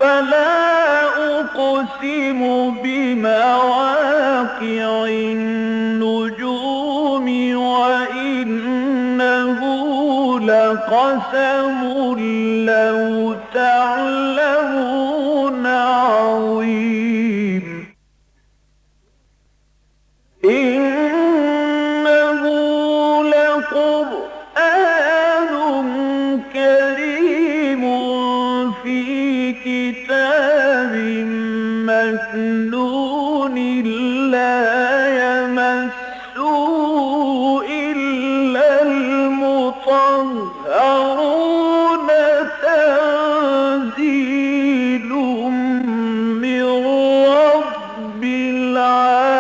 فلا أقسم بمواقع النجوم وإنه لقسم لو تعلمون عظيم إنه لقرآن كريم في كتاب مكنون لا يمسه إلا المطهرون تنزيل من رب العالمين.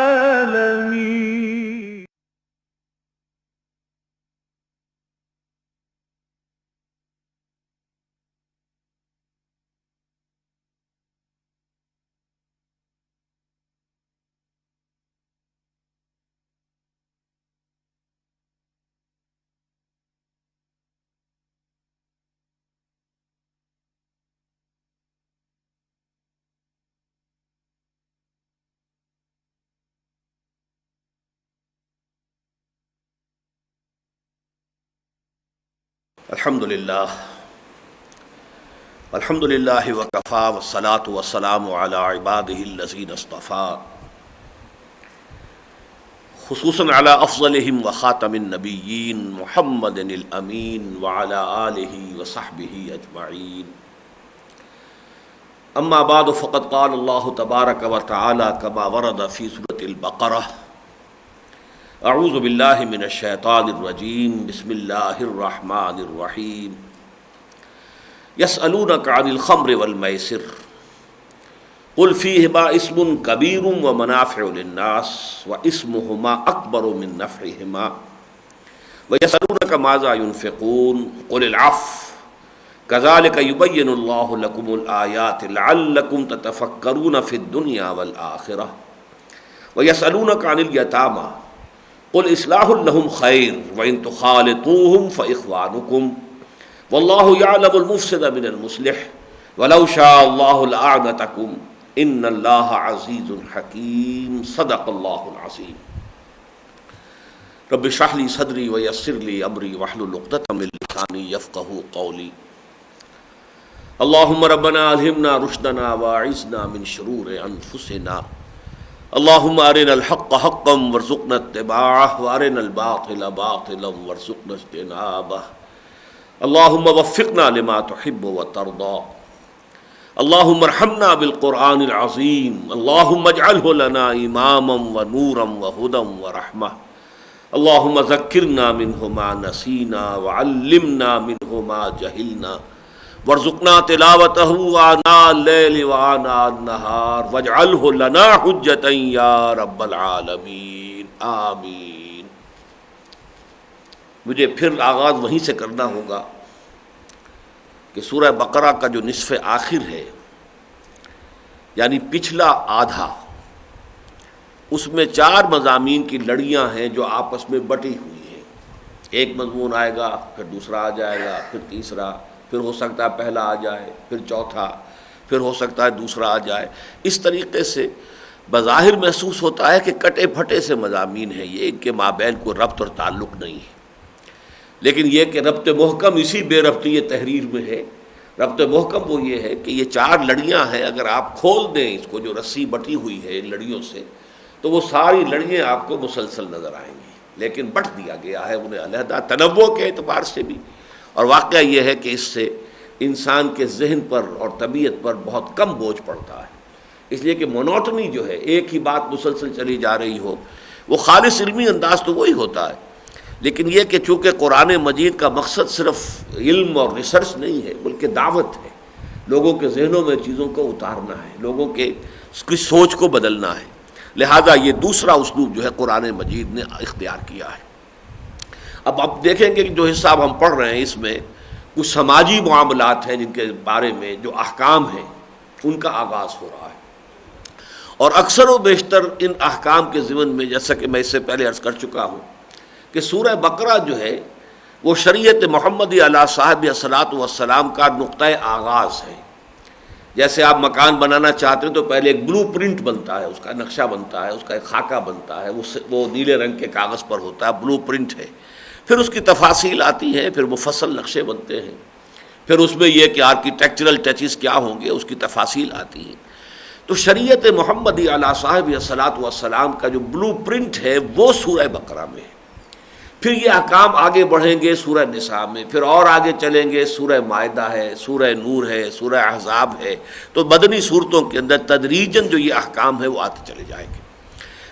الحمد للہ وکفا والصلاة والسلام علی عباده الذین اصطفى خصوصاً علی افضلهم وخاتم النبیین محمد الامین وعلی آلہ وصحبہ اجمعین. اما بعد فقد قال اللہ تبارک وتعالی کما ورد فی سورۃ البقرہ: اعوذ باللہ من الشیطان الرجیم بسم اللہ الرحمن الرحیم. یسألونک عن الخمر والمیسر قل فیہما اسم کبیر ومنافع للناس واسمہما اکبر من نفعہما ویسألونک ماذا ينفقون قل العفو کذالک یبین اللہ لکم الآیات لعلکم تتفکرون فی الدنیا والآخرہ ویسألونک عن الیتامی قل اصلاح لهم خیر وان تخالطوهم فاخوانکم واللہ یعلم المفسد من المصلح ولو شاء اللہ لأعنتکم ان اللہ عزیز حکیم. صدق اللہ العظیم. رب اشرح لی صدری ویسر لی امری واحلل عقدۃ من لسانی یفقہوا قولی. اللہم ربنا الہمنا رشدنا واعذنا من شرور انفسنا. اللہم ارنا الحق حقا وارزقنا اتباعہ وارنا الباطل باطلا وارزقنا اجتنابہ. اللہم وفقنا لما تحب وترضى. اللہم ارحمنا بالقرآن العظیم. اللہم اجعلہ لنا اماما ونورا وہدى ورحمہ. اللہم ذکرنا منہ ما نسینا وعلمنا منہ ما جہلنا وارزقنا تلاوتہ آناء اللیل وآناء النہار واجعلہ لنا حجتا یا رب العالمین آمین. مجھے پھر آغاز وہیں سے کرنا ہوگا کہ سورہ بقرہ کا جو نصف آخر ہے یعنی پچھلا آدھا، اس میں 4 مضامین کی لڑیاں ہیں جو آپس میں بٹی ہوئی ہیں. ایک مضمون آئے گا، پھر دوسرا آ جائے گا، پھر تیسرا، پھر ہو سکتا ہے پہلا آ جائے، پھر چوتھا، پھر ہو سکتا ہے دوسرا آ جائے. اس طریقے سے بظاہر محسوس ہوتا ہے کہ کٹے پھٹے سے مضامین ہیں یہ، ان کے مابین کوئی ربط اور تعلق نہیں ہے. لیکن یہ کہ ربط محکم اسی بے ربطی تحریر میں ہے. ربط محکم وہ یہ ہے کہ یہ 4 لڑیاں ہیں، اگر آپ کھول دیں اس کو جو رسی بٹی ہوئی ہے ان لڑیوں سے تو وہ ساری لڑیاں آپ کو مسلسل نظر آئیں گی، لیکن بٹ دیا گیا ہے انہیں علیحدہ تنوع کے اعتبار سے بھی. اور واقعہ یہ ہے کہ اس سے انسان کے ذہن پر اور طبیعت پر بہت کم بوجھ پڑتا ہے، اس لیے کہ مونوٹنی جو ہے، ایک ہی بات مسلسل چلی جا رہی ہو، وہ خالص علمی انداز تو وہی ہوتا ہے. لیکن یہ کہ چونکہ قرآن مجید کا مقصد صرف علم اور ریسرچ نہیں ہے بلکہ دعوت ہے، لوگوں کے ذہنوں میں چیزوں کو اتارنا ہے، لوگوں کے کی سوچ کو بدلنا ہے، لہذا یہ دوسرا اسلوب جو ہے قرآن مجید نے اختیار کیا ہے. اب آپ دیکھیں گے کہ جو حصہ ہم پڑھ رہے ہیں اس میں کچھ سماجی معاملات ہیں جن کے بارے میں جو احکام ہیں ان کا آغاز ہو رہا ہے. اور اکثر و بیشتر ان احکام کے ضمن میں، جیسا کہ میں اس سے پہلے عرض کر چکا ہوں کہ سورہ بقرہ جو ہے وہ شریعت محمدی علیہ صاحب الصلاۃ والسلام کا نقطۂ آغاز ہے. جیسے آپ مکان بنانا چاہتے ہیں تو پہلے ایک بلو پرنٹ بنتا ہے، اس کا نقشہ بنتا ہے، اس کا ایک خاکہ بنتا ہے، وہ نیلے رنگ کے کاغذ پر ہوتا ہے، بلو پرنٹ ہے. پھر اس کی تفاصیل آتی ہیں، پھر مفصل نقشے بنتے ہیں، پھر اس میں یہ کہ آرکیٹیکچرل ٹچز کیا ہوں گے اس کی تفاصیل آتی ہیں. تو شریعت محمدی علیہ صاحب الصلاۃ والسلام کا جو بلو پرنٹ ہے وہ سورہ بقرہ میں ہے. پھر یہ احکام آگے بڑھیں گے سورہ نساء میں، پھر اور آگے چلیں گے سورہ مائدہ ہے، سورہ نور ہے، سورہ احزاب ہے. تو مدنی صورتوں کے اندر تدریجاً جو یہ احکام ہے وہ آتے چلے جائیں گے.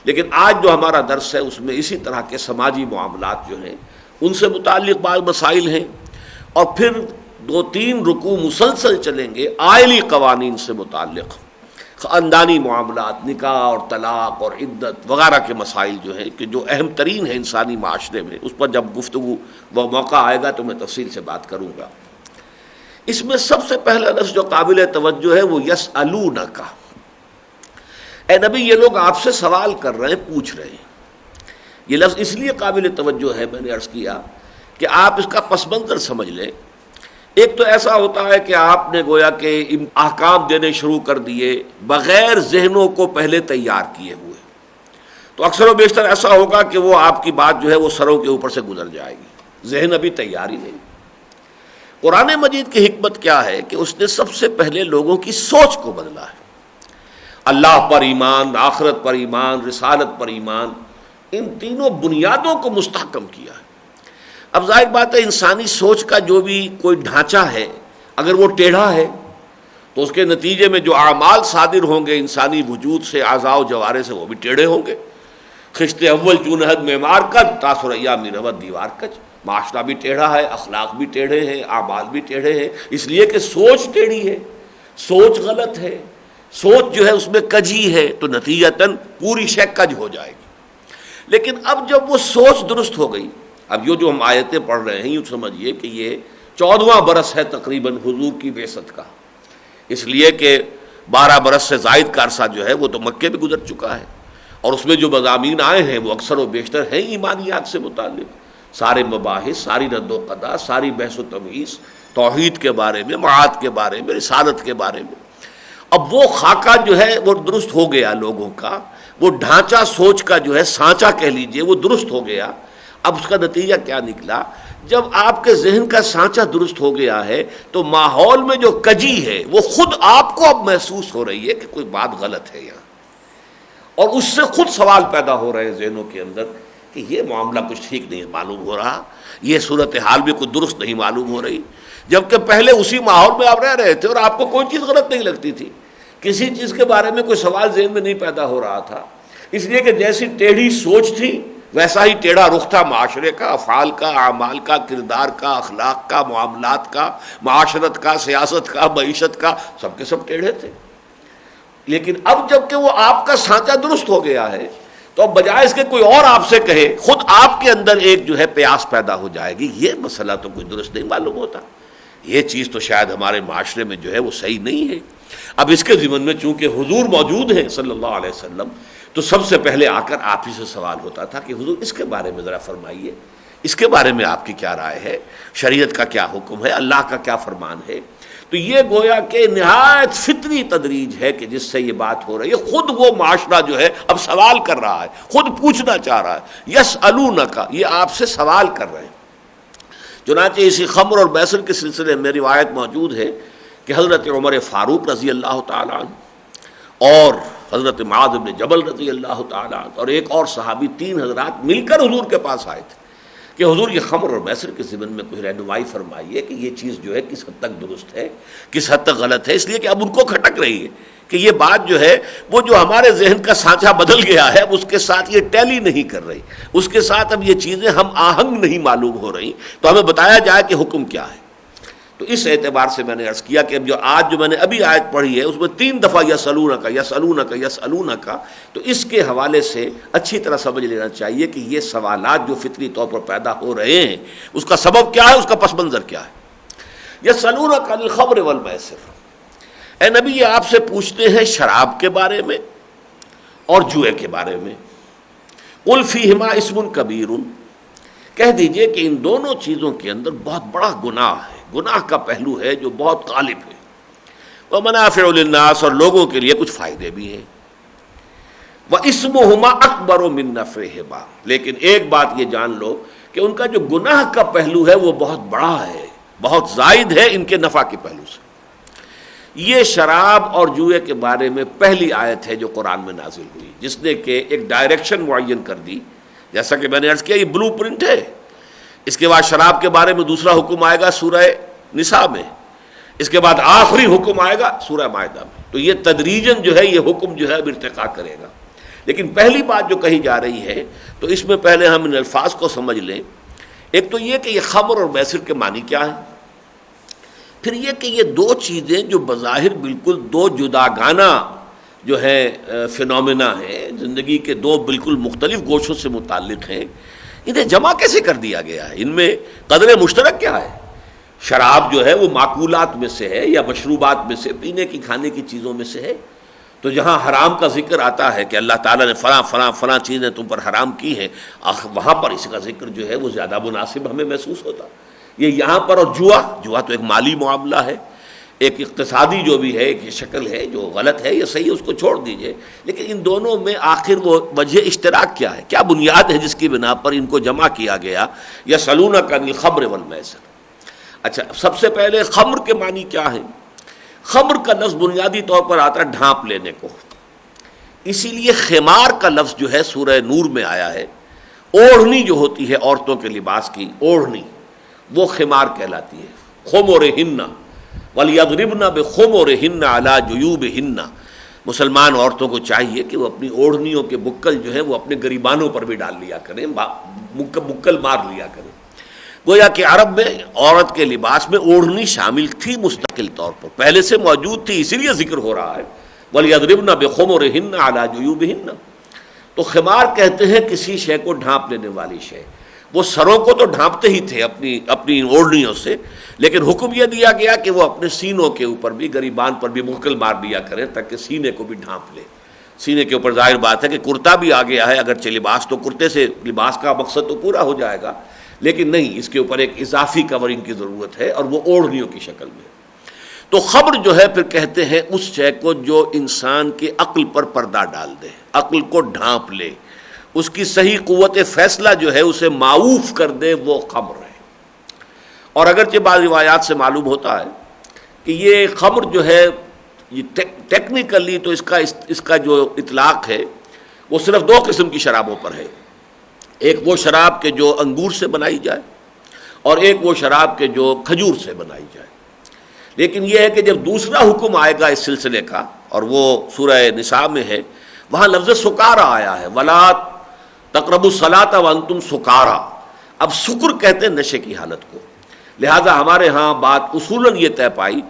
لیکن آج جو ہمارا درس ہے اس میں اسی طرح کے سماجی معاملات جو ہیں ان سے متعلق بعض مسائل ہیں، اور پھر 2-3 رکوع مسلسل چلیں گے آئلی قوانین سے متعلق، خاندانی معاملات، نکاح اور طلاق اور عدت وغیرہ کے مسائل جو ہیں کہ جو اہم ترین ہیں انسانی معاشرے میں. اس پر جب گفتگو وہ موقع آئے گا تو میں تفصیل سے بات کروں گا. اس میں سب سے پہلا لفظ جو قابل توجہ ہے وہ یسألونک. اے نبی یہ لوگ آپ سے سوال کر رہے ہیں، پوچھ رہے ہیں. یہ لفظ اس لیے قابل توجہ ہے، میں نے عرض کیا کہ آپ اس کا پس منظر سمجھ لیں. ایک تو ایسا ہوتا ہے کہ آپ نے گویا کہ احکام دینے شروع کر دیے بغیر ذہنوں کو پہلے تیار کیے ہوئے، تو اکثر و بیشتر ایسا ہوگا کہ وہ آپ کی بات جو ہے وہ سروں کے اوپر سے گزر جائے گی، ذہن ابھی تیار ہی نہیں. قرآن مجید کی حکمت کیا ہے کہ اس نے سب سے پہلے لوگوں کی سوچ کو بدلا ہے. اللہ پر ایمان، آخرت پر ایمان، رسالت پر ایمان، ان تینوں بنیادوں کو مستحکم کیا ہے. اب ظاہر بات ہے انسانی سوچ کا جو بھی کوئی ڈھانچہ ہے اگر وہ ٹیڑھا ہے تو اس کے نتیجے میں جو اعمال صادر ہوں گے انسانی وجود سے، اعضاء و جوارے سے، وہ بھی ٹیڑھے ہوں گے. خشت اول چونہد معمار کج، تاثر ایام رود دیوار کج. معاشرہ بھی ٹیڑھا ہے، اخلاق بھی ٹیڑھے ہیں، اعمال بھی ٹیڑھے ہیں، اس لیے کہ سوچ ٹیڑھی ہے، سوچ غلط ہے، سوچ جو ہے اس میں کجی ہے، تو نتیجتاً پوری شے کج ہو جائے گی. لیکن اب جب وہ سوچ درست ہو گئی، اب یہ جو ہم آیتیں پڑھ رہے ہیں یہ سمجھیے کہ یہ 14واں برس ہے تقریباً حضور کی بعثت کا، اس لیے کہ 12 برس سے زائد کا عرصہ جو ہے وہ تو مکے میں گزر چکا ہے، اور اس میں جو مضامین آئے ہیں وہ اکثر و بیشتر ہیں ایمانیات سے متعلق. سارے مباحث، ساری رد و قضا، ساری بحث و تمیز، توحید کے بارے میں، معاد کے بارے میں، رسالت کے بارے میں. اب وہ خاکہ جو ہے وہ درست ہو گیا، لوگوں کا وہ ڈھانچہ سوچ کا جو ہے سانچہ کہہ لیجئے وہ درست ہو گیا. اب اس کا نتیجہ کیا نکلا؟ جب آپ کے ذہن کا سانچہ درست ہو گیا ہے تو ماحول میں جو کجی ہے وہ خود آپ کو اب محسوس ہو رہی ہے کہ کوئی بات غلط ہے یہاں، اور اس سے خود سوال پیدا ہو رہے ہیں ذہنوں کے اندر کہ یہ معاملہ کچھ ٹھیک نہیں معلوم ہو رہا، یہ صورتحال بھی کچھ درست نہیں معلوم ہو رہی. جبکہ پہلے اسی ماحول میں آپ رہ رہے تھے اور آپ کو کوئی چیز غلط نہیں لگتی تھی، کسی چیز کے بارے میں کوئی سوال ذہن میں نہیں پیدا ہو رہا تھا، اس لیے کہ جیسی ٹیڑھی سوچ تھی ویسا ہی ٹیڑھا رخ تھا معاشرے کا، افعال کا، اعمال کا، کردار کا، اخلاق کا، معاملات کا، معاشرت کا، سیاست کا، معیشت کا، سب کے سب ٹیڑھے تھے. لیکن اب جب کہ وہ آپ کا سانچہ درست ہو گیا ہے تو اب بجائے اس کے کوئی اور آپ سے کہے، خود آپ کے اندر ایک جو ہے پیاس پیدا ہو جائے گی، یہ مسئلہ تو کوئی درست نہیں معلوم ہوتا، یہ چیز تو شاید ہمارے معاشرے میں جو ہے وہ صحیح نہیں ہے. اب اس کے ضمن میں چونکہ حضور موجود ہیں صلی اللہ علیہ وسلم، تو سب سے پہلے آ کر آپ ہی سے سوال ہوتا تھا کہ حضور اس کے بارے میں ذرا فرمائیے، اس کے بارے میں آپ کی کیا رائے ہے، شریعت کا کیا حکم ہے، اللہ کا کیا فرمان ہے. تو یہ گویا کہ نہایت فطری تدریج ہے کہ جس سے یہ بات ہو رہی ہے. خود وہ معاشرہ جو ہے اب سوال کر رہا ہے، خود پوچھنا چاہ رہا ہے. یسألونک، یہ آپ سے سوال کر رہے ہیں. چنانچہ اسی خمر اور میسر کے سلسلے میں روایت موجود ہے کہ حضرت عمر فاروق رضی اللہ تعالیٰ عنہ اور حضرت معاذ بن جبل رضی اللہ تعالیٰ عنہ اور ایک اور صحابی، 3 حضرات مل کر حضور کے پاس آئے تھے کہ حضور یہ خمر اور میسر کے ضمن میں کچھ رہنمائی فرمائیے کہ یہ چیز جو ہے کس حد تک درست ہے، کس حد تک غلط ہے. اس لیے کہ اب ان کو کھٹک رہی ہے کہ یہ بات جو ہے وہ جو ہمارے ذہن کا سانچہ بدل گیا ہے اب اس کے ساتھ یہ ٹیلی نہیں کر رہی، اس کے ساتھ اب یہ چیزیں ہم آہنگ نہیں معلوم ہو رہی، تو ہمیں بتایا جائے کہ حکم کیا ہے. تو اس اعتبار سے میں نے عرض کیا کہ اب جو آج جو میں نے ابھی آیت پڑھی ہے اس میں 3 دفعہ یسألونک یسألونک یسألونک، تو اس کے حوالے سے اچھی طرح سمجھ لینا چاہیے کہ یہ سوالات جو فطری طور پر پیدا ہو رہے ہیں اس کا سبب کیا ہے، اس کا پس منظر کیا ہے. یسألونک عن الخمر والمیسر، اے نبی یہ آپ سے پوچھتے ہیں شراب کے بارے میں اور جوئے کے بارے میں. قل فیہما اسم کبیر، کہہ دیجئے کہ ان دونوں چیزوں کے اندر بہت بڑا گناہ ہے، گناہ کا پہلو ہے جو بہت غالب ہے. ومنافع للناس، اور لوگوں کے لیے کچھ فائدے بھی ہیں. وَإِسْمُهُمَا أَكْبَرُ مِن نَفْعِهِمَا، لیکن ایک بات یہ جان لو کہ ان کا جو گناہ کا پہلو ہے وہ بہت بڑا ہے، بہت زائد ہے ان کے نفع کے پہلو سے. یہ شراب اور جوئے کے بارے میں پہلی آیت ہے جو قرآن میں نازل ہوئی، جس نے کہ ایک ڈائریکشن معین کر دی. جیسا کہ میں نے عرض کیا یہ بلو پرنٹ ہے. اس کے بعد شراب کے بارے میں دوسرا حکم آئے گا سورہ نساء میں، اس کے بعد آخری حکم آئے گا سورہ مائدہ میں. تو یہ تدریجاً جو ہے یہ حکم جو ہے اب ارتقا کرے گا. لیکن پہلی بات جو کہی جا رہی ہے تو اس میں پہلے ہم ان الفاظ کو سمجھ لیں. ایک تو یہ کہ یہ خمر اور میسر کے معنی کیا ہے، پھر یہ کہ یہ دو چیزیں جو بظاہر بالکل دو جداگانہ جو ہے فینومینا ہیں، زندگی کے دو بالکل مختلف گوشوں سے متعلق ہیں، انہیں جمع کیسے کر دیا گیا ہے؟ ان میں قدر مشترک کیا ہے؟ شراب جو ہے وہ معقولات میں سے ہے یا مشروبات میں سے، پینے کی کھانے کی چیزوں میں سے ہے. تو جہاں حرام کا ذکر آتا ہے کہ اللہ تعالیٰ نے فلاں فلاں فلاں چیزیں تم پر حرام کی ہیں، وہاں پر اس کا ذکر جو ہے وہ زیادہ مناسب ہمیں محسوس ہوتا. یہ یہاں پر، اور جوا تو ایک مالی معاملہ ہے، ایک اقتصادی جو بھی ہے، ایک شکل ہے جو غلط ہے، یہ صحیح ہے، اس کو چھوڑ دیجئے. لیکن ان دونوں میں آخر وہ وجہ اشتراک کیا ہے، کیا بنیاد ہے جس کی بنا پر ان کو جمع کیا گیا؟ یسألونک عن الخمر والمیسر. اچھا، سب سے پہلے خمر کے معنی کیا ہے؟ خمر کا لفظ بنیادی طور پر آتا ہے ڈھانپ لینے کو، اسی لیے خمار کا لفظ جو ہے سورہ نور میں آیا ہے. اوڑھنی جو ہوتی ہے عورتوں کے لباس کی اوڑھنی، وہ خمار کہلاتی ہے. خمرہن وَلْيَضْرِبْنَ بِخُمُرِهِنَّ عَلَى جُيُوبِهِنَّ. مسلمان عورتوں کو چاہیے کہ وہ اپنی اوڑھنیوں کے بکل جو ہیں وہ اپنے گریبانوں پر بھی ڈال لیا کریں، بکل مار لیا کریں. گویا کہ عرب میں عورت کے لباس میں اوڑھنی شامل تھی، مستقل طور پر پہلے سے موجود تھی، اسی لیے ذکر ہو رہا ہے وَلْيَضْرِبْنَ بِخُمُرِهِنَّ عَلَى جُيُوبِهِنَّ. تو خمار کہتے ہیں کسی شے کو ڈھانپ لینے والی شے. وہ سروں کو تو ڈھانپتے ہی تھے اپنی اوڑھنیوں سے، لیکن حکم یہ دیا گیا کہ وہ اپنے سینوں کے اوپر بھی، گریبان پر بھی بکل مار دیا کریں تاکہ سینے کو بھی ڈھانپ لے. سینے کے اوپر ظاہر بات ہے کہ کرتا بھی آ گیا ہے، اگرچہ لباس تو کرتے سے لباس کا مقصد تو پورا ہو جائے گا، لیکن نہیں، اس کے اوپر ایک اضافی کورنگ کی ضرورت ہے، اور وہ اوڑھنیوں کی شکل میں. تو خمر جو ہے پھر کہتے ہیں اس شے کو جو انسان کے عقل پر پردہ ڈال دے، عقل کو ڈھانپ لے، اس کی صحیح قوت فیصلہ جو ہے اسے معوف کر دے، وہ خمر ہے. اور اگرچہ بعض روایات سے معلوم ہوتا ہے کہ یہ خمر جو ہے یہ ٹیکنیکلی تو اس کا جو اطلاق ہے وہ صرف دو قسم کی شرابوں پر ہے. ایک وہ شراب کے جو انگور سے بنائی جائے، اور ایک وہ شراب کے جو کھجور سے بنائی جائے. لیکن یہ ہے کہ جب دوسرا حکم آئے گا اس سلسلے کا، اور وہ سورہ نساء میں ہے، وہاں لفظ سکارا آیا ہے، وَلَا تَقْرَبُوا الصَّلَاةَ وَأَنْتُمْ سُکارا. اب سکر کہتے ہیں نشے کی حالت کو. لہذا ہمارے ہاں بات اصولاً یہ طے پائی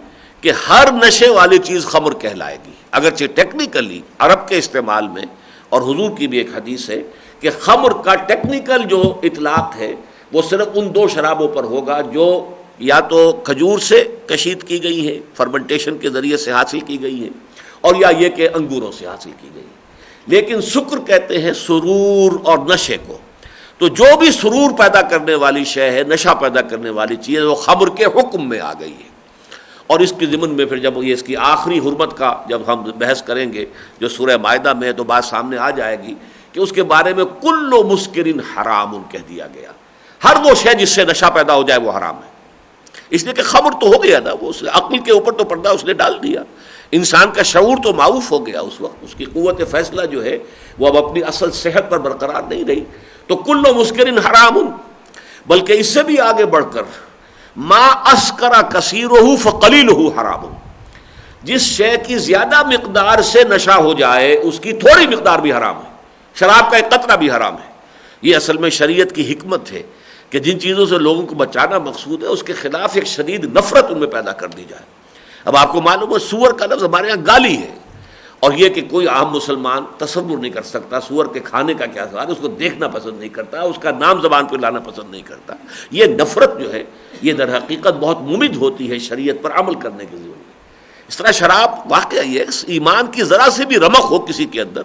کہ ہر نشے والی چیز خمر کہلائے گی، اگرچہ ٹیکنیکلی عرب کے استعمال میں، اور حضور کی بھی ایک حدیث ہے کہ خمر کا ٹیکنیکل جو اطلاق ہے وہ صرف ان دو شرابوں پر ہوگا جو یا تو کھجور سے کشید کی گئی ہے، فرمنٹیشن کے ذریعے سے حاصل کی گئی ہے، اور یا یہ کہ انگوروں سے حاصل کی گئی ہے. لیکن سکر کہتے ہیں سرور اور نشے کو. تو جو بھی سرور پیدا کرنے والی شے ہے، نشہ پیدا کرنے والی چیز، وہ خمر کے حکم میں آ گئی ہے. اور اس کے ضمن میں پھر جب یہ اس کی آخری حرمت کا جب ہم بحث کریں گے جو سورہ مائدہ میں ہے، تو بات سامنے آ جائے گی کہ اس کے بارے میں کل مسکر حرام کہہ دیا گیا. ہر وہ شے جس سے نشہ پیدا ہو جائے وہ حرام ہے. اس لیے کہ خمر تو ہو گیا نا، وہ عقل کے اوپر تو پردہ اس نے ڈال دیا، انسان کا شعور تو معوف ہو گیا اس وقت، اس کی قوت فیصلہ جو ہے وہ اب اپنی اصل صحت پر برقرار نہیں رہی. تو کل مسکر حرام، بلکہ اس سے بھی آگے بڑھ کر ما اسکر کثیرہ فقلیلہ حرام. جس شے کی زیادہ مقدار سے نشہ ہو جائے اس کی تھوڑی مقدار بھی حرام ہے. شراب کا ایک قطرہ بھی حرام ہے. یہ اصل میں شریعت کی حکمت ہے کہ جن چیزوں سے لوگوں کو بچانا مقصود ہے اس کے خلاف ایک شدید نفرت ان میں پیدا کر دی جائے. اب آپ کو معلوم ہے سور کا لفظ ہمارے یہاں گالی ہے، اور یہ کہ کوئی عام مسلمان تصور نہیں کر سکتا سور کے کھانے کا کیا سوال ہے، اس کو دیکھنا پسند نہیں کرتا، اس کا نام زبان پہ لانا پسند نہیں کرتا. یہ نفرت جو ہے یہ در حقیقت بہت ممد ہوتی ہے شریعت پر عمل کرنے کی ضرورت. اس طرح شراب واقعہ یہ ایمان کی ذرا سے بھی رمق ہو کسی کے اندر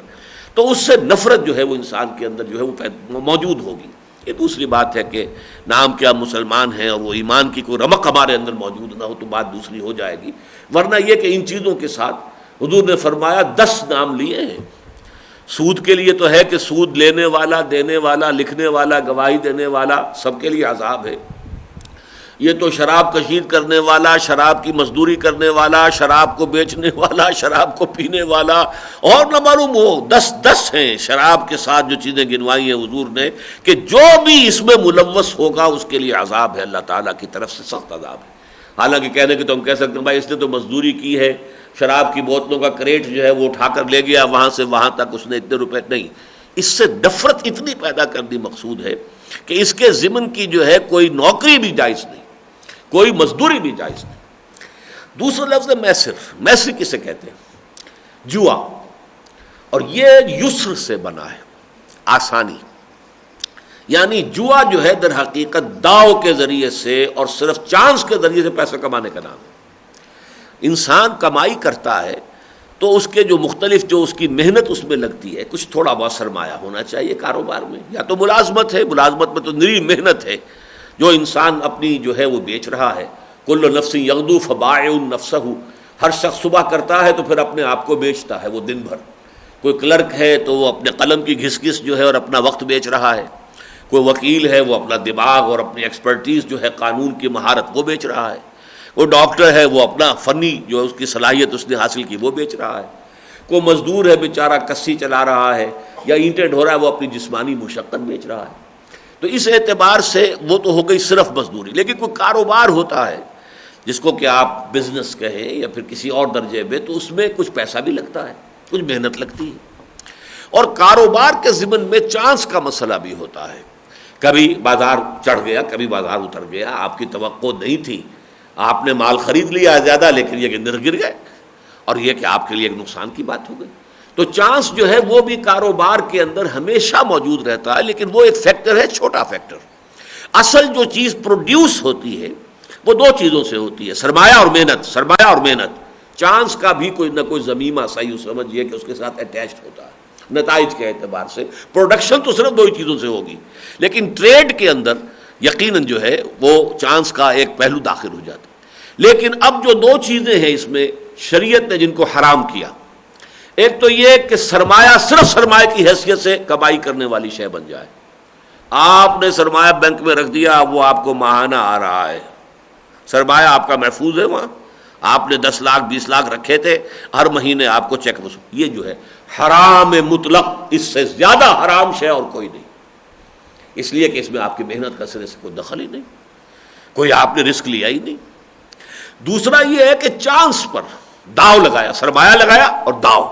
تو اس سے نفرت جو ہے وہ انسان کے اندر جو ہے وہ موجود ہوگی. یہ دوسری بات ہے کہ نام کے ہم مسلمان ہیں اور وہ ایمان کی کوئی رمق ہمارے اندر موجود نہ ہو تو بات دوسری ہو جائے گی، ورنہ یہ کہ ان چیزوں کے ساتھ حضور نے فرمایا 10 نام لیے ہیں۔ سود کے لیے تو ہے کہ سود لینے والا، دینے والا، لکھنے والا، گواہی دینے والا، سب کے لیے عذاب ہے۔ یہ تو شراب کشید کرنے والا، شراب کی مزدوری کرنے والا، شراب کو بیچنے والا، شراب کو پینے والا، اور نہ معلوم ہو 10 ہیں شراب کے ساتھ جو چیزیں گنوائی ہیں حضور نے، کہ جو بھی اس میں ملوث ہوگا اس کے لیے عذاب ہے، اللہ تعالیٰ کی طرف سے سخت عذاب ہے۔ حالانکہ کہنے کہ تو ہم کہہ سکتے ہیں بھائی اس نے تو مزدوری کی ہے، شراب کی بوتلوں کا کریٹ جو ہے وہ اٹھا کر لے گیا وہاں سے وہاں تک، اس نے اتنے روپے، نہیں، اس سے نفرت اتنی پیدا کرنی مقصود ہے کہ اس کے ضمن کی جو ہے کوئی نوکری بھی جائز نہیں، کوئی مزدوری بھی جائز نہیں۔ دوسرا لفظ ہے میسر۔ میسر کسے کہتے ہیں؟ جوا، اور یہ یسر سے بنا ہے، آسانی، یعنی جوا جو ہے در حقیقت داؤ کے ذریعے سے اور صرف چانس کے ذریعے سے پیسہ کمانے کا نام ہے۔ انسان کمائی کرتا ہے تو اس کے جو مختلف جو اس کی محنت اس میں لگتی ہے، کچھ تھوڑا بہت سرمایہ ہونا چاہیے کاروبار میں، یا تو ملازمت ہے، ملازمت میں تو نری محنت ہے جو انسان اپنی جو ہے وہ بیچ رہا ہے۔ کل نفس یغدو فبائع نفسہ، ہر شخص صبح کرتا ہے تو پھر اپنے آپ کو بیچتا ہے وہ دن بھر۔ کوئی کلرک ہے تو وہ اپنے قلم کی گھس گھس جو ہے اور اپنا وقت بیچ رہا ہے، کوئی وکیل ہے وہ اپنا دماغ اور اپنی ایکسپرٹیز جو ہے قانون کی مہارت وہ بیچ رہا ہے، کوئی ڈاکٹر ہے وہ اپنا فنی جو اس کی صلاحیت اس نے حاصل کی وہ بیچ رہا ہے، کوئی مزدور ہے بیچارہ کسی چلا رہا ہے یا اینٹیں ڈھو رہا ہے وہ اپنی جسمانی مشقت بیچ رہا ہے۔ تو اس اعتبار سے وہ تو ہو گئی صرف مزدوری، لیکن کوئی کاروبار ہوتا ہے جس کو کہ آپ بزنس کہیں یا پھر کسی اور درجے میں، تو اس میں کچھ پیسہ بھی لگتا ہے، کچھ محنت لگتی ہے، اور کاروبار کے ضمن میں چانس کا مسئلہ بھی ہوتا ہے۔ کبھی بازار چڑھ گیا، کبھی بازار اتر گیا، آپ کی توقع نہیں تھی، آپ نے مال خرید لیا زیادہ، لیکن یہ کہ گر گئے، اور یہ کہ آپ کے لیے ایک نقصان کی بات ہو گئی۔ تو چانس جو ہے وہ بھی کاروبار کے اندر ہمیشہ موجود رہتا ہے، لیکن وہ ایک فیکٹر ہے، چھوٹا فیکٹر۔ اصل جو چیز پروڈیوس ہوتی ہے وہ 2 چیزوں سے ہوتی ہے، سرمایہ اور محنت، سرمایہ اور محنت۔ چانس کا بھی کوئی نہ کوئی ضمیمہ صحیح سمجھیے کہ اس کے ساتھ اٹیچڈ ہوتا ہے نتائج کے اعتبار سے۔ پروڈکشن تو صرف 2 ہی چیزوں سے ہوگی، لیکن ٹریڈ کے اندر یقیناً جو ہے وہ چانس کا ایک پہلو داخل ہو جاتا ہے۔ لیکن اب جو 2 چیزیں ہیں اس میں شریعت نے جن کو حرام کیا، ایک تو یہ کہ سرمایہ صرف سرمایہ کی حیثیت سے کمائی کرنے والی شے بن جائے۔ آپ نے سرمایہ بینک میں رکھ دیا، وہ آپ کو ماہانہ آ رہا ہے، سرمایہ آپ کا محفوظ ہے وہاں، آپ نے 10 لاکھ 20 لاکھ رکھے تھے، ہر مہینے آپ کو چیک وصول۔ یہ جو ہے حرام مطلق، اس سے زیادہ حرام شے اور کوئی نہیں، اس لیے کہ اس میں آپ کی محنت کا سرے سے کوئی دخل ہی نہیں، کوئی آپ نے رسک لیا ہی نہیں۔ دوسرا یہ ہے کہ چانس پر داؤ لگایا، سرمایہ لگایا اور داؤ،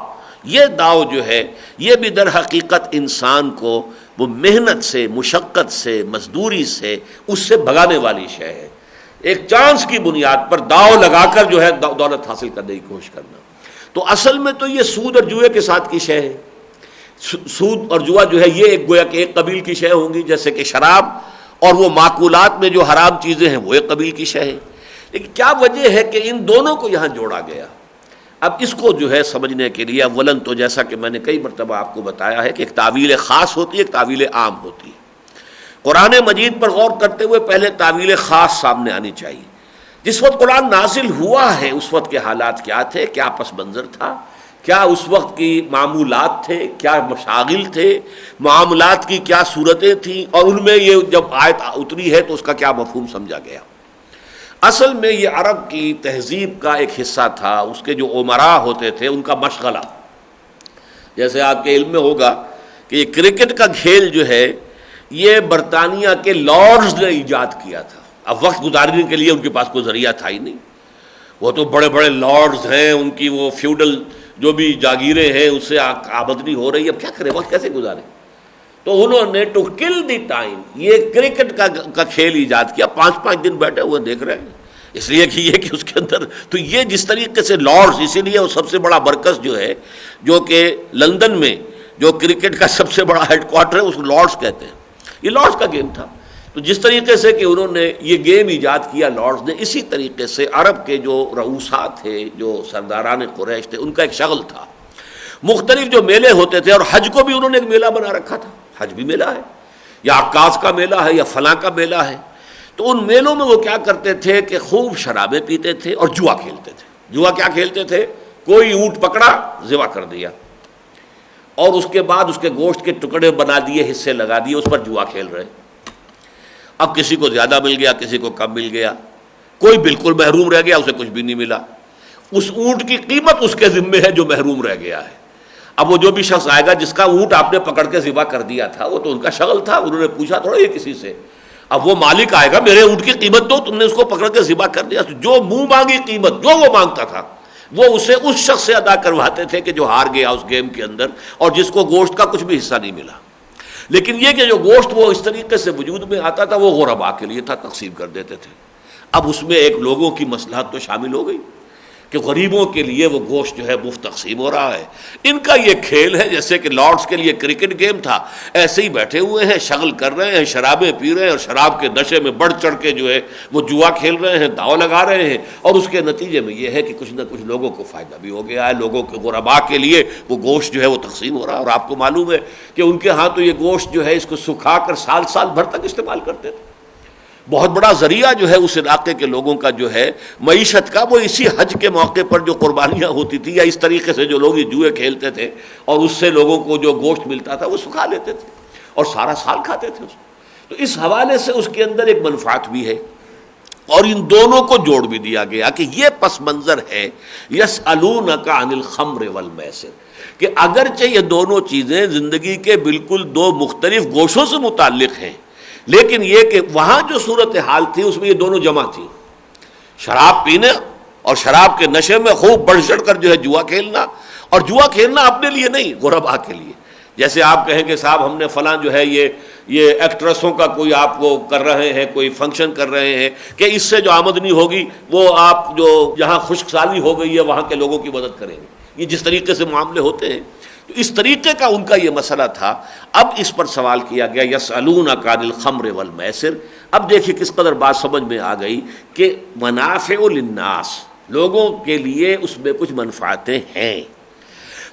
یہ داؤ جو ہے یہ بھی در حقیقت انسان کو وہ محنت سے، مشقت سے، مزدوری سے، اس سے بھگانے والی شے ہے۔ ایک چانس کی بنیاد پر داؤ لگا کر جو ہے دولت حاصل کرنے کی کوشش کرنا۔ تو اصل میں تو یہ سود اور جوئے کے ساتھ کی شے ہے۔ سود اور جوا جو ہے یہ ایک گویا کہ ایک قبیل کی شے ہوں گی، جیسے کہ شراب اور وہ معقولات میں جو حرام چیزیں ہیں وہ ایک قبیل کی شے ہے۔ لیکن کیا وجہ ہے کہ ان دونوں کو یہاں جوڑا گیا؟ اب اس کو جو ہے سمجھنے کے لیے اولن تو جیسا کہ میں نے کئی مرتبہ آپ کو بتایا ہے کہ ایک تعویل خاص ہوتی ہے، ایک تعویل عام ہوتی ہے۔ قرآن مجید پر غور کرتے ہوئے پہلے تعویل خاص سامنے آنی چاہیے۔ جس وقت قرآن نازل ہوا ہے اس وقت کے حالات کیا تھے، کیا پس منظر تھا، کیا اس وقت کی معمولات تھے، کیا مشاغل تھے، معاملات کی کیا صورتیں تھیں، اور ان میں یہ جب آیت اتری ہے تو اس کا کیا مفہوم سمجھا گیا۔ اصل میں یہ عرب کی تہذیب کا ایک حصہ تھا، اس کے جو امراء ہوتے تھے ان کا مشغلہ۔ جیسے آپ کے علم میں ہوگا کہ یہ کرکٹ کا کھیل جو ہے یہ برطانیہ کے لارڈز نے ایجاد کیا تھا۔ اب وقت گزارنے کے لیے ان کے پاس کوئی ذریعہ تھا ہی نہیں، وہ تو بڑے بڑے لارڈز ہیں، ان کی وہ فیوڈل جو بھی جاگیریں ہیں اس سے آمدنی ہو رہی ہے، اب کیا کریں، وقت کیسے گزاریں؟ تو انہوں نے ٹو کل دی ٹائم یہ کرکٹ کا کھیل ایجاد کیا۔ 5 دن بیٹھے ہوئے دیکھ رہے ہیں، اس لیے کہ یہ کہ اس کے اندر تو یہ جس طریقے سے لارڈز، اسی لیے وہ سب سے بڑا مرکز جو ہے جو کہ لندن میں جو کرکٹ کا سب سے بڑا ہیڈ کوارٹر ہے اس کو لارڈز کہتے ہیں۔ یہ لارڈز کا گیم تھا۔ تو جس طریقے سے کہ انہوں نے یہ گیم ایجاد کیا لارڈز نے، اسی طریقے سے عرب کے جو رؤوسات تھے، جو سرداران قریش تھے، ان کا ایک شغل تھا۔ مختلف جو میلے ہوتے تھے، اور حج کو بھی انہوں نے ایک میلہ بنا رکھا تھا، حج بھی میلہ ہے۔ یا عکاس کا میلہ ہے یا فلاں کا میلہ ہے، تو ان میلوں میں وہ کیا کرتے تھے کہ خوب شرابیں پیتے تھے اور جوا کھیلتے تھے۔ جوا کیا کھیلتے تھے؟ کوئی اونٹ پکڑا، ذبح کر دیا، اور اس کے بعد اس کے گوشت کے ٹکڑے بنا دیے، حصے لگا دیے، اس پر جوا کھیل رہے۔ اب کسی کو زیادہ مل گیا، کسی کو کم مل گیا، کوئی بالکل محروم رہ گیا، اسے کچھ بھی نہیں ملا۔ اس اونٹ کی قیمت اس کے ذمے ہے جو محروم رہ گیا ہے۔ اب وہ جو بھی شخص آئے گا جس کا اونٹ آپ نے پکڑ کے ذبح کر دیا تھا، وہ تو ان کا شغل تھا، انہوں نے پوچھا تھوڑا یہ کسی سے۔ اب وہ مالک آئے گا، میرے اونٹ کی قیمت دو، تم نے اس کو پکڑ کے ذبح کر دیا، جو منہ مانگی قیمت جو وہ مانگتا تھا وہ اسے اس شخص سے ادا کرواتے تھے کہ جو ہار گیا اس گیم کے اندر اور جس کو گوشت کا کچھ بھی حصہ نہیں ملا۔ لیکن یہ کہ جو گوشت وہ اس طریقے سے وجود میں آتا تھا وہ غربا کے لیے تھا، تقسیم کر دیتے تھے۔ اب اس میں ایک لوگوں کی مصلحت تو شامل ہو گئی کہ غریبوں کے لیے وہ گوشت جو ہے مفت تقسیم ہو رہا ہے۔ ان کا یہ کھیل ہے جیسے کہ لارڈس کے لیے کرکٹ گیم تھا، ایسے ہی بیٹھے ہوئے ہیں، شغل کر رہے ہیں، شرابیں پی رہے ہیں اور شراب کے نشے میں بڑھ چڑھ کے جو ہے وہ جوا کھیل رہے ہیں، داؤ لگا رہے ہیں، اور اس کے نتیجے میں یہ ہے کہ کچھ نہ کچھ لوگوں کو فائدہ بھی ہو گیا ہے۔ لوگوں کے غربا کے لیے وہ گوشت جو ہے وہ تقسیم ہو رہا ہے، اور آپ کو معلوم ہے کہ ان کے ہاں تو یہ گوشت جو ہے اس کو سکھا کر سال سال بھر تک استعمال کرتے تھے۔ بہت بڑا ذریعہ جو ہے اس علاقے کے لوگوں کا جو ہے معیشت کا، وہ اسی حج کے موقع پر جو قربانیاں ہوتی تھی یا اس طریقے سے جو لوگ یہ جوئے کھیلتے تھے اور اس سے لوگوں کو جو گوشت ملتا تھا وہ سکھا لیتے تھے اور سارا سال کھاتے تھے اس کو۔ تو اس حوالے سے اس کے اندر ایک منفعت بھی ہے، اور ان دونوں کو جوڑ بھی دیا گیا کہ یہ پس منظر ہے یسألونک عن الخمر والمیسر، کہ اگرچہ یہ دونوں چیزیں زندگی کے بالکل دو مختلف گوشوں سے متعلق ہیں، لیکن یہ کہ وہاں جو صورتحال تھی اس میں یہ دونوں جمع تھی، شراب پینے اور شراب کے نشے میں خوب بڑھ چڑھ کر جو ہے جوا کھیلنا، اور جوا کھیلنا اپنے لیے نہیں، غربا کے لیے۔ جیسے آپ کہیں کہ صاحب ہم نے فلاں جو ہے یہ ایکٹریسوں کا کوئی آپ وہ کر رہے ہیں، کوئی فنکشن کر رہے ہیں کہ اس سے جو آمدنی ہوگی وہ آپ جو جہاں خشک سالی ہو گئی ہے وہاں کے لوگوں کی مدد کریں گے۔ یہ جس طریقے سے معاملے ہوتے ہیں تو اس طریقے کا ان کا یہ مسئلہ تھا۔ اب اس پر سوال کیا گیا یسألونک عن الخمر والمیسر۔ اب دیکھیے کس قدر بات سمجھ میں آ گئی کہ منافع للناس، لوگوں کے لیے اس میں کچھ منفعتیں ہیں۔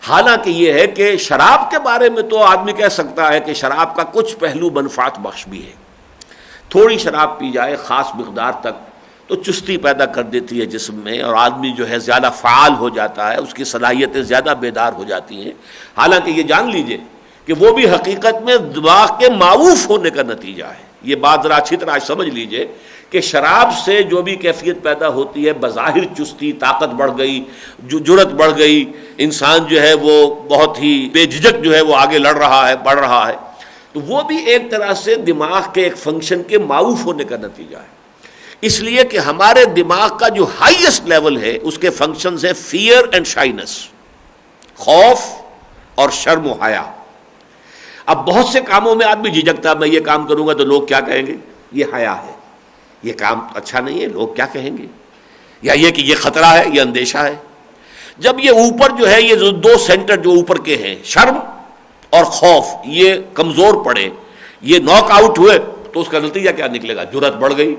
حالانکہ یہ ہے کہ شراب کے بارے میں تو آدمی کہہ سکتا ہے کہ شراب کا کچھ پہلو منفعت بخش بھی ہے۔ تھوڑی شراب پی جائے خاص مقدار تک تو چستی پیدا کر دیتی ہے جسم میں، اور آدمی جو ہے زیادہ فعال ہو جاتا ہے، اس کی صلاحیتیں زیادہ بیدار ہو جاتی ہیں۔ حالانکہ یہ جان لیجئے کہ وہ بھی حقیقت میں دماغ کے معوف ہونے کا نتیجہ ہے۔ یہ بات ذرا اچھی طرح سمجھ لیجئے کہ شراب سے جو بھی کیفیت پیدا ہوتی ہے، بظاہر چستی، طاقت بڑھ گئی، جرأت بڑھ گئی، انسان جو ہے وہ بہت ہی بے جھجک جو ہے وہ آگے لڑ رہا ہے، بڑھ رہا ہے، تو وہ بھی ایک طرح سے دماغ کے ایک فنکشن کے معوف ہونے کا نتیجہ ہے۔ اس لیے کہ ہمارے دماغ کا جو ہائیسٹ لیول ہے اس کے فنکشنز ہیں فیئر اینڈ شائنس، خوف اور شرم و حیا۔ اب بہت سے کاموں میں آدمی جھجکتا ہے، میں یہ کام کروں گا تو لوگ کیا کہیں گے، یہ حیا ہے، یہ کام اچھا نہیں ہے، لوگ کیا کہیں گے، یا یہ کہ یہ خطرہ ہے، یہ اندیشہ ہے۔ جب یہ اوپر جو ہے یہ دو سینٹر جو اوپر کے ہیں، شرم اور خوف، یہ کمزور پڑے، یہ ناک آؤٹ ہوئے تو اس کا نتیجہ کیا نکلے گا، جرأت بڑھ گئی۔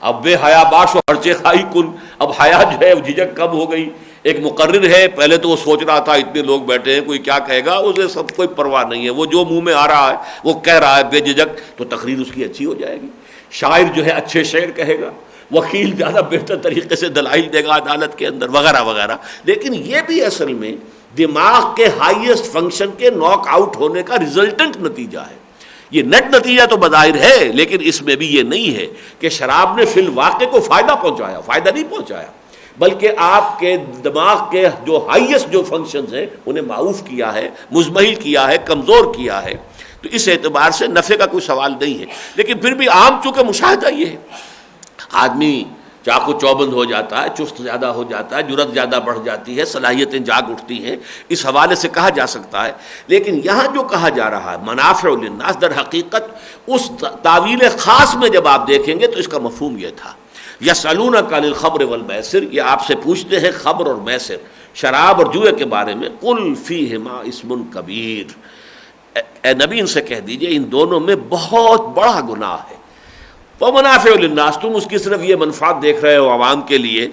اب بے حیا باش و ہرچے خائی کن، اب حیا جو ہے جھجک کم ہو گئی۔ ایک مقرر ہے، پہلے تو وہ سوچ رہا تھا اتنے لوگ بیٹھے ہیں کوئی کیا کہے گا، اسے سب کوئی پرواہ نہیں ہے، وہ جو منہ میں آ رہا ہے وہ کہہ رہا ہے بے جھجک، تو تقریر اس کی اچھی ہو جائے گی۔ شاعر جو ہے اچھے شعر کہے گا، وکیل زیادہ بہتر طریقے سے دلائل دے گا عدالت کے اندر، وغیرہ وغیرہ۔ لیکن یہ بھی اصل میں دماغ کے ہائیسٹ فنکشن کے ناک آؤٹ ہونے کا ریزلٹنٹ نتیجہ ہے۔ یہ نیٹ نتیجہ تو بظاہر ہے، لیکن اس میں بھی یہ نہیں ہے کہ شراب نے فی الواقع کو فائدہ پہنچایا، فائدہ نہیں پہنچایا، بلکہ آپ کے دماغ کے جو ہائیسٹ جو فنکشنز ہیں انہیں معوف کیا ہے، مزمحل کیا ہے، کمزور کیا ہے۔ تو اس اعتبار سے نفع کا کوئی سوال نہیں ہے۔ لیکن پھر بھی عام چونکہ مشاہدہ یہ ہے، آدمی چاقو چوبند ہو جاتا ہے، چست زیادہ ہو جاتا ہے، جرأت زیادہ بڑھ جاتی ہے، صلاحیتیں جاگ اٹھتی ہیں، اس حوالے سے کہا جا سکتا ہے۔ لیکن یہاں جو کہا جا رہا ہے منافع للناس، در حقیقت اس تعویل خاص میں جب آپ دیکھیں گے تو اس کا مفہوم یہ تھا، یسألونک عن الخمر والمیسر، یہ آپ سے پوچھتے ہیں خمر اور میسر، شراب اور جوئے کے بارے میں، قل فیہما اسم کبیر، اے نبی ان سے کہہ دیجئے ان دونوں میں بہت بڑا گناہ ہے۔ ومنافع للناس، تم اس کی صرف یہ منفعت دیکھ رہے ہو عوام کے لیے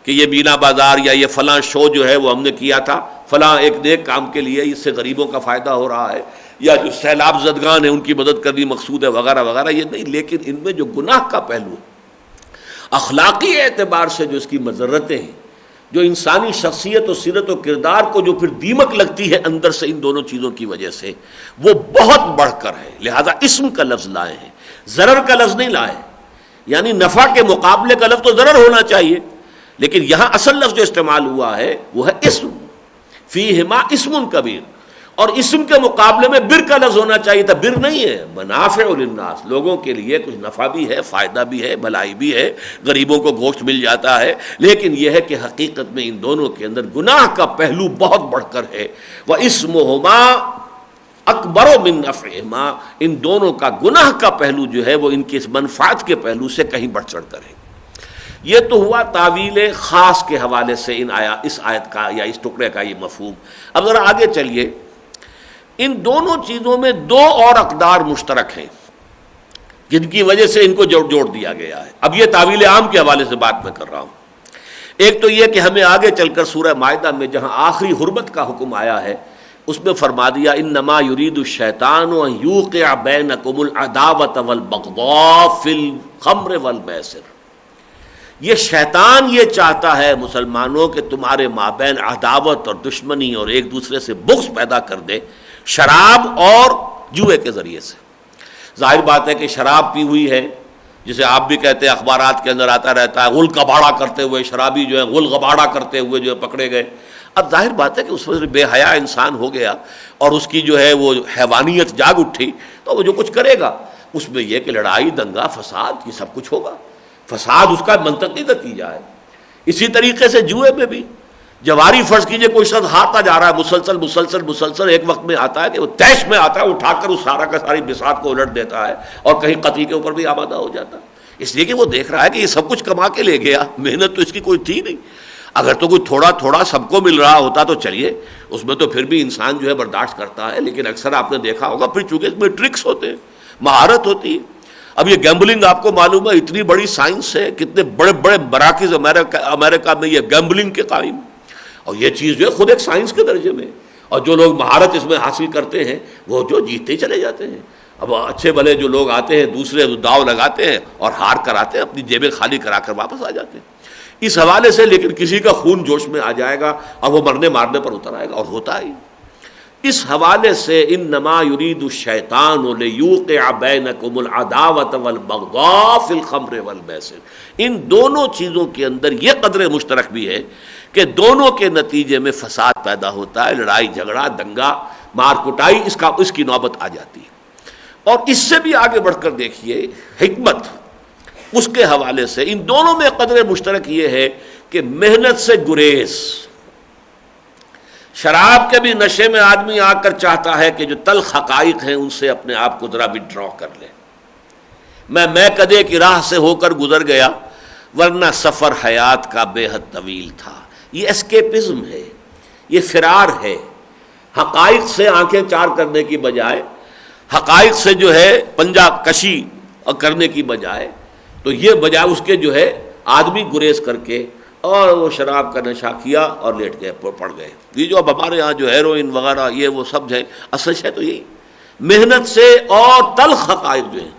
کہ یہ مینا بازار یا یہ فلاں شو جو ہے وہ ہم نے کیا تھا فلاں ایک نیک کام کے لیے، اس سے غریبوں کا فائدہ ہو رہا ہے، یا جو سیلاب زدگان ہیں ان کی مدد کرنی مقصود ہے وغیرہ وغیرہ، یہ نہیں، لیکن ان میں جو گناہ کا پہلو ہے، اخلاقی اعتبار سے جو اس کی مضرتیں ہیں، جو انسانی شخصیت و سیرت و کردار کو جو پھر دیمک لگتی ہے اندر سے ان دونوں چیزوں کی وجہ سے، وہ بہت بڑھ کر ہے. لہذا اسم کا لفظ لائے ہیں، ضرر کا لفظ نہیں لائے. یعنی نفع کے مقابلے کا لفظ تو ضرر ہونا چاہیے، لیکن یہاں اصل لفظ جو استعمال ہوا ہے وہ ہے اسم. فیہما اسم کبیر، اور اسم کے مقابلے میں بر کا لفظ ہونا چاہیے تھا. بر نہیں ہے، منافع للناس، لوگوں کے لیے کچھ نفع بھی ہے، فائدہ بھی ہے، بھلائی بھی ہے، غریبوں کو گوشت مل جاتا ہے. لیکن یہ ہے کہ حقیقت میں ان دونوں کے اندر گناہ کا پہلو بہت بڑھ کر ہے. وَإِسْمُهُمَا اکبر من نفعہما، ان دونوں کا گناہ کا پہلو جو ہے وہ ان کی اس منفعت کے پہلو سے کہیں بڑھ چڑھ کر ہے. یہ تو ہوا تعویل خاص کے حوالے سے اس آیت کا یا اس ٹکڑے کا یہ مفہوم. اب ذرا آگے چلیے. ان دونوں چیزوں میں دو اور اقدار مشترک ہیں جن کی وجہ سے ان کو جوڑ دیا گیا ہے. اب یہ تعویل عام کے حوالے سے بات میں کر رہا ہوں. ایک تو یہ کہ ہمیں آگے چل کر سورہ مائدہ میں جہاں آخری حرمت کا حکم آیا ہے اس میں فرما دیا انما یرید الشیطان ان یوقع بینکم العداوۃ والبغضاء فی الخمر والمیسر. یہ شیطان یہ چاہتا ہے مسلمانوں کہ تمہارے مابین عداوت اور دشمنی اور ایک دوسرے سے بغض پیدا کر دے شراب اور جوئے کے ذریعے سے. ظاہر بات ہے کہ شراب پی ہوئی ہے، جسے آپ بھی کہتے ہیں، اخبارات کے اندر آتا رہتا ہے غل کباڑا کرتے ہوئے شرابی جو ہے غل غباڑا کرتے ہوئے جو ہے پکڑے گئے. اب ظاہر بات ہے کہ اس میں بے حیا انسان ہو گیا اور اس کی جو ہے وہ حیوانیت جاگ اٹھی، تو وہ جو کچھ کرے گا اس میں یہ کہ لڑائی دنگا فساد یہ سب کچھ ہوگا. فساد اس کا منطقی نتیجہ ہے. اسی طریقے سے جوئے میں بھی جواری فرض کیجئے کوئی شخص ہارتا جا رہا ہے مسلسل ایک وقت میں آتا ہے کہ وہ تیش میں آتا ہے، اٹھا کر اس سارا کا ساری بساط کو الٹ دیتا ہے اور کہیں قتل کے اوپر بھی آمادہ ہو جاتا ہے، اس لیے کہ وہ دیکھ رہا ہے کہ یہ سب کچھ کما کے لے گیا، محنت تو اس کی کوئی تھی نہیں. اگر تو کوئی تھوڑا تھوڑا سب کو مل رہا ہوتا تو چلیے اس میں تو پھر بھی انسان جو ہے برداشت کرتا ہے، لیکن اکثر آپ نے دیکھا ہوگا پھر چونکہ اس میں ٹرکس ہوتے ہیں، مہارت ہوتی ہے. اب یہ گیمبلنگ آپ کو معلوم ہے اتنی بڑی سائنس ہے، کتنے بڑے بڑے مراکز امریکہ میں یہ گیمبلنگ کے قائم، اور یہ چیز جو ہے خود ایک سائنس کے درجے میں، اور جو لوگ مہارت اس میں حاصل کرتے ہیں وہ جو جیتتے چلے جاتے ہیں. اب اچھے بھلے جو لوگ آتے ہیں دوسرے داؤ لگاتے ہیں اور ہار کر آتے ہیں، اپنی جیبیں خالی کرا کر واپس آ جاتے ہیں اس حوالے سے. لیکن کسی کا خون جوش میں آ جائے گا اور وہ مرنے مارنے پر اتر آئے گا، اور ہوتا ہی اس حوالے سے انما یرید الشیطان لیوقع بینکم العداوۃ والبغضاء فی الخمر والمیسر. ان دونوں چیزوں کے اندر یہ قدر مشترک بھی ہے کہ دونوں کے نتیجے میں فساد پیدا ہوتا ہے، لڑائی جھگڑا دنگا مار کٹائی اس کی نوبت آ جاتی ہے. اور اس سے بھی آگے بڑھ کر دیکھیے حکمت اس کے حوالے سے ان دونوں میں قدر مشترک یہ ہے کہ محنت سے گریز. شراب کے بھی نشے میں آدمی آ کر چاہتا ہے کہ جو تلخ حقائق ہیں ان سے اپنے آپ کو ذرا بھی ڈرا کر لے. میں کدے کی راہ سے ہو کر گزر گیا ورنہ سفر حیات کا بے حد طویل تھا. یہ اسکیپزم ہے، یہ فرار ہے. حقائق سے آنکھیں چار کرنے کی بجائے، حقائق سے جو ہے پنجہ کشی کرنے کی بجائے، تو یہ بجائے اس کے جو ہے آدمی گریز کر کے اور وہ شراب کا نشہ کیا اور لیٹ گئے پڑ گئے. یہ جو اب ہمارے ہاں جو ہیروئن وغیرہ یہ وہ سب ہے، اصل ہے تو یہی محنت سے اور تلخ حقائق جو ہیں.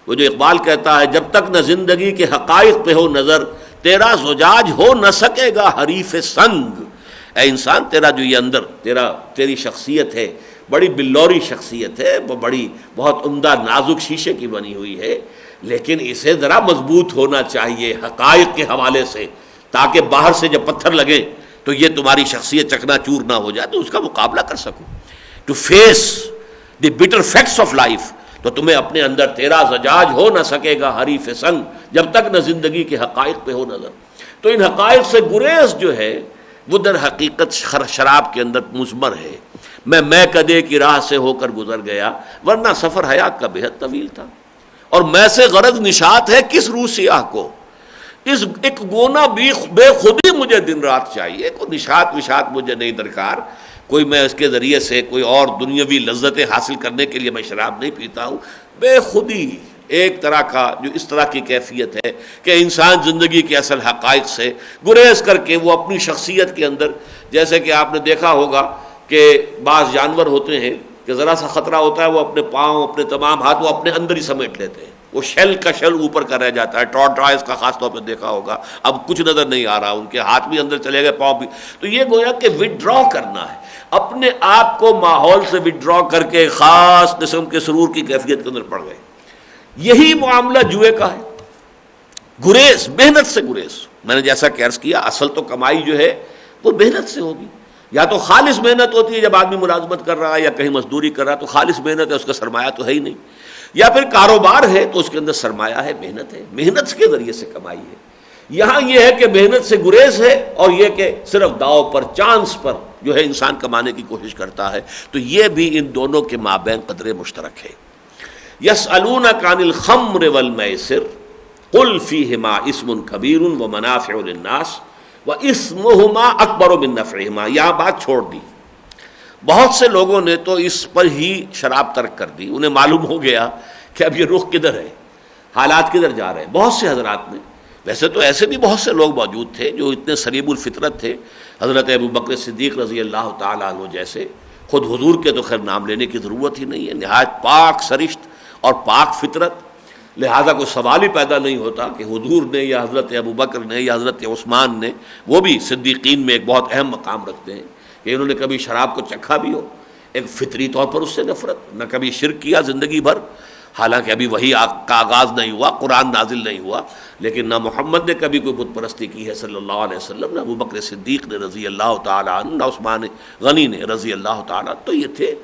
وہ جو اقبال کہتا ہے جب تک نہ زندگی کے حقائق پہ ہو نظر تیرا زجاج ہو نہ سکے گا حریف سنگ. اے انسان تیرا جو یہ اندر تیری شخصیت ہے بڑی بلوری شخصیت ہے، وہ بڑی بہت عمدہ نازک شیشے کی بنی ہوئی ہے، لیکن اسے ذرا مضبوط ہونا چاہیے حقائق کے حوالے سے، تاکہ باہر سے جب پتھر لگیں تو یہ تمہاری شخصیت چکنا چور نہ ہو جائے تو اس کا مقابلہ کر سکو. To face the bitter facts of life. تو تمہیں اپنے اندر تیرا زجاج ہو نہ سکے گا حریف سنگ جب تک نہ زندگی کے حقائق پہ ہو نظر. تو ان حقائق سے گریز جو ہے وہ در حقیقت شراب کے اندر مضمر ہے. میں کدے کی راہ سے ہو کر گزر گیا ورنہ سفر حیات کا بے حد طویل تھا. اور میں سے غرض نشاط ہے کس روح سیاہ کو، اس ایک گونا بے خودی مجھے دن رات چاہیے. کوئی نشاط وشاط مجھے نہیں درکار، کوئی میں اس کے ذریعے سے کوئی اور دنیاوی لذتیں حاصل کرنے کے لیے میں شراب نہیں پیتا ہوں. بے خودی ایک طرح کا جو اس طرح کی کیفیت ہے کہ انسان زندگی کے اصل حقائق سے گریز کر کے وہ اپنی شخصیت کے اندر، جیسے کہ آپ نے دیکھا ہوگا کہ بعض جانور ہوتے ہیں کہ ذرا سا خطرہ ہوتا ہے وہ اپنے پاؤں اپنے تمام ہاتھ وہ اپنے اندر ہی سمیٹ لیتے ہیں، وہ شیل کا شیل اوپر کا رہ جاتا ہے. ٹارٹرائز کا خاص طور پہ دیکھا ہوگا، اب کچھ نظر نہیں آ رہا، ان کے ہاتھ بھی اندر چلے گئے، پاؤں بھی. تو یہ گویا کہ وڈرا کرنا ہے، اپنے آپ کو ماحول سے وڈرا کر کے خاص قسم کے سرور کی کیفیت کے اندر پڑ گئے. یہی معاملہ جوئے کا ہے، گریز، محنت سے گریز. میں نے جیسا کہ عرض کیا اصل تو کمائی جو ہے وہ محنت سے ہوگی. یا تو خالص محنت ہوتی ہے جب آدمی ملازمت کر رہا ہے یا کہیں مزدوری کر رہا ہے تو خالص محنت ہے، اس کا سرمایہ تو ہے ہی نہیں. یا پھر کاروبار ہے تو اس کے اندر سرمایہ ہے، محنت ہے، محنت کے ذریعے سے کمائی ہے. یہاں یہ ہے کہ محنت سے گریز ہے، اور یہ کہ صرف داؤ پر چانس پر جو ہے انسان کمانے کی کوشش کرتا ہے. تو یہ بھی ان دونوں کے مابین قدر مشترک ہے. یسألونک عن الخمر والمیسر قل فیہما اسم کبیر ومنافع للناس واسمہما اکبر من نفعہما. یہاں بات چھوڑ دی. بہت سے لوگوں نے تو اس پر ہی شراب ترک کر دی، انہیں معلوم ہو گیا کہ اب یہ رخ کدھر ہے، حالات کدھر جا رہے ہیں. بہت سے حضرات نے، ویسے تو ایسے بھی بہت سے لوگ موجود تھے جو اتنے سلیب الفطرت تھے، حضرت ابو بکر صدیق رضی اللہ تعالیٰ عنہ جیسے. خود حضور کے تو خیر نام لینے کی ضرورت ہی نہیں ہے، نہایت پاک سرشت اور پاک فطرت، لہذا کوئی سوال ہی پیدا نہیں ہوتا کہ حضور نے یا حضرت ابو بکر نے یا حضرت عثمان نے، وہ بھی صدیقین میں ایک بہت اہم مقام رکھتے ہیں، کہ انہوں نے کبھی شراب کو چکھا بھی ہو، ایک فطری طور پر اس سے نفرت، نہ کبھی شرک کیا زندگی بھر، حالانکہ ابھی وحی کا آغاز نہیں ہوا، قرآن نازل نہیں ہوا، لیکن نہ محمد نے کبھی کوئی بت پرستی کی ہے صلی اللہ علیہ وسلم، نہ ابو بکر صدیق نے رضی اللہ تعالیٰ عنہ، نہ عثمان غنی نے رضی اللہ تعالیٰ. تو یہ تھے.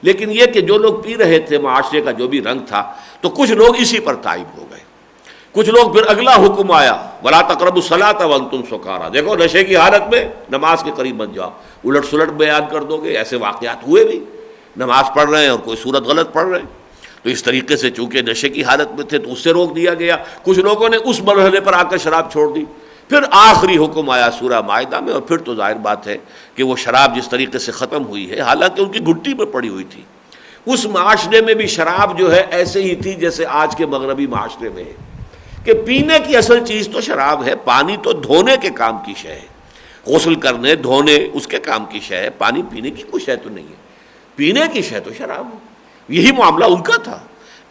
لیکن یہ کہ جو لوگ پی رہے تھے، معاشرے کا جو بھی رنگ تھا، تو کچھ لوگ اسی پر تائب ہو گئے. کچھ لوگ پھر اگلا حکم آیا، وَلَا تَقْرَبُوا الصَّلَاةَ وَأَنْتُمْ سُكَارَىٰ، دیکھو نشے کی حالت میں نماز کے قریب مت جاؤ. الٹ سلٹ بیان کر دو گے. ایسے واقعات ہوئے بھی، نماز پڑھ رہے ہیں اور کوئی صورت غلط پڑھ رہے ہیں. تو اس طریقے سے چونکہ نشے کی حالت میں تھے تو اس سے روک دیا گیا. کچھ لوگوں نے اس مرحلے پر آ کر شراب چھوڑ دی. پھر آخری حکم آیا سورہ مائدہ میں، اور پھر تو ظاہر بات ہے کہ وہ شراب جس طریقے سے ختم ہوئی ہے، حالانکہ ان کی گھٹی پر پڑی ہوئی تھی. اس معاشرے میں بھی شراب جو ہے ایسے ہی تھی جیسے آج کے مغربی معاشرے میں ہے، کہ پینے کی اصل چیز تو شراب ہے. پانی تو دھونے کے کام کی شے ہے، غسل کرنے دھونے اس کے کام کی شے ہے. پانی پینے کی کوئی شے تو نہیں ہے، پینے کی شے تو شراب ہے. یہی معاملہ ان کا تھا.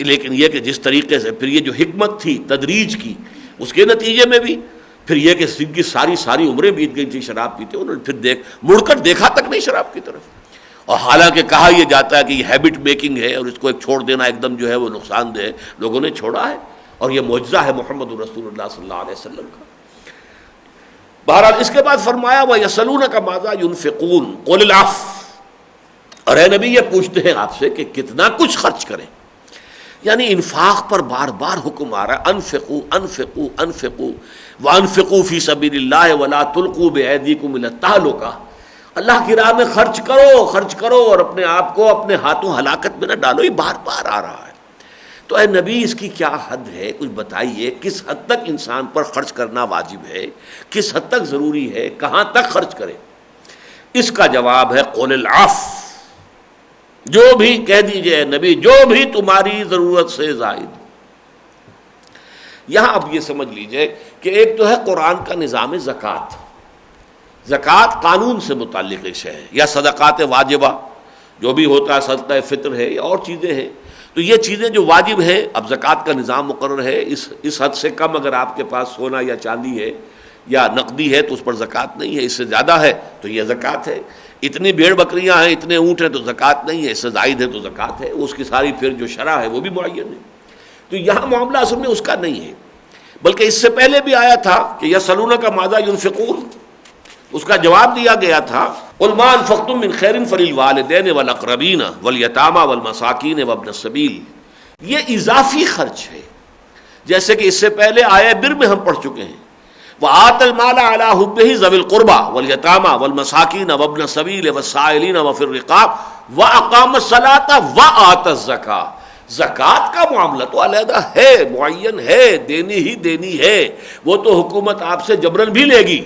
لیکن یہ کہ جس طریقے سے پھر یہ جو حکمت تھی تدریج کی، اس کے نتیجے میں بھی پھر یہ کہ ان کی ساری عمریں بیت گئی تھی شراب پیتے، انہوں نے پھر مڑ کر دیکھا تک نہیں شراب کی طرف. اور حالانکہ کہا یہ جاتا ہے کہ یہ ہیبٹ میکنگ ہے اور اس کو ایک چھوڑ دینا ایک دم جو ہے وہ نقصان دہ ہے. لوگوں نے چھوڑا ہے، اور یہ معجزہ ہے محمد رسول اللہ صلی اللہ علیہ وسلم کا. بہرحال اس کے بعد فرمایا وَيَسْأَلُونَكَ مَاذَا يُنْفِقُونَ قُلِ الْعَفْوَ، اور اے نبی یہ پوچھتے ہیں آپ سے کہ کتنا کچھ خرچ کریں. یعنی انفاق پر بار بار حکم آ رہا ہے، انفقوا انفقوا انفقوا وانفقوا فی سبیل اللہ ولا تلقوا بأیدیکم الی التہلکہ. اللہ کی راہ میں خرچ کرو اور اپنے آپ کو اپنے ہاتھوں ہلاکت میں نہ ڈالو. یہ بار بار آ رہا ہے. تو اے نبی اس کی کیا حد ہے، کچھ بتائیے. کس حد تک انسان پر خرچ کرنا واجب ہے، کس حد تک ضروری ہے، کہاں تک خرچ کرے. اس کا جواب ہے قول العفو، جو بھی کہہ دیجئے نبی، جو بھی تمہاری ضرورت سے زائد. یہاں اب یہ سمجھ لیجئے کہ ایک تو ہے قرآن کا نظام زکوٰۃ. زکوٰۃ قانون سے متعلق ایک ہے، یا صدقات واجبہ جو بھی ہوتا ہے، صدقہ فطر ہے یا اور چیزیں ہیں. تو یہ چیزیں جو واجب ہیں، اب زکوٰۃ کا نظام مقرر ہے. اس حد سے کم اگر آپ کے پاس سونا یا چاندی ہے یا نقدی ہے تو اس پر زکوٰۃ نہیں ہے. اس سے زیادہ ہے تو یہ زکوٰۃ ہے. اتنی بھیڑ بکریاں ہیں، اتنے اونٹ ہیں تو زکوٰۃ نہیں ہے. اس سے زائد ہے تو زکوٰۃ ہے. اس کی ساری پھر جو شرح ہے وہ بھی معین ہے. تو یہاں معاملہ اصل میں اس کا نہیں ہے، بلکہ اس سے پہلے بھی آیا تھا کہ یسألونک ماذا ينفقون، اس کا جواب دیا گیا تھا قل ما انفقتم من خیر فللوالدین والاقربین والیتامى والمساکین وابن السبیل. یہ اضافی خرچ ہے، جیسے کہ اس سے پہلے آیہ بر میں ہم پڑھ چکے ہیں وآت المال علی حبہ ذوی القربى والیتامى والمساکین وابن السبیل والسائلین وفی الرقاب واقام الصلاۃ وآت الزکاۃ. زکوٰۃ کا معاملہ تو علیحدہ ہے، معین ہے، دینی ہی دینی ہے. وہ تو حکومت آپ سے جبرن بھی لے گی،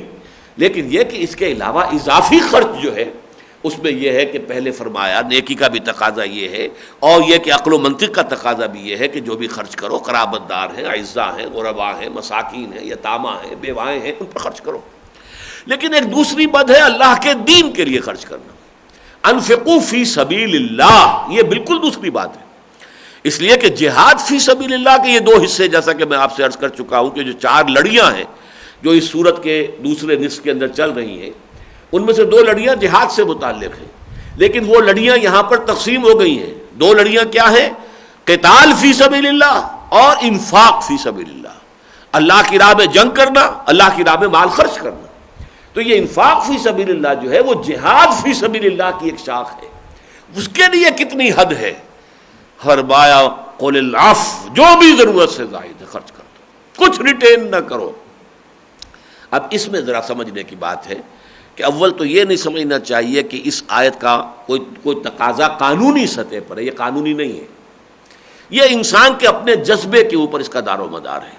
لیکن یہ کہ اس کے علاوہ اضافی خرچ جو ہے اس میں یہ ہے کہ پہلے فرمایا نیکی کا بھی تقاضا یہ ہے، اور یہ کہ عقل و منطق کا تقاضا بھی یہ ہے کہ جو بھی خرچ کرو، قرابت دار ہیں، اعزاء ہیں، غرباء ہیں، مساکین ہیں، یتامہ ہیں، بیوائیں ہیں، ان پر خرچ کرو. لیکن ایک دوسری بد ہے اللہ کے دین کے لیے خرچ کرنا. انفقوا فی سبیل اللہ، یہ بالکل دوسری بات ہے۔ اس لیے کہ جہاد فی سبیل اللہ کے یہ دو حصے، جیسا کہ میں آپ سے عرض کر چکا ہوں کہ جو 4 لڑیاں ہیں جو اس سورت کے دوسرے نصف کے اندر چل رہی ہیں، ان میں سے 2 لڑیاں جہاد سے متعلق ہیں، لیکن وہ لڑیاں یہاں پر تقسیم ہو گئی ہیں۔ 2 لڑیاں کیا ہیں؟ قتال فی سبیل اللہ اور انفاق فی سبیل اللہ، اللہ کی راہ میں جنگ کرنا، اللہ کی راہ میں مال خرچ کرنا۔ تو یہ انفاق فی سبیل اللہ جو ہے وہ جہاد فی سبیل اللہ کی ایک شاخ ہے۔ اس کے لیے کتنی حد ہے؟ فرمایا قل العفو، جو بھی ضرورت سے زائد ہے خرچ کر دو، کچھ ریٹین نہ کرو۔ اب اس میں ذرا سمجھنے کی بات ہے کہ اول تو یہ نہیں سمجھنا چاہیے کہ اس آیت کا کوئی تقاضا قانونی سطح پر ہے، یہ قانونی نہیں ہے، یہ انسان کے اپنے جذبے کے اوپر اس کا دار و مدار ہے،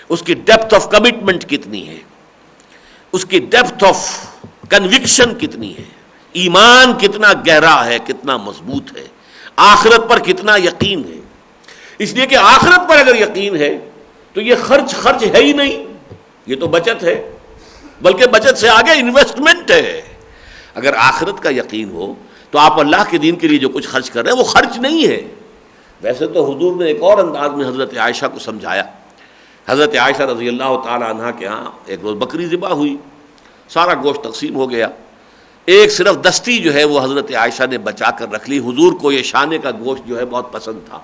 اس کی ڈیپتھ آف کمٹمنٹ کتنی ہے، اس کی ڈیپتھ آف کنوکشن کتنی ہے، ایمان کتنا گہرا ہے، کتنا مضبوط ہے، آخرت پر کتنا یقین ہے۔ اس لیے کہ آخرت پر اگر یقین ہے تو یہ خرچ ہے ہی نہیں، یہ تو بچت ہے، بلکہ بچت سے آگے انویسٹمنٹ ہے۔ اگر آخرت کا یقین ہو تو آپ اللہ کے دین کے لیے جو کچھ خرچ کر رہے ہیں وہ خرچ نہیں ہے۔ ویسے تو حضور نے ایک اور انداز میں حضرت عائشہ کو سمجھایا۔ حضرت عائشہ رضی اللہ تعالی عنہا کے ہاں ایک روز بکری ذبح ہوئی، سارا گوشت تقسیم ہو گیا، ایک صرف دستی جو ہے وہ حضرت عائشہ نے بچا کر رکھ لی۔ حضور کو یہ شانے کا گوشت جو ہے بہت پسند تھا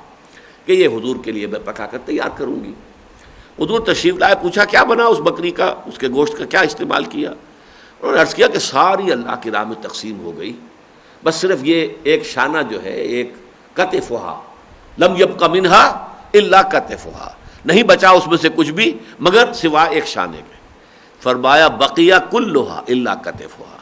کہ یہ حضور کے لیے میں پکا کر تیار کروں گی۔ حضور تشریف لائے، پوچھا کیا بنا اس بکری کا، اس کے گوشت کا کیا استعمال کیا؟ انہوں نے عرض کیا کہ ساری اللہ کی راہ میں تقسیم ہو گئی، بس صرف یہ ایک شانہ جو ہے، ایک کتفھا، لم یبق منہا الا کتفھا، نہیں بچا اس میں سے کچھ بھی مگر سوائے ایک شانے کے۔ فرمایا بقیہ کلھا الا کتفھا،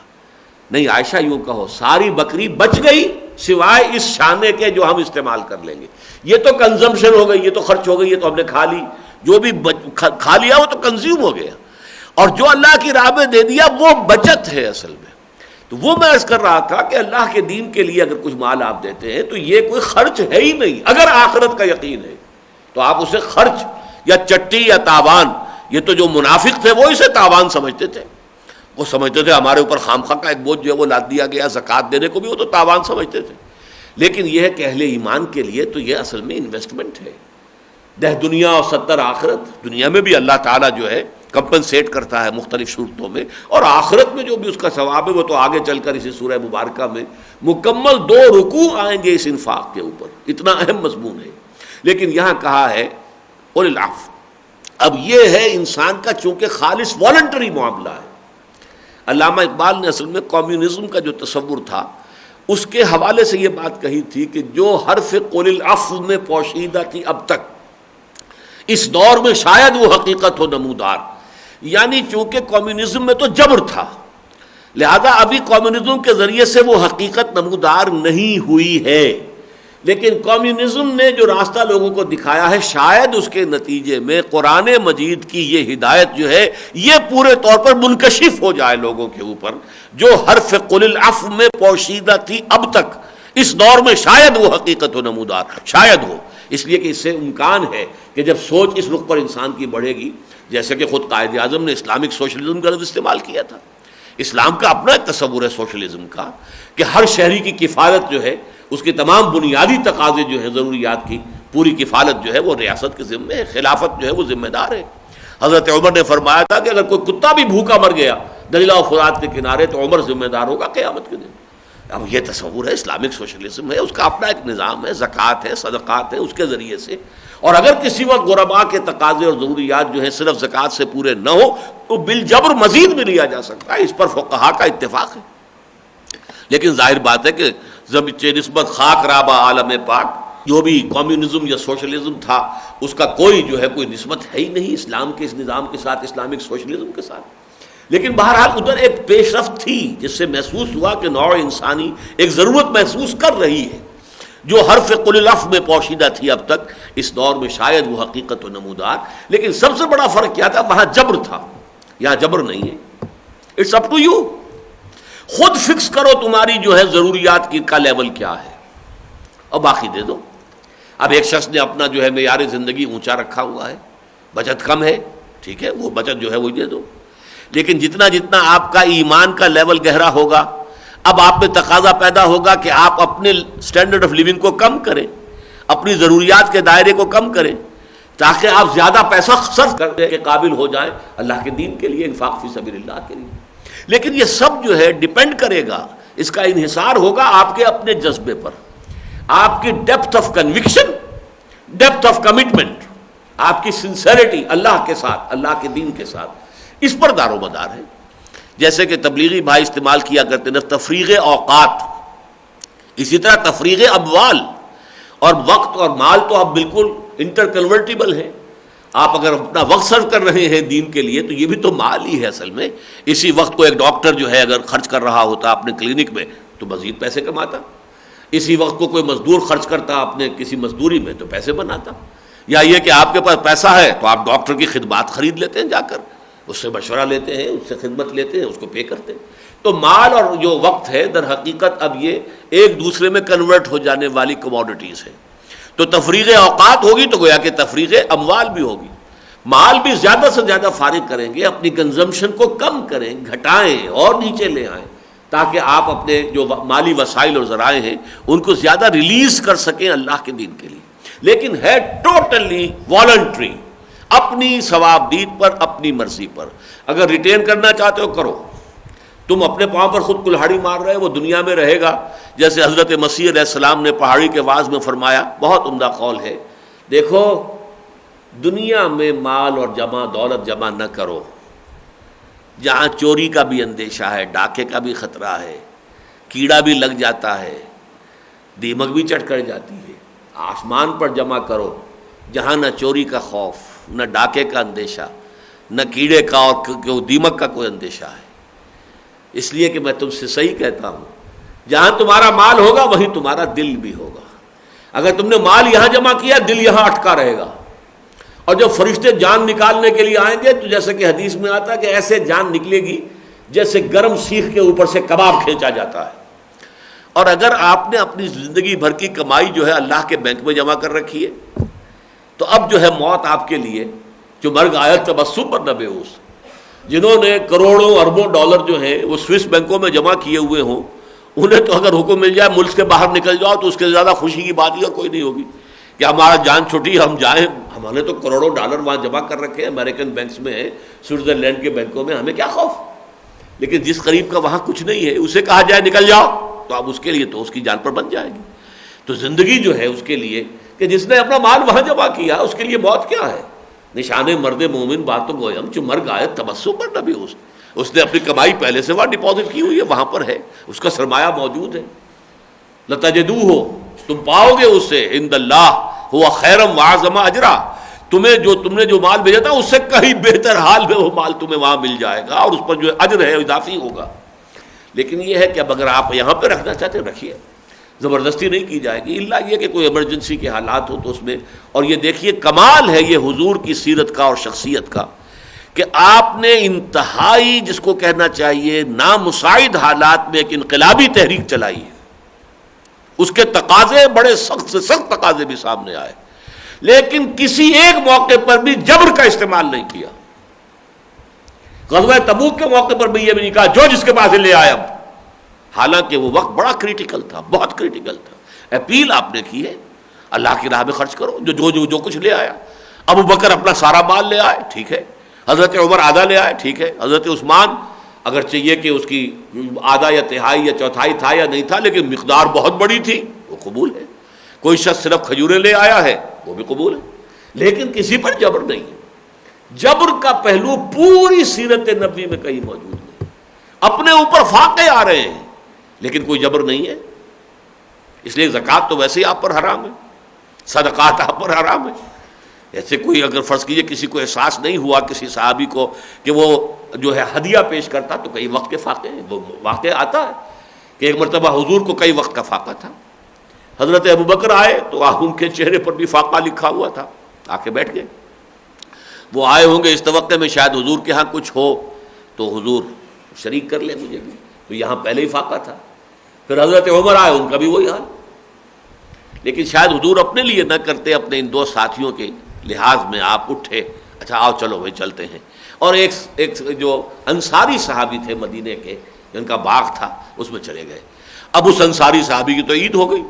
نہیں عائشہ یوں کہو ساری بکری بچ گئی سوائے اس شانے کے جو ہم استعمال کر لیں گے۔ یہ تو کنزمپشن ہو گئی، یہ تو خرچ ہو گئی، یہ تو ہم نے کھا لی، جو بھی کھا لیا وہ تو کنزیوم ہو گیا، اور جو اللہ کی راہ میں دے دیا وہ بچت ہے اصل میں۔ تو وہ میں عرض کر رہا تھا کہ اللہ کے دین کے لیے اگر کچھ مال آپ دیتے ہیں تو یہ کوئی خرچ ہے ہی نہیں۔ اگر آخرت کا یقین ہے تو آپ اسے خرچ یا چٹی یا تاوان، یہ تو جو منافق تھے وہ اسے تاوان سمجھتے تھے، وہ سمجھتے تھے ہمارے اوپر خامخواہ کا ایک بوجھ جو ہے وہ لاد دیا گیا، زکوٰۃ دینے کو بھی وہ تو تاوان سمجھتے تھے۔ لیکن یہ ہے کہ اہل ایمان کے لیے تو یہ اصل میں انویسٹمنٹ ہے، 10 دنیا اور 70 آخرت۔ دنیا میں بھی اللہ تعالیٰ جو ہے کمپنسیٹ کرتا ہے مختلف صورتوں میں، اور آخرت میں جو بھی اس کا ثواب ہے وہ تو آگے چل کر اسی سورہ مبارکہ میں مکمل 2 رکوع آئیں گے اس انفاق کے اوپر، اتنا اہم مضمون ہے۔ لیکن یہاں کہا ہے قل العفو، اب یہ ہے انسان کا چونکہ خالص والنٹری معاملہ ہے۔ علامہ اقبال نے اصل میں کمیونزم کا جو تصور تھا اس کے حوالے سے یہ بات کہی تھی کہ جو حرف قل العفو میں پوشیدہ تھی اب تک، اس دور میں شاید وہ حقیقت ہو نمودار، یعنی چونکہ کمیونزم میں تو جبر تھا، لہذا ابھی کمیونزم کے ذریعے سے وہ حقیقت نمودار نہیں ہوئی ہے، لیکن کمیونزم نے جو راستہ لوگوں کو دکھایا ہے شاید اس کے نتیجے میں قرآن مجید کی یہ ہدایت جو ہے یہ پورے طور پر منکشف ہو جائے لوگوں کے اوپر، جو حرف قل العفو میں پوشیدہ تھی اب تک، اس دور میں شاید وہ حقیقت ہو نمودار، شاید ہو۔ اس لیے کہ اس سے امکان ہے کہ جب سوچ اس رخ پر انسان کی بڑھے گی، جیسے کہ خود قائد اعظم نے اسلامک سوشلزم کا لفظ استعمال کیا تھا۔ اسلام کا اپنا ایک تصور ہے سوشلزم کا کہ ہر شہری کی کفالت جو ہے، اس کی تمام بنیادی تقاضے جو ہیں ضروریات کی پوری کفالت جو ہے وہ ریاست کے ذمے ہے، خلافت جو ہے وہ ذمہ دار ہے۔ حضرت عمر نے فرمایا تھا کہ اگر کوئی کتا بھی بھوکا مر گیا دجلہ و فرات کے کنارے تو عمر ذمہ دار ہوگا قیامت کے دن۔ اب یہ تصور ہے، اسلامک سوشلزم ہے، اس کا اپنا ایک نظام ہے، زکوٰۃ ہے، صدقات ہے، اس کے ذریعے سے، اور اگر کسی وقت غرباء کے تقاضے اور ضروریات جو ہیں صرف زکوٰۃ سے پورے نہ ہو تو بالجبر مزید بھی لیا جا سکتا ہے، اس پر فقہا کا اتفاق ہے۔ لیکن ظاہر بات ہے کہ نسبت خاک رابہ عالم پاک جو بھی کمیونزم یا سوشلزم تھا اس کا کوئی جو ہے کوئی نسبت ہے ہی نہیں اسلام کے اس نظام کے ساتھ، اسلامک سوشلزم کے ساتھ۔ لیکن بہرحال ادھر ایک پیش رفت تھی جس سے محسوس ہوا کہ نوع انسانی ایک ضرورت محسوس کر رہی ہے، جو حرف قل العفو میں پوشیدہ تھی اب تک، اس دور میں شاید وہ حقیقت و نمودار۔ لیکن سب سے بڑا فرق کیا تھا؟ وہاں جبر تھا، یہاں جبر نہیں ہے۔ اٹس اپ ٹو یو، خود فکس کرو تمہاری جو ہے ضروریات کی کا لیول کیا ہے اور باقی دے دو۔ اب ایک شخص نے اپنا جو ہے معیار زندگی اونچا رکھا ہوا ہے، بچت کم ہے، ٹھیک ہے، وہ بچت جو ہے وہی دے دو۔ لیکن جتنا جتنا آپ کا ایمان کا لیول گہرا ہوگا، اب آپ میں تقاضا پیدا ہوگا کہ آپ اپنے سٹینڈرڈ آف لیونگ کو کم کریں، اپنی ضروریات کے دائرے کو کم کریں، تاکہ آپ زیادہ پیسہ صرف کرنے کے قابل ہو جائیں اللہ کے دین کے لیے، انفاق فی سبیل اللہ کے لیے۔ لیکن یہ سب جو ہے ڈیپینڈ کرے گا، اس کا انحصار ہوگا آپ کے اپنے جذبے پر، آپ کی depth of conviction, depth of commitment, آپ کی سنسیریٹی اللہ کے ساتھ، اللہ کے دین کے ساتھ، اس پر دار و مدار ہے۔ جیسے کہ تبلیغی بھائی استعمال کیا کرتے ہیں تفریغ اوقات، اسی طرح تفریغ اموال، اور وقت اور مال تو اب بالکل انٹر کنورٹیبل ہے۔ آپ اگر اپنا وقت صرف کر رہے ہیں دین کے لیے تو یہ بھی تو مال ہی ہے اصل میں۔ اسی وقت کو ایک ڈاکٹر جو ہے اگر خرچ کر رہا ہوتا اپنے کلینک میں تو مزید پیسے کماتا، اسی وقت کو کوئی مزدور خرچ کرتا اپنے کسی مزدوری میں تو پیسے بناتا، یا یہ کہ آپ کے پاس پیسہ ہے تو آپ ڈاکٹر کی خدمات خرید لیتے ہیں، جا کر اس سے مشورہ لیتے ہیں، اس سے خدمت لیتے ہیں، اس کو پے کرتے ہیں۔ تو مال اور جو وقت ہے در حقیقت اب یہ ایک دوسرے میں کنورٹ ہو جانے والی کموڈٹیز ہیں۔ تو تفریغ اوقات ہوگی تو گویا کہ تفریغ اموال بھی ہوگی، مال بھی زیادہ سے زیادہ فارغ کریں گے، اپنی کنزمپشن کو کم کریں، گھٹائیں اور نیچے لے آئیں، تاکہ آپ اپنے جو مالی وسائل اور ذرائع ہیں ان کو زیادہ ریلیز کر سکیں اللہ کے دین کے لیے۔ لیکن ہے ٹوٹلی والنٹری، اپنی ثوابدید پر، اپنی مرضی پر۔ اگر ریٹین کرنا چاہتے ہو کرو، تم اپنے پاؤں پر خود کلہاڑی مار رہے وہ دنیا میں رہے گا، جیسے حضرت مسیح علیہ السلام نے پہاڑی کے واعظ میں فرمایا، بہت عمدہ قول ہے، دیکھو دنیا میں مال اور دولت جمع نہ کرو جہاں چوری کا بھی اندیشہ ہے، ڈاکے کا بھی خطرہ ہے، کیڑا بھی لگ جاتا ہے، دیمک بھی چڑھ کر جاتی ہے۔ آسمان پر جمع کرو جہاں نہ چوری کا خوف، نہ ڈاکے کا اندیشہ، نہ کیڑے کا اور دیمک کا کوئی اندیشہ ہے۔ اس لیے کہ میں تم سے صحیح کہتا ہوں، جہاں تمہارا مال ہوگا وہیں تمہارا دل بھی ہوگا۔ اگر تم نے مال یہاں جمع کیا، دل یہاں اٹکا رہے گا، اور جب فرشتے جان نکالنے کے لیے آئیں گے تو جیسے کہ حدیث میں آتا ہے کہ ایسے جان نکلے گی جیسے گرم سیخ کے اوپر سے کباب کھینچا جاتا ہے۔ اور اگر آپ نے اپنی زندگی بھر کی کمائی جو ہے اللہ کے بینک میں جمع کر رکھی ہے تو اب جو ہے موت آپ کے لیے جو مرگ آیا تبسم پر نہ بیہوش، جنہوں نے کروڑوں اربوں ڈالر جو ہیں وہ سوئس بینکوں میں جمع کیے ہوئے ہوں، انہیں تو اگر حکم مل جائے ملک سے باہر نکل جاؤ تو اس کے زیادہ خوشی کی بات ہی اور کوئی نہیں ہوگی کہ ہمارا جان چھٹی ہم جائیں، ہمارے تو کروڑوں ڈالر وہاں جمع کر رکھے ہیں، امریکن بینکس میں ہیں، سوئٹزرلینڈ کے بینکوں میں، ہمیں کیا خوف۔ لیکن جس قریب کا وہاں کچھ نہیں ہے اسے کہا جائے نکل جاؤ تو اب اس کے لیے تو اس کی جان پر بن جائے گی۔ تو زندگی جو ہے اس کے لیے کہ جس نے اپنا مال وہاں جمع کیا اس کے لیے موت کیا ہے؟ نشان مرد مومن باتوں گویم جو مرگ آئے تبسم پر نبی، اس نے اپنی کمائی پہلے سے وہاں ڈپازٹ کی ہوئی ہے، وہاں پر ہے، اس کا سرمایہ موجود ہے۔ لتجدوہ، تم پاؤ گے اس سے، عند اللہ ہوا خیرم واعظم اجرا، تم نے جو مال بھیجا تھا اس سے کہیں بہتر حال میں وہ مال تمہیں وہاں مل جائے گا، اور اس پر جو اجر ہے اضافی ہوگا۔ لیکن یہ ہے کہ اب اگر آپ یہاں پہ رکھنا چاہتے ہیں رکھیے، زبردستی نہیں کی جائے گی، الا یہ کہ کوئی ایمرجنسی کے حالات ہو تو اس میں۔ اور یہ دیکھیے کمال ہے یہ حضور کی سیرت کا اور شخصیت کا کہ آپ نے انتہائی جس کو کہنا چاہیے نامساعد حالات میں ایک انقلابی تحریک چلائی ہے، اس کے تقاضے بڑے سخت سے سخت تقاضے بھی سامنے آئے، لیکن کسی ایک موقع پر بھی جبر کا استعمال نہیں کیا۔ غزوہ تبوک کے موقع پر بھی یہ بھی نہیں کہا جو جس کے پاس لے آئے، اب حالانکہ وہ وقت بڑا کریٹیکل تھا، بہت کریٹیکل تھا۔ اپیل آپ نے کی ہے اللہ کی راہ میں خرچ کرو، جو کچھ لے آیا۔ ابو بکر اپنا سارا مال لے آئے، ٹھیک ہے، حضرت عمر آدھا لے آئے، ٹھیک ہے، حضرت عثمان اگر چاہیے کہ اس کی آدھا یا تہائی یا چوتھائی تھا یا نہیں تھا لیکن مقدار بہت بڑی تھی، وہ قبول ہے۔ کوئی شخص صرف کھجوریں لے آیا ہے وہ بھی قبول ہے، لیکن کسی پر جبر نہیں ہے۔ جبر کا پہلو پوری سیرت نبوی میں کہیں موجود نہیں۔ اپنے اوپر فاقے آ رہے ہیں لیکن کوئی جبر نہیں ہے۔ اس لیے زکوٰۃ تو ویسے ہی آپ پر حرام ہے، صدقات آپ پر حرام ہے۔ ایسے کوئی اگر فرض کیجئے کسی کو احساس نہیں ہوا کسی صحابی کو کہ وہ جو ہے ہدیہ پیش کرتا تو کئی وقت کے فاقے ہیں، وہ واقعہ آتا ہے کہ ایک مرتبہ حضور کو کئی وقت کا فاقہ تھا، حضرت ابوبکر آئے تو ان کے چہرے پر بھی فاقہ لکھا ہوا تھا، آ کے بیٹھ گئے۔ وہ آئے ہوں گے اس توقع میں شاید حضور کے ہاں کچھ ہو تو حضور شریک کر لیں مجھے بھی، تو یہاں پہلے ہی فاقہ تھا۔ پھر حضرت عمر آئے، ان کا بھی وہی حال، لیکن شاید حضور اپنے لیے نہ کرتے، اپنے ان دو ساتھیوں کے لحاظ میں آپ اٹھے، اچھا آؤ چلو بھائی چلتے ہیں، اور ایک جو انصاری صحابی تھے مدینے کے جن کا باغ تھا اس میں چلے گئے. اب اس انصاری صحابی کی تو عید ہو گئی،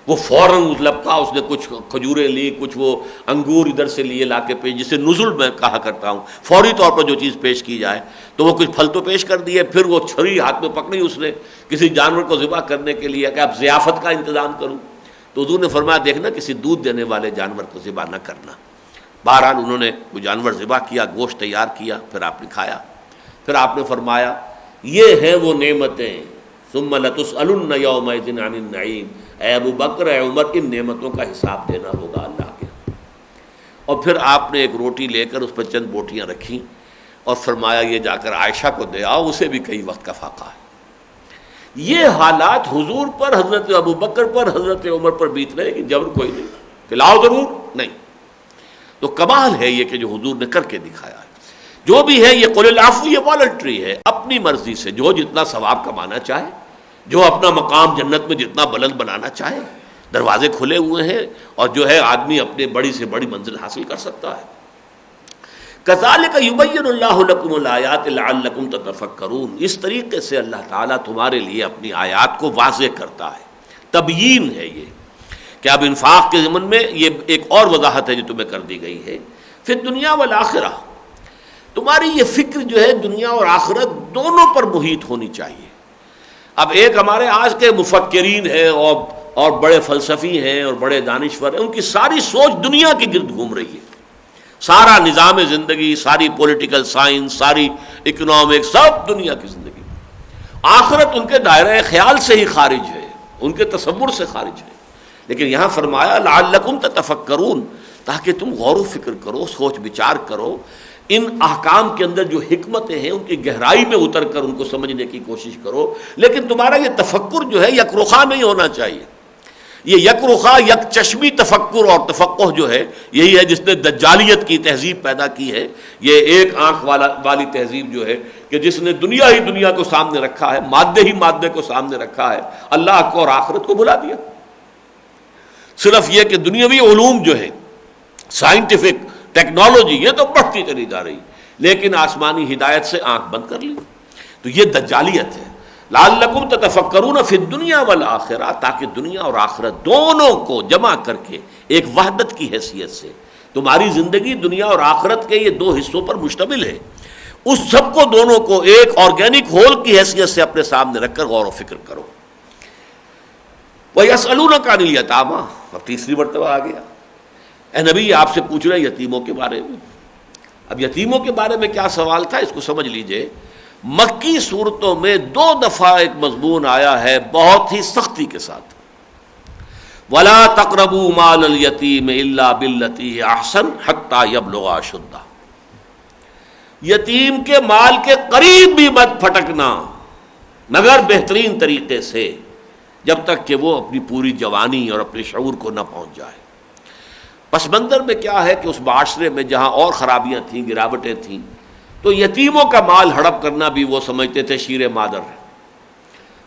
وہ فوراً لپکا، اس نے کچھ کھجوریں لی، کچھ وہ انگور ادھر سے لیے لا کے پیش، جسے نزل میں کہا کرتا ہوں، فوری طور پر جو چیز پیش کی جائے تو وہ کچھ پھل تو پیش کر دیے. پھر وہ چھری ہاتھ میں پکڑی اس نے کسی جانور کو ذبح کرنے کے لیے کہ اب ضیافت کا انتظام کروں. تو حضور نے فرمایا دیکھنا کسی دودھ دینے والے جانور کو ذبح نہ کرنا. بہرحال انہوں نے وہ جانور ذبح کیا، گوشت تیار کیا، پھر آپ نے کھایا. پھر آپ نے فرمایا یہ ہیں وہ نعمتیں، ثم لتسألن یومئذ عن النعیم، اے ابو بکر، اے عمر، ان نعمتوں کا حساب دینا ہوگا اللہ کے. اور پھر آپ نے ایک روٹی لے کر اس پر چند بوٹیاں رکھیں اور فرمایا یہ جا کر عائشہ کو دے آؤ، اسے بھی کئی وقت کا فاقہ ہے. یہ حالات حضور پر، حضرت ابو بکر پر، حضرت عمر پر بیت رہے کہ جبر کوئی نہیں کہ لاؤ ضرور نہیں. تو کمال ہے یہ کہ جو حضور نے کر کے دکھایا ہے. جو بھی ہے یہ قل العفو، یہ والنٹری ہے، اپنی مرضی سے جو جتنا ثواب کمانا چاہے، جو اپنا مقام جنت میں جتنا بلند بنانا چاہے، دروازے کھلے ہوئے ہیں اور جو ہے آدمی اپنے بڑی سے بڑی منزل حاصل کر سکتا ہے. کذالک یبین اللہ لکم الآیات لعلکم تتفکرون، اس طریقے سے اللہ تعالیٰ تمہارے لیے اپنی آیات کو واضح کرتا ہے. تبیین ہے یہ کہ اب انفاق کے ضمن میں یہ ایک اور وضاحت ہے جو تمہیں کر دی گئی ہے. پھر دنیا والآخرہ، تمہاری یہ فکر جو ہے دنیا اور آخرت دونوں پر محیط ہونی چاہیے. اب ایک ہمارے آج کے مفکرین ہیں اور بڑے فلسفی ہیں اور بڑے دانشور ہیں، ان کی ساری سوچ دنیا کے گرد گھوم رہی ہے. سارا نظام زندگی، ساری پولیٹیکل سائنس، ساری اکنامک، سب دنیا کی زندگی. آخرت ان کے دائرۂ خیال سے ہی خارج ہے، ان کے تصور سے خارج ہے. لیکن یہاں فرمایا لعلکم تتفکرون، تاکہ تم غور و فکر کرو، سوچ بچار کرو، ان احکام کے اندر جو حکمتیں ہیں ان کی گہرائی میں اتر کر ان کو سمجھنے کی کوشش کرو. لیکن تمہارا یہ تفکر جو ہے یک رخا نہیں ہونا چاہیے. یہ یک رخا، یک چشمی تفکر اور تفقہ جو ہے، یہی ہے جس نے دجالیت کی تہذیب پیدا کی ہے. یہ ایک آنکھ والی تہذیب جو ہے کہ جس نے دنیا ہی دنیا کو سامنے رکھا ہے، مادے ہی مادے کو سامنے رکھا ہے، اللہ کو اور آخرت کو بھلا دیا. صرف یہ کہ دنیاوی علوم جو ہے، سائنٹیفک ٹیکنالوجی، یہ تو بڑھتی چلی جا رہی، لیکن آسمانی ہدایت سے آنکھ بند کر لی. تو یہ دجالیت ہے. لعلکم تتفکرون فی الدنیا والآخرہ، تاکہ دنیا اور آخرت دونوں کو جمع کر کے ایک وحدت کی حیثیت سے، تمہاری زندگی دنیا اور آخرت کے یہ دو حصوں پر مشتمل ہے، اس سب کو دونوں کو ایک آرگینک ہول کی حیثیت سے اپنے سامنے رکھ کر غور و فکر کرو. وَيَسْأَلُونَكَ عَنِ الْيَتَامَىٰ، اب تیسری مرتبہ آ گیا. اے نبی آپ سے پوچھ رہے ہیں یتیموں کے بارے میں. اب یتیموں کے بارے میں کیا سوال تھا اس کو سمجھ لیجئے. مکی صورتوں میں 2 دفعہ ایک مضمون آیا ہے بہت ہی سختی کے ساتھ، وَلَا تَقْرَبُوا مَالَ الْيَتِيمِ إِلَّا بِالَّتِي هِيَ أَحْسَنُ حَتَّىٰ يَبْلُغَ أَشُدَّهُ، یتیم کے مال کے قریب بھی مت پھٹکنا مگر بہترین طریقے سے، جب تک کہ وہ اپنی پوری جوانی اور اپنے شعور کو نہ پہنچ جائے. پس منظر میں کیا ہے کہ اس معاشرے میں جہاں اور خرابیاں تھیں، گراوٹیں تھیں، تو یتیموں کا مال ہڑپ کرنا بھی وہ سمجھتے تھے شیر مادر ہے.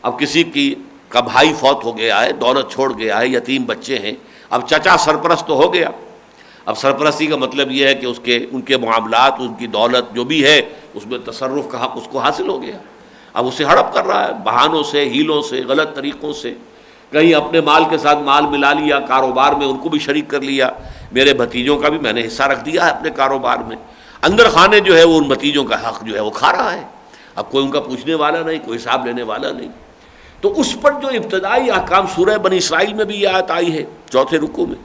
اب کسی کا بھائی فوت ہو گیا ہے، دولت چھوڑ گیا ہے، یتیم بچے ہیں، اب چچا سرپرست تو ہو گیا. اب سرپرستی کا مطلب یہ ہے کہ ان کے معاملات، ان کی دولت جو بھی ہے اس میں تصرف کا حق اس کو حاصل ہو گیا. اب اسے ہڑپ کر رہا ہے بہانوں سے، ہیلوں سے، غلط طریقوں سے. کہیں اپنے مال کے ساتھ مال ملا لیا، کاروبار میں ان کو بھی شریک کر لیا. میرے بھتیجوں کا بھی میں نے حصہ رکھ دیا ہے اپنے کاروبار میں. اندر خانے جو ہے وہ ان بھتیجوں کا حق جو ہے وہ کھا رہا ہے. اب کوئی ان کا پوچھنے والا نہیں، کوئی حساب لینے والا نہیں. تو اس پر جو ابتدائی احکام سورہ بنی اسرائیل میں بھی یہ آیت آئی ہے 4 رکوع میں،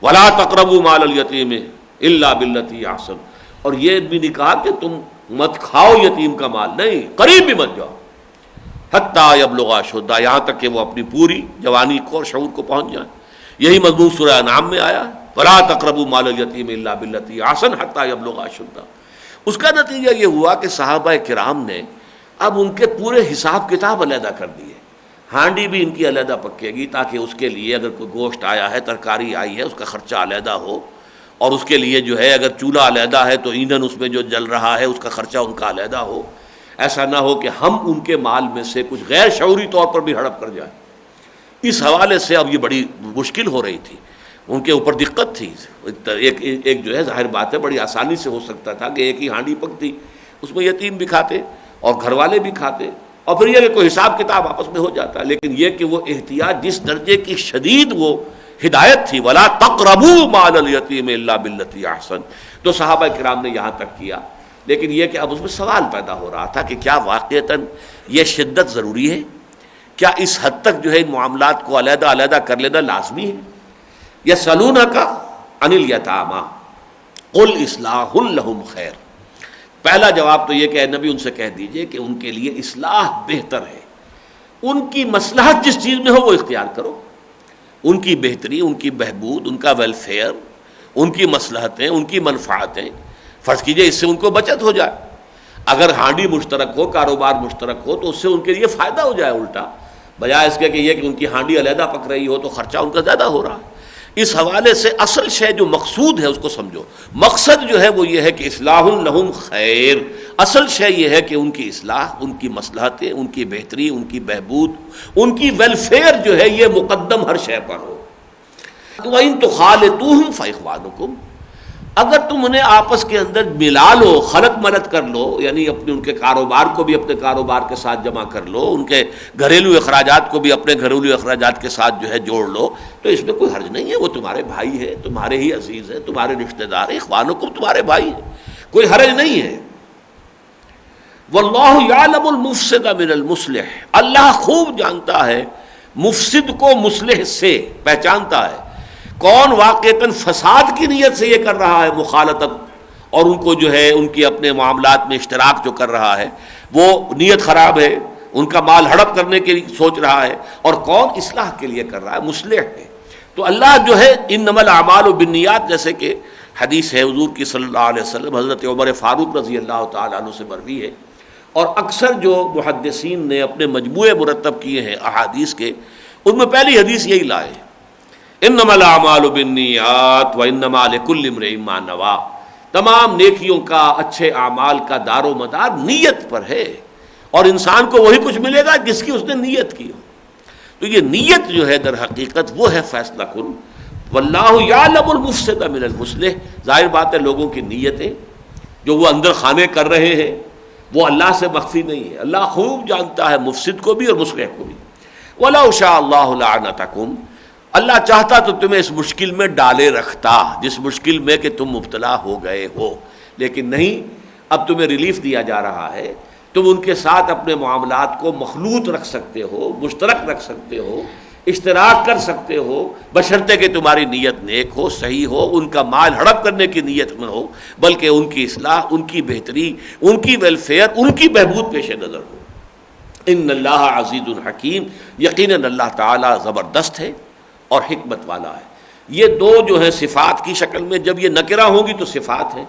وَلَا تَقْرَبُوا مَالَ الْيَتِيمِ إِلَّا بِالَّتِي هِيَ أَحْسَنُ. اور یہ بھی نہیں کہا کہ تم مت کھاؤ یتیم کا مال، نہیں، قریب بھی مت جاؤ، حتیٰ یبلغ اشدہ، یہاں تک کہ وہ اپنی پوری جوانی کو اور شعور کو پہنچ جائیں. یہی مضمون سورہ انعام میں آیا، وَلَا تَقْرَبُوا مَالَ الْيَتِيمِ إِلَّا بِالَّتِي هِيَ أَحْسَنُ حَتَّىٰ يَبْلُغَ أَشُدَّهُ. اس کا نتیجہ یہ ہوا کہ صحابہ کرام نے اب ان کے پورے حساب کتاب علیحدہ کر دیے. ہانڈی بھی ان کی علیحدہ پکے گی تاکہ اس کے لیے اگر کوئی گوشت آیا ہے، ترکاری آئی ہے، اس کا خرچہ علیحدہ ہو، اور اس کے لیے جو ہے اگر چولہا علیحدہ ہے تو ایندھن اس میں جو جل رہا ہے اس کا خرچہ ان کا علیحدہ ہو. ایسا نہ ہو کہ ہم ان کے مال میں سے کچھ غیر شعوری طور پر بھی ہڑپ کر جائیں. اس حوالے سے اب یہ بڑی مشکل ہو رہی تھی. ان کے اوپر دقت تھی. ایک جو ہے ظاہر بات ہے بڑی آسانی سے ہو سکتا تھا کہ ایک ہی ہانڈی پکتی، اس میں یتیم بھی کھاتے اور گھر والے بھی کھاتے، اور پھر یہ کہ کوئی حساب کتاب آپس میں ہو جاتا. لیکن یہ کہ وہ احتیاط جس درجے کی شدید وہ ہدایت تھی، وَلَا تَقْرَبُوا مَالَ الْيَتِيمِ إِلَّا بِالَّتِي أَحْسَنَ، تو صحابہ کرام نے یہاں تک کیا. لیکن یہ کہ اب اس میں سوال پیدا ہو رہا تھا کہ کیا واقعتاً یہ شدت ضروری ہے؟ کیا اس حد تک جو ہے ان معاملات کو علیحدہ علیحدہ کر لینا لازمی ہے؟ یسألونک عن الیتامی قل اصلاح لہم خیر. پہلا جواب تو یہ کہ اے نبی ان سے کہہ دیجئے کہ ان کے لیے اصلاح بہتر ہے. ان کی مصلحت جس چیز میں ہو وہ اختیار کرو. ان کی بہتری، ان کی بہبود، ان کا ویلفیئر، ان کی مصلحتیں، ان کی منفعتیں، فرض کیجئے اس سے ان کو بچت ہو جائے. اگر ہانڈی مشترک ہو، کاروبار مشترک ہو، تو اس سے ان کے لیے فائدہ ہو جائے الٹا، بجائے اس کے کہ یہ کہ ان کی ہانڈی علیحدہ پک رہی ہو تو خرچہ ان کا زیادہ ہو رہا ہے. اس حوالے سے اصل شے جو مقصود ہے اس کو سمجھو. مقصد جو ہے وہ یہ ہے کہ اصلاح لہم خیر. اصل شے یہ ہے کہ ان کی اصلاح، ان کی مصلحتیں، ان کی بہتری، ان کی بہبود، ان کی ویلفیئر جو ہے یہ مقدم ہر شے پر ہو. وَإِن تُخَالِطُوهُمْ فَإِخْوَانُكُمْ، اگر تم انہیں آپس کے اندر ملا لو، خلط ملط کر لو، یعنی اپنے ان کے کاروبار کو بھی اپنے کاروبار کے ساتھ جمع کر لو، ان کے گھریلو اخراجات کو بھی اپنے گھریلو اخراجات کے ساتھ جو ہے جوڑ لو، تو اس میں کوئی حرج نہیں ہے. وہ تمہارے بھائی ہے، تمہارے ہی عزیز ہے، تمہارے رشتہ دار ہے. اخوانکم تمہارے بھائی ہے، کوئی حرج نہیں ہے. واللہ یعلم المفسد من المصلح، اللہ خوب جانتا ہے مفسد کو مصلح سے، پہچانتا ہے کون واقعتاً فساد کی نیت سے یہ کر رہا ہے مخالطت، اور ان کو جو ہے ان کی اپنے معاملات میں اشتراک جو کر رہا ہے وہ نیت خراب ہے، ان کا مال ہڑپ کرنے کے لیے سوچ رہا ہے، اور کون اصلاح کے لیے کر رہا ہے، مصلح ہے. تو اللہ جو ہے انما الاعمال بالنیات، جیسے کہ حدیث ہے حضور کی صلی اللہ علیہ وسلم، حضرت عمر فاروق رضی اللہ تعالیٰ عنہ سے مروی ہے، اور اکثر جو محدثین نے اپنے مجموعے مرتب کیے ہیں احادیث کے، ان میں پہلی حدیث یہی لائے، انما الاعمال بالنیات وانما لکل امرئ ما نوی. تمام نیکیوں کا، اچھے اعمال کا دار و مدار نیت پر ہے، اور انسان کو وہی کچھ ملے گا جس کی اس نے نیت کی ہو. تو یہ نیت جو ہے در حقیقت وہ ہے فیصلہ کن. واللہ یعلم المفسد من المصلح. ظاہر بات ہے لوگوں کی نیتیں جو وہ اندر خانے کر رہے ہیں وہ اللہ سے مخفی نہیں ہے. اللہ خوب جانتا ہے مفسد کو بھی اور مصلح کو بھی. وَلَوْ شَاءَ اللَّهُ لَعَنَتَكُمْ، اللہ چاہتا تو تمہیں اس مشکل میں ڈالے رکھتا جس مشکل میں کہ تم مبتلا ہو گئے ہو، لیکن نہیں، اب تمہیں ریلیف دیا جا رہا ہے. تم ان کے ساتھ اپنے معاملات کو مخلوط رکھ سکتے ہو، مشترک رکھ سکتے ہو، اشتراک کر سکتے ہو، بشرطے کہ تمہاری نیت نیک ہو، صحیح ہو، ان کا مال ہڑپ کرنے کی نیت نہ ہو، بلکہ ان کی اصلاح، ان کی بہتری، ان کی ویلفیئر، ان کی بہبود پیش نظر ہو. ان اللہ عزیز الحکیم، یقیناً اللہ تعالی زبردست ہے اور حکمت والا ہے. یہ دو جو ہے صفات کی شکل میں، جب یہ نکرہ ہوں گی تو صفات ہے.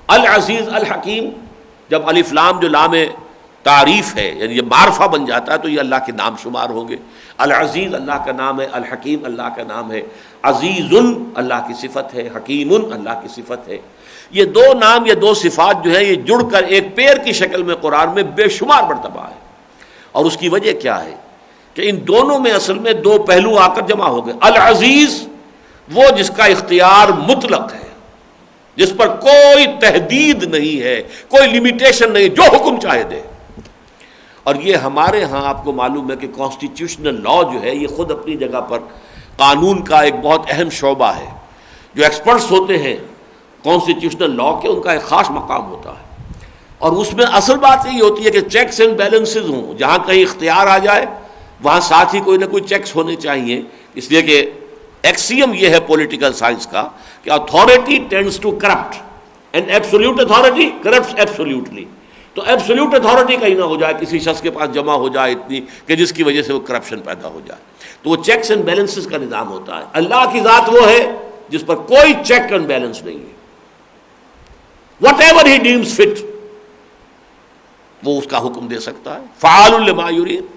العزیز الحکیم، جب الف لام جو لام تعریف ہے یعنی یہ معرفہ بن جاتا ہے تو یہ اللہ کے نام شمار ہوں گے. العزیز اللہ کا نام ہے، الحکیم اللہ کا نام ہے، عزیز اللہ کی صفت ہے، حکیم اللہ کی صفت ہے. یہ دو نام، یہ دو صفات جو ہے یہ جڑ کر ایک پیر کی شکل میں قرآن میں بے شمار مرتبہ ہے. اور اس کی وجہ کیا ہے کہ ان دونوں میں اصل میں دو پہلو آ کر جمع ہو گئے. العزیز وہ جس کا اختیار مطلق ہے، جس پر کوئی تحدید نہیں ہے، کوئی لمیٹیشن نہیں، جو حکم چاہے دے. اور یہ ہمارے ہاں آپ کو معلوم ہے کہ کانسٹیٹیوشنل لا جو ہے یہ خود اپنی جگہ پر قانون کا ایک بہت اہم شعبہ ہے. جو ایکسپرٹس ہوتے ہیں کانسٹیٹیوشنل لا کے، ان کا ایک خاص مقام ہوتا ہے، اور اس میں اصل بات یہی ہوتی ہے کہ چیکس اینڈ بیلنسز ہوں. جہاں کہیں اختیار آ جائے وہاں ساتھ ہی کوئی نہ کوئی چیکس ہونے چاہیے. اس لیے کہ ایکسیم یہ ہے پولیٹیکل سائنس کا کہ authority tends to corrupt and absolute authority corrupts absolutely. تو ایبسولوٹ اتھارٹی کہیں نہ ہو جائے، کسی شخص کے پاس جمع ہو جائے اتنی کہ جس کی وجہ سے وہ کرپشن پیدا ہو جائے. تو وہ چیکس اینڈ بیلنسز کا نظام ہوتا ہے. اللہ کی ذات وہ ہے جس پر کوئی چیک اینڈ بیلنس نہیں ہے. Whatever he deems fit وہ اس کا حکم دے سکتا ہے. فعال لما یرید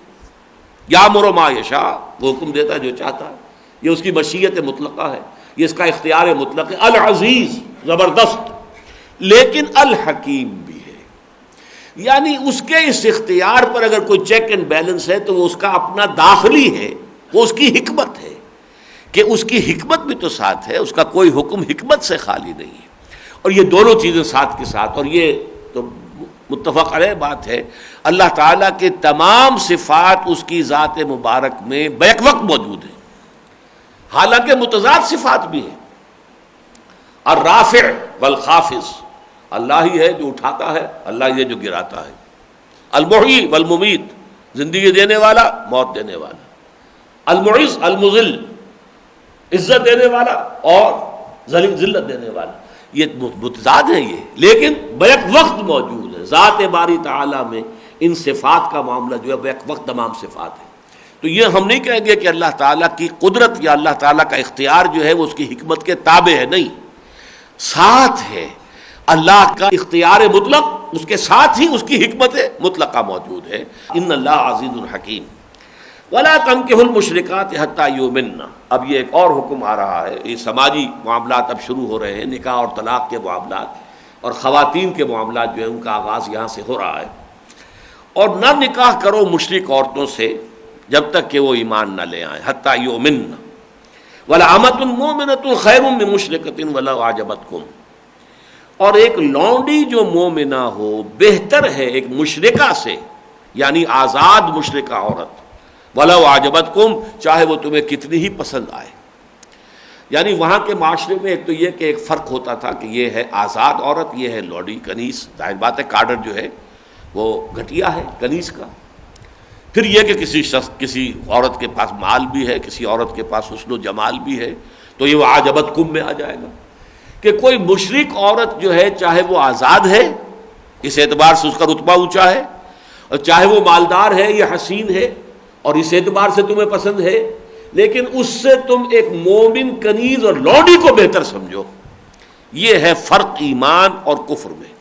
یامر ما یشاء، وہ حکم دیتا ہے جو چاہتا ہے. یہ اس کی مشیت مطلقہ ہے، یہ اس کا اختیار مطلق ہے. العزیز زبردست، لیکن الحکیم بھی ہے. یعنی اس کے اس اختیار پر اگر کوئی چیک اینڈ بیلنس ہے تو وہ اس کا اپنا داخلی ہے، وہ اس کی حکمت ہے کہ اس کی حکمت بھی تو ساتھ ہے، اس کا کوئی حکم حکمت سے خالی نہیں ہے، اور یہ دونوں چیزیں ساتھ کے ساتھ، اور یہ تو متفق علیہ بات ہے، اللہ تعالیٰ کے تمام صفات اس کی ذات مبارک میں بیک وقت موجود ہیں، حالانکہ متضاد صفات بھی ہیں۔ الرافع والخافض، اللہ ہی ہے جو اٹھاتا ہے، اللہ ہی ہے جو گراتا ہے۔ المحیی والممیت، زندگی دینے والا، موت دینے والا۔ المعز المذل، عزت دینے والا اور ذلت دینے والا، یہ متضاد ہیں یہ، لیکن بیک وقت موجود ہے۔ ذات باری تعالیٰ میں ان صفات کا معاملہ جو ہے بیک وقت تمام صفات ہے۔ تو یہ ہم نہیں کہیں گے کہ اللہ تعالیٰ کی قدرت یا اللہ تعالیٰ کا اختیار جو ہے وہ اس کی حکمت کے تابع ہے، نہیں، ساتھ ہے۔ اللہ کا اختیار مطلق، اس کے ساتھ ہی اس کی حکمت مطلقہ موجود ہے۔ ان اللہ عزیز الحکیم۔ وَلَا تَنكِحُوا الْمُشْرِكَاتِ حَتَّى يُؤْمِنَّ۔ اب یہ ایک اور حکم آ رہا ہے، یہ سماجی معاملات اب شروع ہو رہے ہیں، نکاح اور طلاق کے معاملات، اور خواتین کے معاملات جو ہیں ان کا آغاز یہاں سے ہو رہا ہے۔ اور نہ نکاح کرو مشرک عورتوں سے جب تک کہ وہ ایمان نہ لے آئیں، حَتَّى يُؤْمِنَّ۔ وَلَأَمَةٌ مُؤْمِنَةٌ خَيْرٌ مِّن مُشْرِكَةٍ وَلَوْ أَعْجَبَتْكُمْ۔ اور ایک لونڈی جو مومنہ ہو بہتر ہے ایک مشرکہ سے، یعنی آزاد مشرکہ عورت، وَلَوْ أَعْجَبَتْكُمْ، چاہے وہ تمہیں کتنی ہی پسند آئے۔ یعنی وہاں کے معاشرے میں ایک تو یہ کہ ایک فرق ہوتا تھا کہ یہ ہے آزاد عورت، یہ ہے لوڈی کنیز، ظاہر بات ہے کاڈر جو ہے وہ گھٹیا ہے کنیز کا۔ پھر یہ کہ کسی شخص، کسی عورت کے پاس مال بھی ہے، کسی عورت کے پاس حسن و جمال بھی ہے، تو یہ وہ أعجبتكم میں آ جائے گا کہ کوئی مشرک عورت جو ہے چاہے وہ آزاد ہے، اس اعتبار سے اس کا رتبہ اونچا ہے، اور چاہے وہ مالدار ہے یا حسین ہے اور اس اعتبار سے تمہیں پسند ہے، لیکن اس سے تم ایک مومن کنیز اور لونڈی کو بہتر سمجھو۔ یہ ہے فرق ایمان اور کفر میں،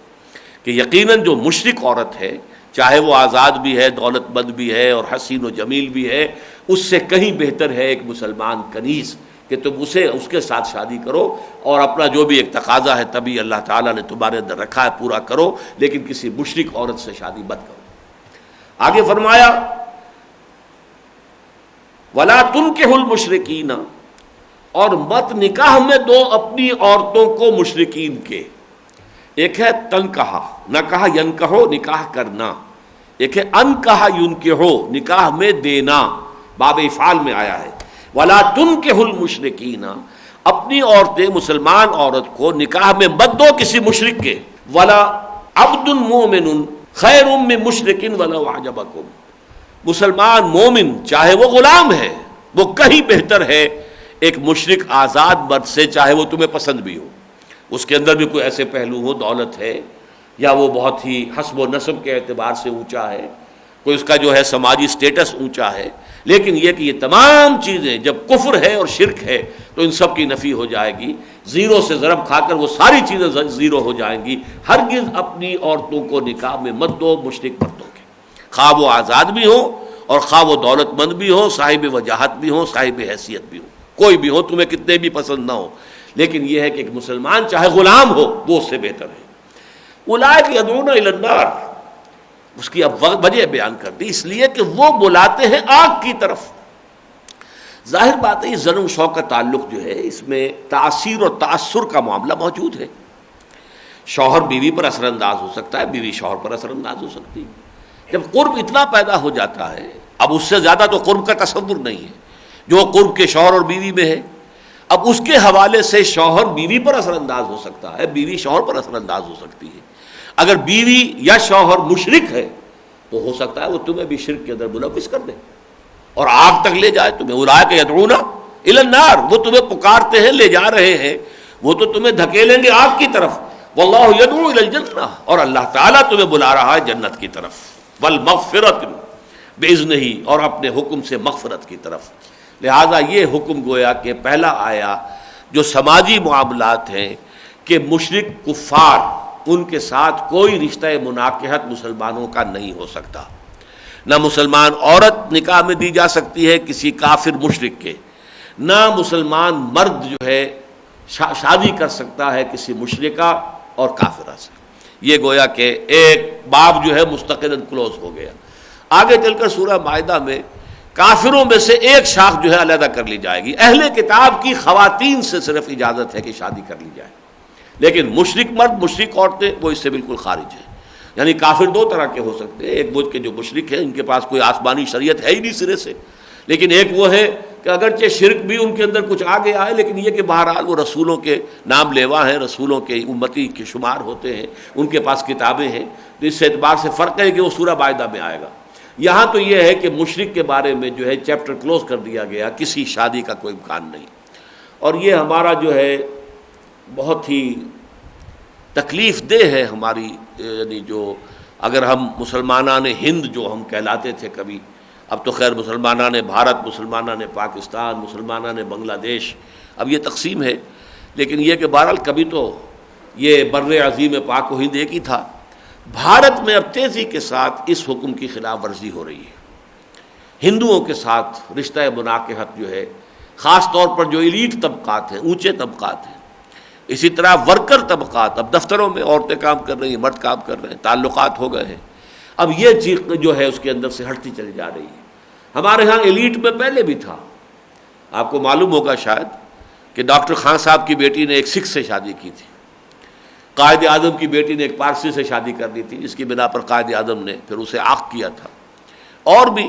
کہ یقیناً جو مشرک عورت ہے، چاہے وہ آزاد بھی ہے، دولت مند بھی ہے اور حسین و جمیل بھی ہے، اس سے کہیں بہتر ہے ایک مسلمان کنیز، کہ تم اسے اس کے ساتھ شادی کرو اور اپنا جو بھی ایک تقاضا ہے طبی اللہ تعالیٰ نے تمہارے اندر رکھا ہے پورا کرو، لیکن کسی مشرک عورت سے شادی مت کرو۔ آگے فرمایا وَلَا تُنكِحُوا الْمُشْرِكِينَ، اور مت نکاح میں دو اپنی عورتوں کو مشرکین کے۔ ایک ہے تنکحہ، نہ کہا ینکحو نکاح کرنا، ایک ہے انکحہ ینکحو نکاح میں دینا، باب افعال میں آیا ہے۔ وَلَا تُنكِحُوا الْمُشْرِكِينَ، اپنی عورتیں مسلمان عورت کو نکاح میں مت دو کسی مشرک کے۔ وَلَا عَبْدٌ مُؤْمِنٌ خَيْرٌ مِّن مُشْرِكٍ وَلَوْ أَعْجَبَكُمْ، مسلمان مومن چاہے وہ غلام ہے، وہ کہیں بہتر ہے ایک مشرک آزاد مرد سے، چاہے وہ تمہیں پسند بھی ہو، اس کے اندر بھی کوئی ایسے پہلو ہو، دولت ہے یا وہ بہت ہی حسب و نسب کے اعتبار سے اونچا ہے، کوئی اس کا جو ہے سماجی سٹیٹس اونچا ہے، لیکن یہ کہ یہ تمام چیزیں جب کفر ہے اور شرک ہے تو ان سب کی نفی ہو جائے گی، زیرو سے ضرب کھا کر وہ ساری چیزیں زیرو ہو جائیں گی۔ ہرگز اپنی عورتوں کو نکاح میں مت دو مشرک مردوں کے، خواہ وہ آزاد بھی ہو اور خواہ وہ دولت مند بھی ہو، صاحب وجاہت بھی ہو، صاحب حیثیت بھی ہو، کوئی بھی ہو، تمہیں کتنے بھی پسند نہ ہو، لیکن یہ ہے کہ ایک مسلمان چاہے غلام ہو وہ اس سے بہتر ہے۔ اولئک یدعون الی النار، اس کی اب وجہ بیان کر دی، اس لیے کہ وہ بلاتے ہیں آگ کی طرف۔ ظاہر بات ہے یہ زن و شوق کا تعلق جو ہے اس میں تاثیر اور تاثر کا معاملہ موجود ہے۔ شوہر بیوی پر اثر انداز ہو سکتا ہے، بیوی شوہر پر اثر انداز ہو سکتی ہے۔ جب قرب اتنا پیدا ہو جاتا ہے، اب اس سے زیادہ تو قرب کا تصور نہیں ہے جو قرب کے شوہر اور بیوی میں ہے، اب اس کے حوالے سے شوہر بیوی پر اثر انداز ہو سکتا ہے، بیوی شوہر پر اثر انداز ہو سکتی ہے۔ اگر بیوی یا شوہر مشرک ہے تو ہو سکتا ہے وہ تمہیں بھی شرک کے اندر ملوث کر دے اور آگ تک لے جائے تمہیں۔ اولئک یدعون الی النار، وہ تمہیں پکارتے ہیں، لے جا رہے ہیں، وہ تو تمہیں دھکیلیں گے آگ کی طرف۔ واللہ یدعو الی الجنہ، اور اللہ تعالیٰ تمہیں بلا رہا ہے جنت کی طرف، والمغفرۃ باذنہ، اور اپنے حکم سے مغفرت کی طرف۔ لہذا یہ حکم گویا کہ پہلا آیا جو سماجی معاملات ہیں کہ مشرک کفار ان کے ساتھ کوئی رشتہ مناکحت مسلمانوں کا نہیں ہو سکتا، نہ مسلمان عورت نکاح میں دی جا سکتی ہے کسی کافر مشرک کے، نہ مسلمان مرد جو ہے شادی کر سکتا ہے کسی مشرکہ اور کافرہ سے۔ یہ گویا کہ ایک باب جو ہے مستقلاً کلوز ہو گیا۔ آگے چل کر سورہ مائدہ میں کافروں میں سے ایک شاخ جو ہے علیحدہ کر لی جائے گی. اہل کتاب کی خواتین سے صرف اجازت ہے کہ شادی کر لی جائے، لیکن مشرک مرد مشرک عورتیں وہ اس سے بالکل خارج ہیں. یعنی کافر دو طرح کے ہو سکتے ہیں، ایک وہ کہ جو مشرک ہیں ان کے پاس کوئی آسمانی شریعت ہے ہی نہیں سرے سے، لیکن ایک وہ ہے کہ اگرچہ شرک بھی ان کے اندر کچھ آگے آئے لیکن یہ کہ بہرحال وہ رسولوں کے نام لیوا ہیں، رسولوں کے امتی کے شمار ہوتے ہیں، ان کے پاس کتابیں ہیں. تو اس اعتبار سے فرق ہے کہ وہ سورہ مائدہ میں آئے گا. یہاں تو یہ ہے کہ مشرک کے بارے میں جو ہے چیپٹر کلوز کر دیا گیا، کسی شادی کا کوئی امکان نہیں. اور یہ ہمارا جو ہے بہت ہی تکلیف دہ ہے ہماری، یعنی جو اگر ہم مسلمانان ہند جو ہم کہلاتے تھے کبھی، اب تو خیر مسلمانان بھارت، مسلمانان پاکستان، مسلمانان بنگلہ دیش، اب یہ تقسیم ہے. لیکن یہ کہ بہرحال کبھی تو یہ بر عظیم پاک و ہند ایک ہی تھا. بھارت میں اب تیزی کے ساتھ اس حکم کی خلاف ورزی ہو رہی ہے. ہندوؤں کے ساتھ رشتہ مناکحت جو ہے، خاص طور پر جو ایلیٹ طبقات ہیں، اونچے طبقات ہیں، اسی طرح ورکر طبقات، اب دفتروں میں عورتیں کام کر رہی ہیں، مرد کام کر رہے ہیں، تعلقات ہو گئے ہیں. اب یہ چیز جو ہے اس کے اندر سے ہٹتی چلی جا رہی ہے. ہمارے ہاں ایلیٹ میں پہلے بھی تھا، آپ کو معلوم ہوگا شاید کہ ڈاکٹر خان صاحب کی بیٹی نے ایک سکھ سے شادی کی تھی، قائد اعظم کی بیٹی نے ایک پارسی سے شادی کر دی تھی، جس کی بنا پر قائد اعظم نے پھر اسے عاق کیا تھا. اور بھی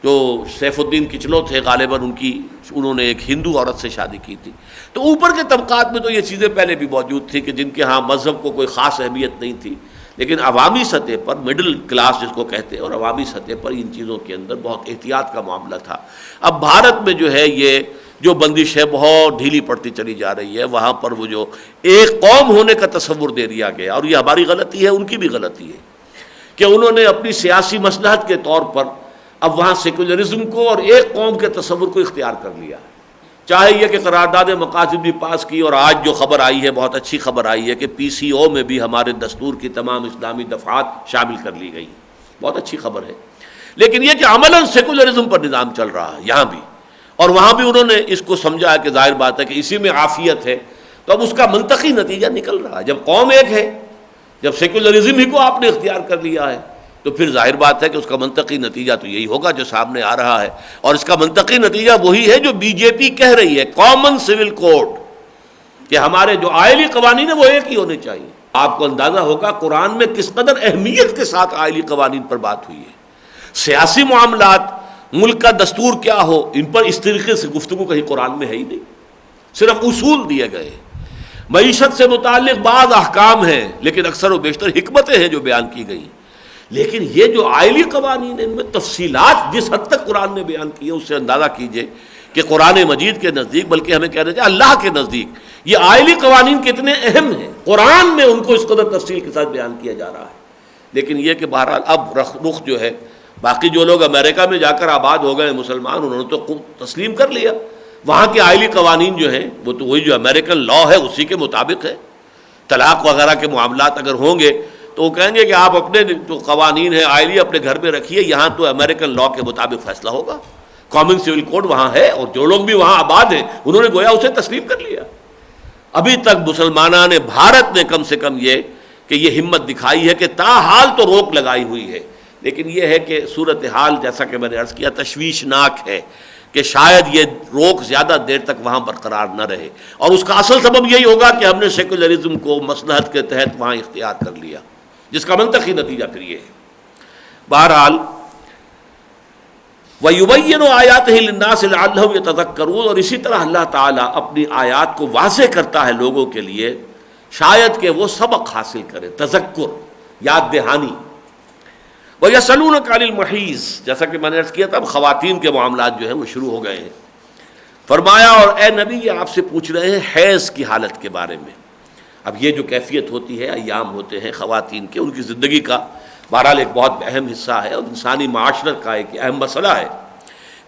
جو سیف الدین کچلو تھے غالباً انہوں نے ایک ہندو عورت سے شادی کی تھی. تو اوپر کے طبقات میں تو یہ چیزیں پہلے بھی موجود تھی کہ جن کے ہاں مذہب کو کوئی خاص اہمیت نہیں تھی، لیکن عوامی سطح پر، مڈل کلاس جس کو کہتے ہیں، اور عوامی سطح پر ان چیزوں کے اندر بہت احتیاط کا معاملہ تھا. اب بھارت میں جو ہے یہ جو بندش ہے بہت ڈھیلی پڑتی چلی جا رہی ہے. وہاں پر وہ جو ایک قوم ہونے کا تصور دے دیا گیا، اور یہ ہماری غلطی ہے، ان کی بھی غلطی ہے کہ انہوں نے اپنی سیاسی مصلحت کے طور پر اب وہاں سیکولرزم کو اور ایک قوم کے تصور کو اختیار کر لیا. چاہے یہ کہ قرارداد مقاصد بھی پاس کی، اور آج جو خبر آئی ہے، بہت اچھی خبر آئی ہے کہ پی سی او میں بھی ہمارے دستور کی تمام اسلامی دفعات شامل کر لی گئی، بہت اچھی خبر ہے. لیکن یہ کہ عملاً سیکولرزم پر نظام چل رہا ہے یہاں بھی، اور وہاں بھی انہوں نے اس کو سمجھا کہ ظاہر بات ہے کہ اسی میں عافیت ہے. تو اب اس کا منطقی نتیجہ نکل رہا ہے، جب قوم ایک ہے، جب سیکولرزم ہی کو آپ نے اختیار کر لیا ہے، تو پھر ظاہر بات ہے کہ اس کا منطقی نتیجہ تو یہی ہوگا جو سامنے آ رہا ہے. اور اس کا منطقی نتیجہ وہی ہے جو بی جے پی کہہ رہی ہے، کامن سول کوڈ، کہ ہمارے جو آئلی قوانین ہیں وہ ایک ہی ہونے چاہیے. آپ کو اندازہ ہوگا قرآن میں کس قدر اہمیت کے ساتھ آئلی قوانین پر بات ہوئی ہے. سیاسی معاملات، ملک کا دستور کیا ہو، ان پر اس طریقے سے گفتگو کہیں قرآن میں ہے ہی نہیں، صرف اصول دیے گئے. معیشت سے متعلق بعض احکام ہیں، لیکن اکثر و بیشتر حکمتیں ہیں جو بیان کی گئی. لیکن یہ جو آئلی قوانین ہیں، ان میں تفصیلات جس حد تک قرآن نے بیان کی ہے، اس سے اندازہ کیجئے کہ قرآن مجید کے نزدیک، بلکہ ہمیں کہنا چاہیے اللہ کے نزدیک، یہ آئلی قوانین کتنے اہم ہیں. قرآن میں ان کو اس قدر تفصیل کے ساتھ بیان کیا جا رہا ہے. لیکن یہ کہ بہرحال اب رخ جو ہے، باقی جو لوگ امریکہ میں جا کر آباد ہو گئے مسلمان، انہوں نے تو تسلیم کر لیا. وہاں کے آئلی قوانین جو ہیں وہ تو وہی جو امریکن لا ہے اسی کے مطابق ہے. طلاق وغیرہ کے معاملات اگر ہوں گے تو وہ کہیں گے کہ آپ اپنے جو قوانین ہیں آئلی اپنے گھر میں رکھیے، یہاں تو امریکن لا کے مطابق فیصلہ ہوگا. کامن سول کوڈ وہاں ہے، اور جو لوگ بھی وہاں آباد ہیں انہوں نے گویا اسے تسلیم کر لیا. ابھی تک مسلمانان بھارت نے کم سے کم یہ ہمت دکھائی ہے کہ تاحال تو روک لگائی ہوئی ہے. لیکن یہ ہے کہ صورتحال جیسا کہ میں نے عرض کیا تشویشناک ہے کہ شاید یہ روک زیادہ دیر تک وہاں برقرار نہ رہے، اور اس کا اصل سبب یہی ہوگا کہ ہم نے سیکولرزم کو مصلحت کے تحت وہاں اختیار کر لیا، جس کا منطقی نتیجہ پھر یہ ہے. بہرحال وَيُبَيِّنُ آيَاتِهِ لِلنَّاسِ لَعَلَّهُمْ يَتَذَكَّرُونَ، اور اسی طرح اللہ تعالیٰ اپنی آیات کو واضح کرتا ہے لوگوں کے لیے، شاید کہ وہ سبق حاصل کرے، تذکر، یاد دہانی. وَيَسْأَلُونَكَ عَنِ الْمَحِيضِ، جیسا کہ میں نے عرض کیا تھا، اب خواتین کے معاملات جو ہیں وہ شروع ہو گئے ہیں. فرمایا اور اے نبی یہ آپ سے پوچھ رہے ہیں حیض کی حالت کے بارے میں. اب یہ جو کیفیت ہوتی ہے، ایام ہوتے ہیں خواتین کے، ان کی زندگی کا بہرحال ایک بہت اہم حصہ ہے، اور انسانی معاشرت کا ایک اہم مسئلہ ہے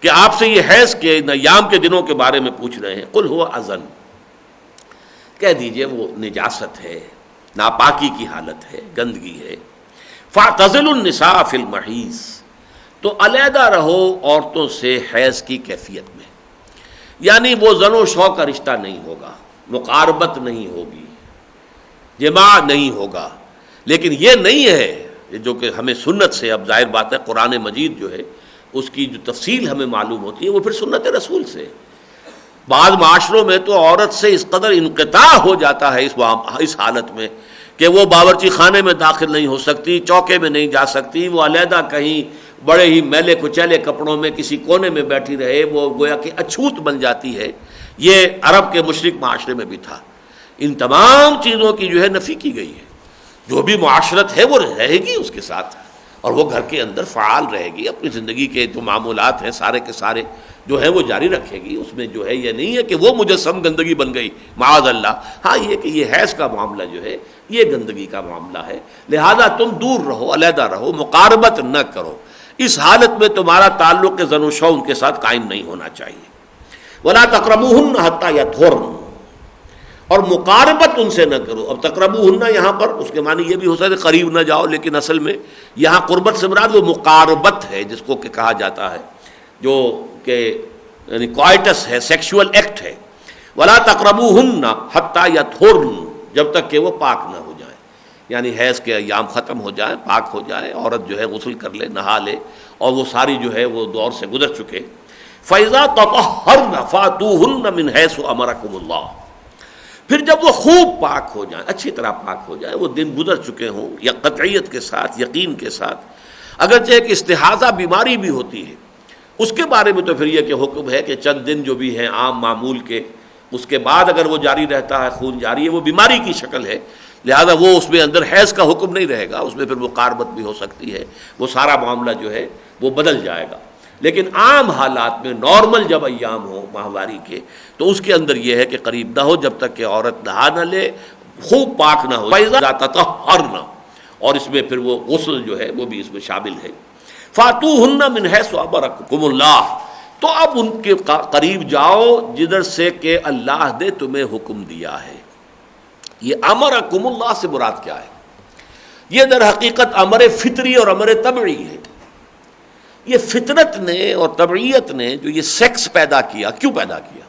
کہ آپ سے یہ حیض کے ایام کے دنوں کے بارے میں پوچھ رہے ہیں. قل هو اذن، کہہ دیجئے وہ نجاست ہے، ناپاکی کی حالت ہے، گندگی ہے. فاعتزلوا النساء فی المحیض، تو علیحدہ رہو عورتوں سے حیض کی کیفیت میں. یعنی وہ زن و شو کا رشتہ نہیں ہوگا، مقاربت نہیں ہوگی، جماع نہیں ہوگا. لیکن یہ نہیں ہے جو کہ ہمیں سنت سے، اب ظاہر بات ہے قرآن مجید جو ہے اس کی جو تفصیل ہمیں معلوم ہوتی ہے وہ پھر سنت رسول سے. بعض معاشروں میں تو عورت سے اس قدر انقطاع ہو جاتا ہے اس حالت میں کہ وہ باورچی خانے میں داخل نہیں ہو سکتی، چوکے میں نہیں جا سکتی، وہ علیحدہ کہیں بڑے ہی میلے کچیلے کپڑوں میں کسی کونے میں بیٹھی رہے، وہ گویا کہ اچھوت بن جاتی ہے. یہ عرب کے مشرک معاشرے میں بھی تھا. ان تمام چیزوں کی جو ہے نفی کی گئی ہے. جو بھی معاشرت ہے وہ رہے گی اس کے ساتھ، اور وہ گھر کے اندر فعال رہے گی، اپنی زندگی کے جو معمولات ہیں سارے کے سارے جو ہے وہ جاری رکھے گی. اس میں جو ہے یہ نہیں ہے کہ وہ مجسم گندگی بن گئی معاذ اللہ. ہاں یہ کہ یہ حیض کا معاملہ جو ہے یہ گندگی کا معاملہ ہے، لہذا تم دور رہو، علیحدہ رہو، مقاربت نہ کرو. اس حالت میں تمہارا تعلق زن و شو ان کے ساتھ قائم نہیں ہونا چاہیے. وَلَا تَقْرَبُوهُنَّ حَتَّى يَطْهُرْنَ، اور مقاربت ان سے نہ کرو. اب تقربوہن یہاں پر اس کے معنی یہ بھی ہو سکتا ہے قریب نہ جاؤ، لیکن اصل میں یہاں قربت سے مراد وہ مقاربت ہے جس کو کہ کہا جاتا ہے، جو کہ یعنی کوائٹس ہے، سیکشول ایکٹ ہے. وَلَا تَقْرَبُوهُنَّ حَتَّى يَطْهُرْنَ، جب تک کہ وہ پاک نہ ہو جائیں، یعنی حیض کے ایام ختم ہو جائیں، پاک ہو جائے، عورت جو ہے غسل کر لے، نہا لے، اور وہ ساری جو ہے وہ دور سے گزر چکے. فَإِذَا تَطَهَّرْنَ فَأْتُوهُنَّ مِنْ حَيْثُ أَمَرَكُمُ اللَّهُ، پھر جب وہ خوب پاک ہو جائیں، اچھی طرح پاک ہو جائیں، وہ دن گزر چکے ہوں، یا قطعیت کے ساتھ، یقین کے ساتھ. اگرچہ ایک استحاضہ بیماری بھی ہوتی ہے، اس کے بارے میں تو پھر یہ کہ حکم ہے کہ چند دن جو بھی ہیں عام معمول کے، اس کے بعد اگر وہ جاری رہتا ہے، خون جاری ہے، وہ بیماری کی شکل ہے، لہذا وہ اس میں اندر حیض کا حکم نہیں رہے گا، اس میں پھر مقاربت بھی ہو سکتی ہے، وہ سارا معاملہ جو ہے وہ بدل جائے گا. لیکن عام حالات میں نارمل جب ایام ہو ماہواری کے، تو اس کے اندر یہ ہے کہ قریب نہ ہو جب تک کہ عورت نہا نہ لے، خوب پاک نہ ہو. فَإِذَا تَطَهَّرْنَ، اور اس میں پھر وہ غسل جو ہے وہ بھی اس میں شامل ہے. فَأْتُوهُنَّ مِنْ حَيْثُ أَمَرَكُمُ اللَّهُ، تو اب ان کے قریب جاؤ جدھر سے کہ اللہ نے تمہیں حکم دیا ہے. یہ امرکم اللہ سے مراد کیا ہے؟ یہ در حقیقت امر فطری اور امر طبعی ہے. یہ فطرت نے اور طبعیت نے جو یہ سیکس پیدا کیا، کیوں پیدا کیا؟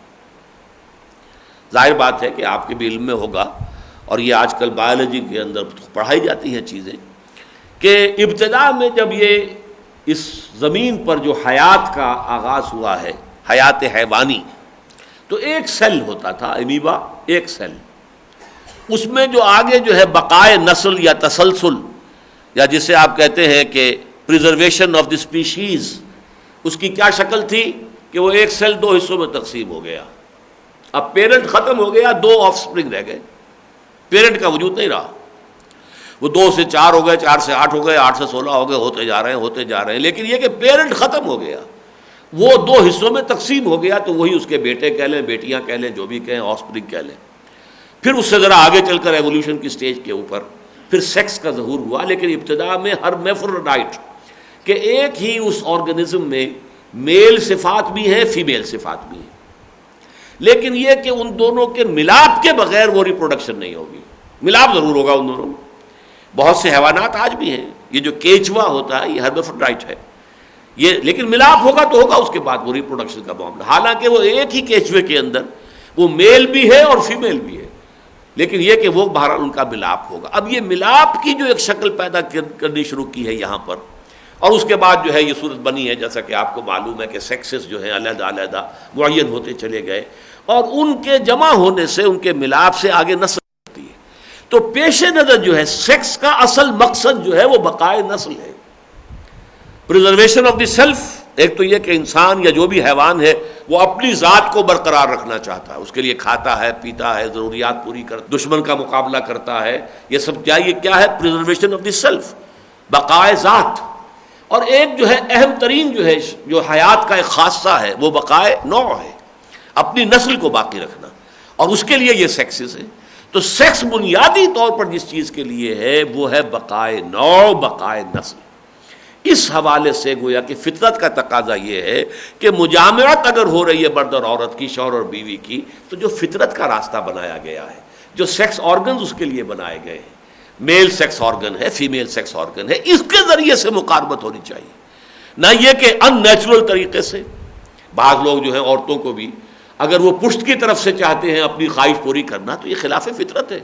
ظاہر بات ہے کہ آپ کے بھی علم میں ہوگا، اور یہ آج کل بایولوجی کے اندر پڑھائی جاتی ہیں چیزیں، کہ ابتدا میں جب یہ اس زمین پر جو حیات کا آغاز ہوا ہے، حیات حیوانی، تو ایک سیل ہوتا تھا، امیبا، ایک سیل. اس میں جو آگے جو ہے بقائے نسل یا تسلسل، یا جسے آپ کہتے ہیں کہ پریزرویشن آف دی اسپیشیز، اس کی کیا شکل تھی کہ وہ ایک سیل دو حصوں میں تقسیم ہو گیا. اب پیرنٹ ختم ہو گیا، دو آف سپرنگ رہ گئے، پیرنٹ کا وجود نہیں رہا. وہ 2 سے 4 ہو گئے، 4 سے 8 ہو گئے، 8 سے 16 ہو گئے، ہوتے جا رہے ہیں. لیکن یہ کہ پیرنٹ ختم ہو گیا، وہ 2 حصوں میں تقسیم ہو گیا، تو وہی اس کے بیٹے کہہ لیں، بیٹیاں کہہ لیں، جو بھی کہیں، آف سپرنگ کہہ لیں. پھر اس سے ذرا آگے چل کر ایولیوشن کی سٹیج کے اوپر پھر سیکس کا ظہور ہوا. لیکن ابتدا میں ہر میفروڈائٹ کہ ایک ہی اس آرگنزم میں میل صفات بھی ہیں، فیمیل صفات بھی ہیں، لیکن یہ کہ ان دونوں کے ملاپ کے بغیر وہ ریپروڈکشن نہیں ہوگی. ملاپ ضرور ہوگا ان دونوں میں. بہت سے حیوانات آج بھی ہیں، یہ جو کیچوا ہوتا ہے یہ ہربیفروڈائٹ ہے، یہ لیکن ملاپ ہوگا تو ہوگا اس کے بعد وہ ریپروڈکشن کا معاملہ. حالانکہ وہ ایک ہی کیچوے کے اندر وہ میل بھی ہے اور فیمیل بھی ہے، لیکن یہ کہ وہ بہرحال ان کا ملاپ ہوگا. اب یہ ملاپ کی جو ایک شکل پیدا کرنی شروع کی ہے یہاں پر، اور اس کے بعد جو ہے یہ صورت بنی ہے، جیسا کہ آپ کو معلوم ہے کہ سیکسز جو ہیں علیحدہ علیحدہ معین ہوتے چلے گئے، اور ان کے جمع ہونے سے، ان کے ملاپ سے آگے نسل ہوتی ہے. تو پیش نظر جو ہے سیکس کا اصل مقصد جو ہے وہ بقائے نسل ہے، پریزرویشن آف دی سیلف. ایک تو یہ کہ انسان یا جو بھی حیوان ہے وہ اپنی ذات کو برقرار رکھنا چاہتا ہے، اس کے لیے کھاتا ہے، پیتا ہے، ضروریات پوری کرتا، دشمن کا مقابلہ کرتا ہے، یہ سب کیا، یہ کیا ہے؟ پریزرویشن آف دی سیلف، بقائے ذات. اور ایک جو ہے اہم ترین جو ہے جو حیات کا ایک خاصہ ہے وہ بقائے نوع ہے، اپنی نسل کو باقی رکھنا، اور اس کے لیے یہ سیکسز ہے. تو سیکس بنیادی طور پر جس چیز کے لیے ہے وہ ہے بقائے نوع، بقائے نسل. اس حوالے سے گویا کہ فطرت کا تقاضا یہ ہے کہ مجامعت اگر ہو رہی ہے مرد اور عورت کی، شوہر اور بیوی کی، تو جو فطرت کا راستہ بنایا گیا ہے، جو سیکس آرگنز اس کے لیے بنائے گئے ہیں، میل سیکس آرگن ہے، فیمیل سیکس آرگن ہے، اس کے ذریعے سے مقاربت ہونی چاہیے. نہ یہ کہ ان نیچرل طریقے سے. بعض لوگ جو ہیں عورتوں کو بھی اگر وہ پشت کی طرف سے چاہتے ہیں اپنی خواہش پوری کرنا، تو یہ خلاف فطرت ہے.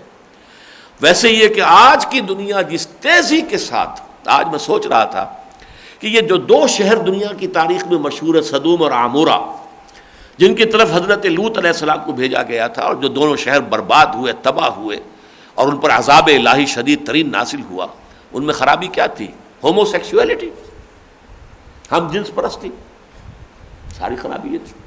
ویسے یہ کہ آج کی دنیا جس تیزی کے ساتھ، آج میں سوچ رہا تھا کہ یہ جو دو شہر دنیا کی تاریخ میں مشہور ہے، سدوم اور عامورہ، جن کی طرف حضرت لوط علیہ السلام کو بھیجا گیا تھا، اور جو دونوں شہر برباد ہوئے، تباہ ہوئے، اور ان پر عذاب الہی شدید ترین نازل ہوا، ان میں خرابی کیا تھی؟ ہومو سیکسولیٹی، ہم جنس پرستی، ساری خرابی یہ تھی۔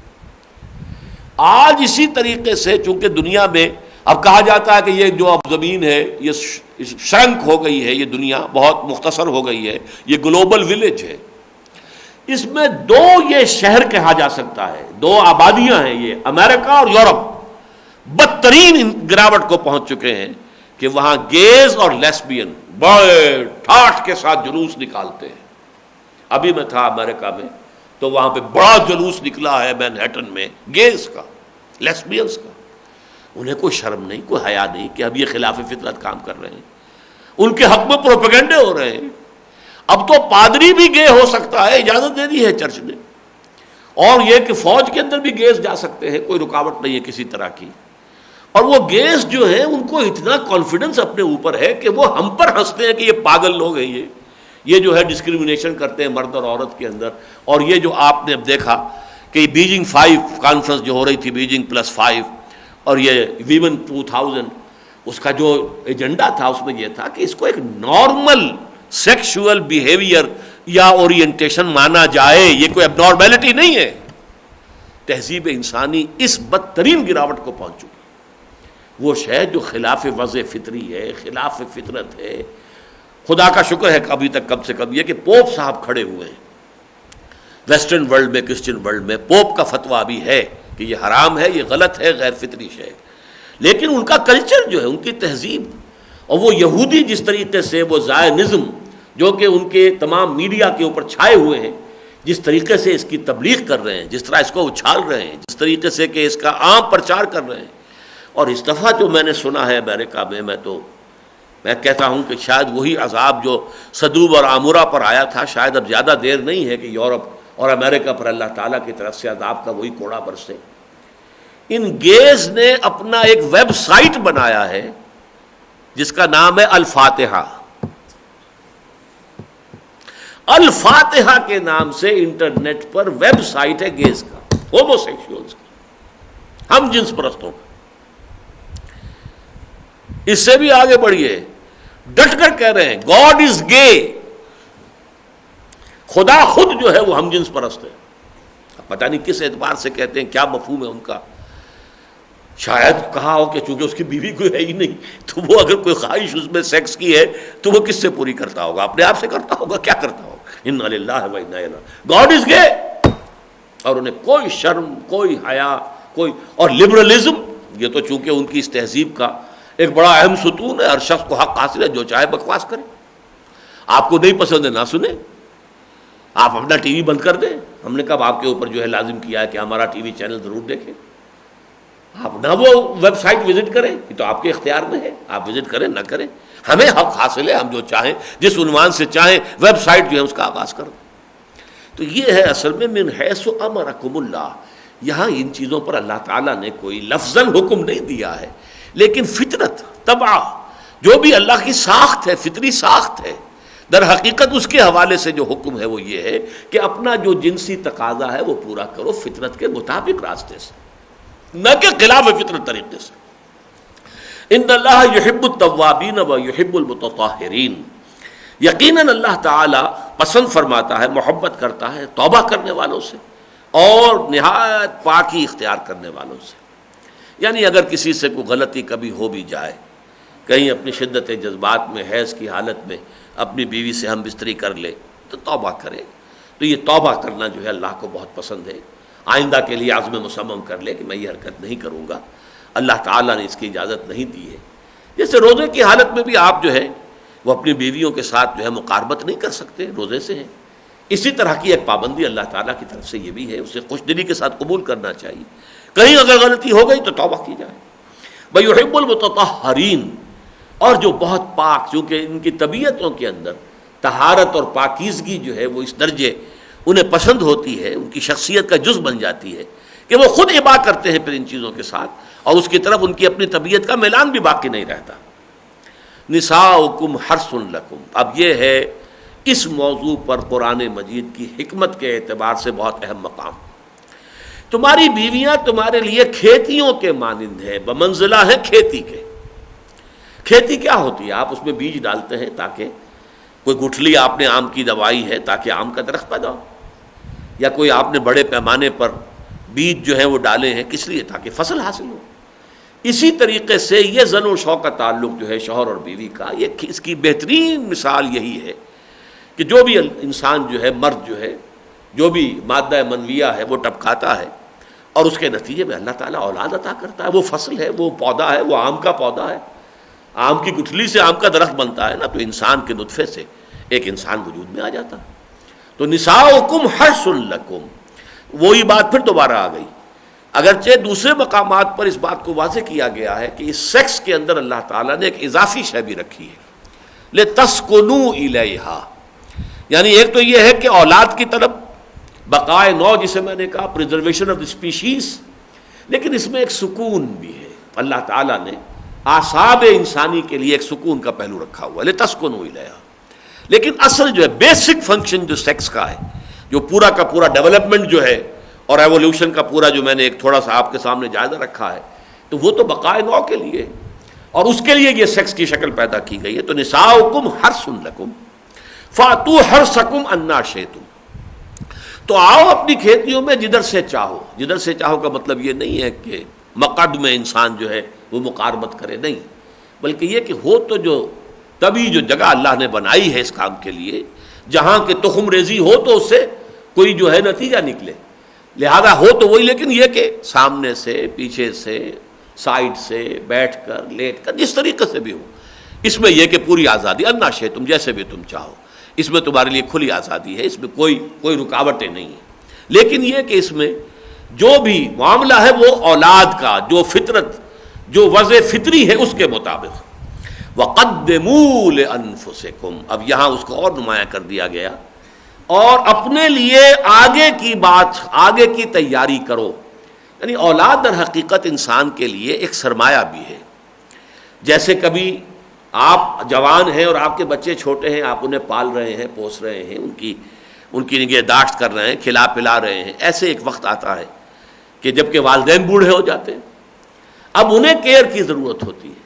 آج اسی طریقے سے چونکہ دنیا میں اب کہا جاتا ہے کہ یہ جو اب زمین ہے یہ شرنک ہو گئی ہے، یہ دنیا بہت مختصر ہو گئی ہے، یہ گلوبل ولیج ہے، اس میں دو یہ شہر کہا جا سکتا ہے، دو آبادیاں ہیں، یہ امریکہ اور یورپ بدترین گراوٹ کو پہنچ چکے ہیں کہ وہاں گیز اور لیسبین بڑے ٹھاٹھ کے ساتھ جلوس نکالتے ہیں۔ ابھی میں تھا امریکہ میں تو وہاں پہ بڑا جلوس نکلا ہے مینہٹن میں، گیز کا، لیسبینز کا۔ انہیں کوئی شرم نہیں، کوئی حیا نہیں کہ اب یہ خلاف فطرت کام کر رہے ہیں، ان کے حق میں پروپیگنڈے ہو رہے ہیں۔ اب تو پادری بھی گے ہو سکتا ہے، اجازت دے دی ہے چرچ نے، اور یہ کہ فوج کے اندر بھی گیز جا سکتے ہیں، کوئی رکاوٹ نہیں ہے کسی طرح کی۔ اور وہ گیز جو ہیں ان کو اتنا کانفیڈنس اپنے اوپر ہے کہ وہ ہم پر ہنستے ہیں کہ یہ پاگل لوگ ہیں، یہ جو ہے ڈسکریمنیشن کرتے ہیں مرد اور عورت کے اندر۔ اور یہ جو آپ نے اب دیکھا کہ بیجنگ 5 کانفرنس جو ہو رہی تھی، بیجنگ +5، اور یہ ویمن 2000، اس کا جو ایجنڈا تھا اس میں یہ تھا کہ اس کو ایک نارمل سیکشول بیہیویئر یا اورینٹیشن مانا جائے، یہ کوئی اب نارملٹی نہیں ہے۔ تہذیب انسانی اس بدترین گراوٹ کو پہنچ چکی، وہ شے جو خلاف وضع فطری ہے، خلاف فطرت ہے۔ خدا کا شکر ہے ابھی تک کم سے کم یہ کہ پوپ صاحب کھڑے ہوئے ہیں ویسٹرن ورلڈ میں، کرسچن ورلڈ میں، پوپ کا فتویٰ بھی ہے کہ یہ حرام ہے، یہ غلط ہے، غیر فطری شے۔ لیکن ان کا کلچر جو ہے، ان کی تہذیب، اور وہ یہودی جس طریقے سے وہ زائنزم جو کہ ان کے تمام میڈیا کے اوپر چھائے ہوئے ہیں، جس طریقے سے اس کی تبلیغ کر رہے ہیں، جس طرح اس کو اچھال رہے ہیں، جس طریقے سے کہ اس کا عام پرچار کر رہے ہیں۔ اور اس دفعہ جو میں نے سنا ہے امریکہ میں، میں کہتا ہوں کہ شاید وہی عذاب جو سدوم اور عامورہ پر آیا تھا، شاید اب زیادہ دیر نہیں ہے کہ یورپ اور امریکہ پر اللہ تعالیٰ کی طرف سے عذاب کا وہی کوڑا برسے۔ ان گیز نے اپنا ایک ویب سائٹ بنایا ہے جس کا نام ہے الفاتحہ۔ الفاتحہ کے نام سے انٹرنیٹ پر ویب سائٹ ہے گیز کا، ہومو سیکشولز کا، ہم جنس پرستوں کا۔ اس سے بھی آگے بڑھیے، ڈٹ کر کہہ رہے ہیں گاڈ از گے، خدا خود جو ہے وہ ہم جنس پرست ہے۔ پتہ نہیں کس اعتبار سے کہتے ہیں، کیا مفہوم ہے ان کا۔ شاید کہا ہو کہ چونکہ اس کی بیوی کوئی ہے ہی نہیں تو وہ اگر کوئی خواہش اس میں سیکس کی ہے تو وہ کس سے پوری کرتا ہوگا؟ اپنے آپ سے کرتا ہوگا، کیا کرتا ہوگا؟ انا للہ و انا الیہ، گاڈ از گے، اور انہیں کوئی شرم، کوئی حیا، کوئی۔ اور لبرلزم، یہ تو چونکہ ان کی اس تہذیب کا ایک بڑا اہم ستون ہے، ہر شخص کو حق حاصل ہے جو چاہے بکواس کرے، آپ کو نہیں پسند ہے نہ سنیں، آپ اپنا ٹی وی بند کر دیں۔ ہم نے کب آپ کے اوپر جو ہے لازم کیا ہے کہ ہمارا ٹی وی چینل ضرور دیکھیں؟ آپ نہ وہ ویب سائٹ وزٹ کریں، یہ تو آپ کے اختیار میں ہے، آپ وزٹ کریں نہ کریں، ہمیں حق حاصل ہے، ہم جو چاہیں جس عنوان سے چاہیں ویب سائٹ جو ہے اس کا آغاز کر دیں۔ تو یہ ہے اصل میں من حیث امرکم اللہ، یہاں ان چیزوں پر اللہ تعالیٰ نے کوئی لفظاً حکم نہیں دیا ہے، لیکن فطرت، طبع، جو بھی اللہ کی ساخت ہے، فطری ساخت ہے، در حقیقت اس کے حوالے سے جو حکم ہے وہ یہ ہے کہ اپنا جو جنسی تقاضا ہے وہ پورا کرو فطرت کے مطابق راستے سے، نہ کہ خلاف فطرت طریقے سے۔ ان اللہ یحب التوابین و یحب المتطہرین، یقیناً اللہ تعالی پسند فرماتا ہے، محبت کرتا ہے توبہ کرنے والوں سے اور نہایت پاکی اختیار کرنے والوں سے۔ یعنی اگر کسی سے کوئی غلطی کبھی ہو بھی جائے، کہیں اپنی شدت جذبات میں، حیض کی حالت میں اپنی بیوی سے ہم بستری کر لے تو توبہ کرے، تو یہ توبہ کرنا جو ہے اللہ کو بہت پسند ہے۔ آئندہ کے لیے عزم مصمم کر لے کہ میں یہ حرکت نہیں کروں گا، اللہ تعالیٰ نے اس کی اجازت نہیں دی ہے۔ جیسے روزے کی حالت میں بھی آپ جو ہے وہ اپنی بیویوں کے ساتھ جو ہے مقاربت نہیں کر سکتے، روزے سے ہیں، اسی طرح کی ایک پابندی اللہ تعالیٰ کی طرف سے یہ بھی ہے، اسے خوش دلی کے ساتھ قبول کرنا چاہیے۔ کہیں اگر غلطی ہو گئی تو توبہ کی جائے۔ وَيُحِبُّ الْمُتَطَهِّرِينَ، اور جو بہت پاک، چونکہ ان کی طبیعتوں کے اندر طہارت اور پاکیزگی جو ہے وہ اس درجے انہیں پسند ہوتی ہے، ان کی شخصیت کا جز بن جاتی ہے کہ وہ خود اباہ کرتے ہیں پھر ان چیزوں کے ساتھ، اور اس کی طرف ان کی اپنی طبیعت کا میلان بھی باقی نہیں رہتا۔ نساؤکم حرث لکم، اب یہ ہے اس موضوع پر قرآن مجید کی حکمت کے اعتبار سے بہت اہم مقام. تمہاری بیویاں تمہارے لیے کھیتیوں کے مانند ہیں، بمنزلہ ہیں کھیتی کے. کھیتی کیا ہوتی ہے؟ آپ اس میں بیج ڈالتے ہیں تاکہ کوئی گٹھلی آپ نے آم کی دوائی ہے تاکہ آم کا درخت پیدا ہو، یا کوئی آپ نے بڑے پیمانے پر بیج جو ہیں وہ ڈالے ہیں کس لیے؟ تاکہ فصل حاصل ہو. اسی طریقے سے یہ زن و شوق کا تعلق جو ہے شوہر اور بیوی کا، یہ اس کی بہترین مثال یہی ہے کہ جو بھی انسان جو ہے، مرد جو ہے، جو بھی مادہ منویہ ہے وہ ٹپکاتا ہے اور اس کے نتیجے میں اللہ تعالیٰ اولاد عطا کرتا ہے. وہ فصل ہے، وہ پودا ہے، وہ آم کا پودا ہے. آم کی گٹھلی سے آم کا درخت بنتا ہے نا، تو انسان کے نطفے سے ایک انسان وجود میں آ جاتا. تو نساؤکم حرث لکم، وہی بات پھر دوبارہ آ گئی. اگرچہ دوسرے مقامات پر اس بات کو واضح کیا گیا ہے کہ اس سیکس کے اندر اللہ تعالیٰ نے ایک اضافی شے بھی رکھی ہے، لتسکنوا الیہا. یعنی ایک تو یہ ہے کہ اولاد کی طلب، بقائے نو جسے میں نے کہا، پریزرویشن آف دی اسپیشیز، لیکن اس میں ایک سکون بھی ہے. اللہ تعالیٰ نے اعصاب انسانی کے لیے ایک سکون کا پہلو رکھا ہوا ہے، لتسکنوا الیہا. لیکن اصل جو ہے بیسک فنکشن جو سیکس کا ہے، جو پورا کا پورا ڈیولپمنٹ جو ہے اور ایولیوشن کا پورا جو میں نے ایک تھوڑا سا آپ کے سامنے جائزہ رکھا ہے، تو وہ تو بقائے نو کے لیے، اور اس کے لیے یہ سیکس کی شکل پیدا کی گئی ہے. تو نساؤکم حرث لکم فاتوا حرثکم انا شئتم. تو آؤ اپنی کھیتیوں میں جدھر سے چاہو. جدھر سے چاہو کا مطلب یہ نہیں ہے کہ مقعد میں انسان جو ہے وہ مقاربت کرے، نہیں، بلکہ یہ کہ ہو تو جو تبھی جو جگہ اللہ نے بنائی ہے اس کام کے لیے، جہاں کے تخم ریزی ہو تو اس سے کوئی جو ہے نتیجہ نکلے. لہذا ہو تو وہی، لیکن یہ کہ سامنے سے، پیچھے سے، سائڈ سے، بیٹھ کر، لیٹ کر، جس طریقے سے بھی ہو، اس میں یہ کہ پوری آزادی، انا شئتم، جیسے بھی تم چاہو، اس میں تمہارے لیے کھلی آزادی ہے، اس میں کوئی رکاوٹیں نہیں ہیں. لیکن یہ کہ اس میں جو بھی معاملہ ہے وہ اولاد کا، جو فطرت، جو وضع فطری ہے اس کے مطابق. وَقَدِّمُوا لِأَنفُسِكُمْ، اب یہاں اس کو اور نمایاں کر دیا گیا، اور اپنے لیے آگے کی بات، آگے کی تیاری کرو. یعنی اولاد در حقیقت انسان کے لیے ایک سرمایہ بھی ہے. جیسے کبھی آپ جوان ہیں اور آپ کے بچے چھوٹے ہیں، آپ انہیں پال رہے ہیں، پوس رہے ہیں، ان کی نگہداشت کر رہے ہیں، کھلا پلا رہے ہیں. ایسے ایک وقت آتا ہے کہ جب کہ والدین بوڑھے ہو جاتے ہیں، اب انہیں کیئر کی ضرورت ہوتی ہے،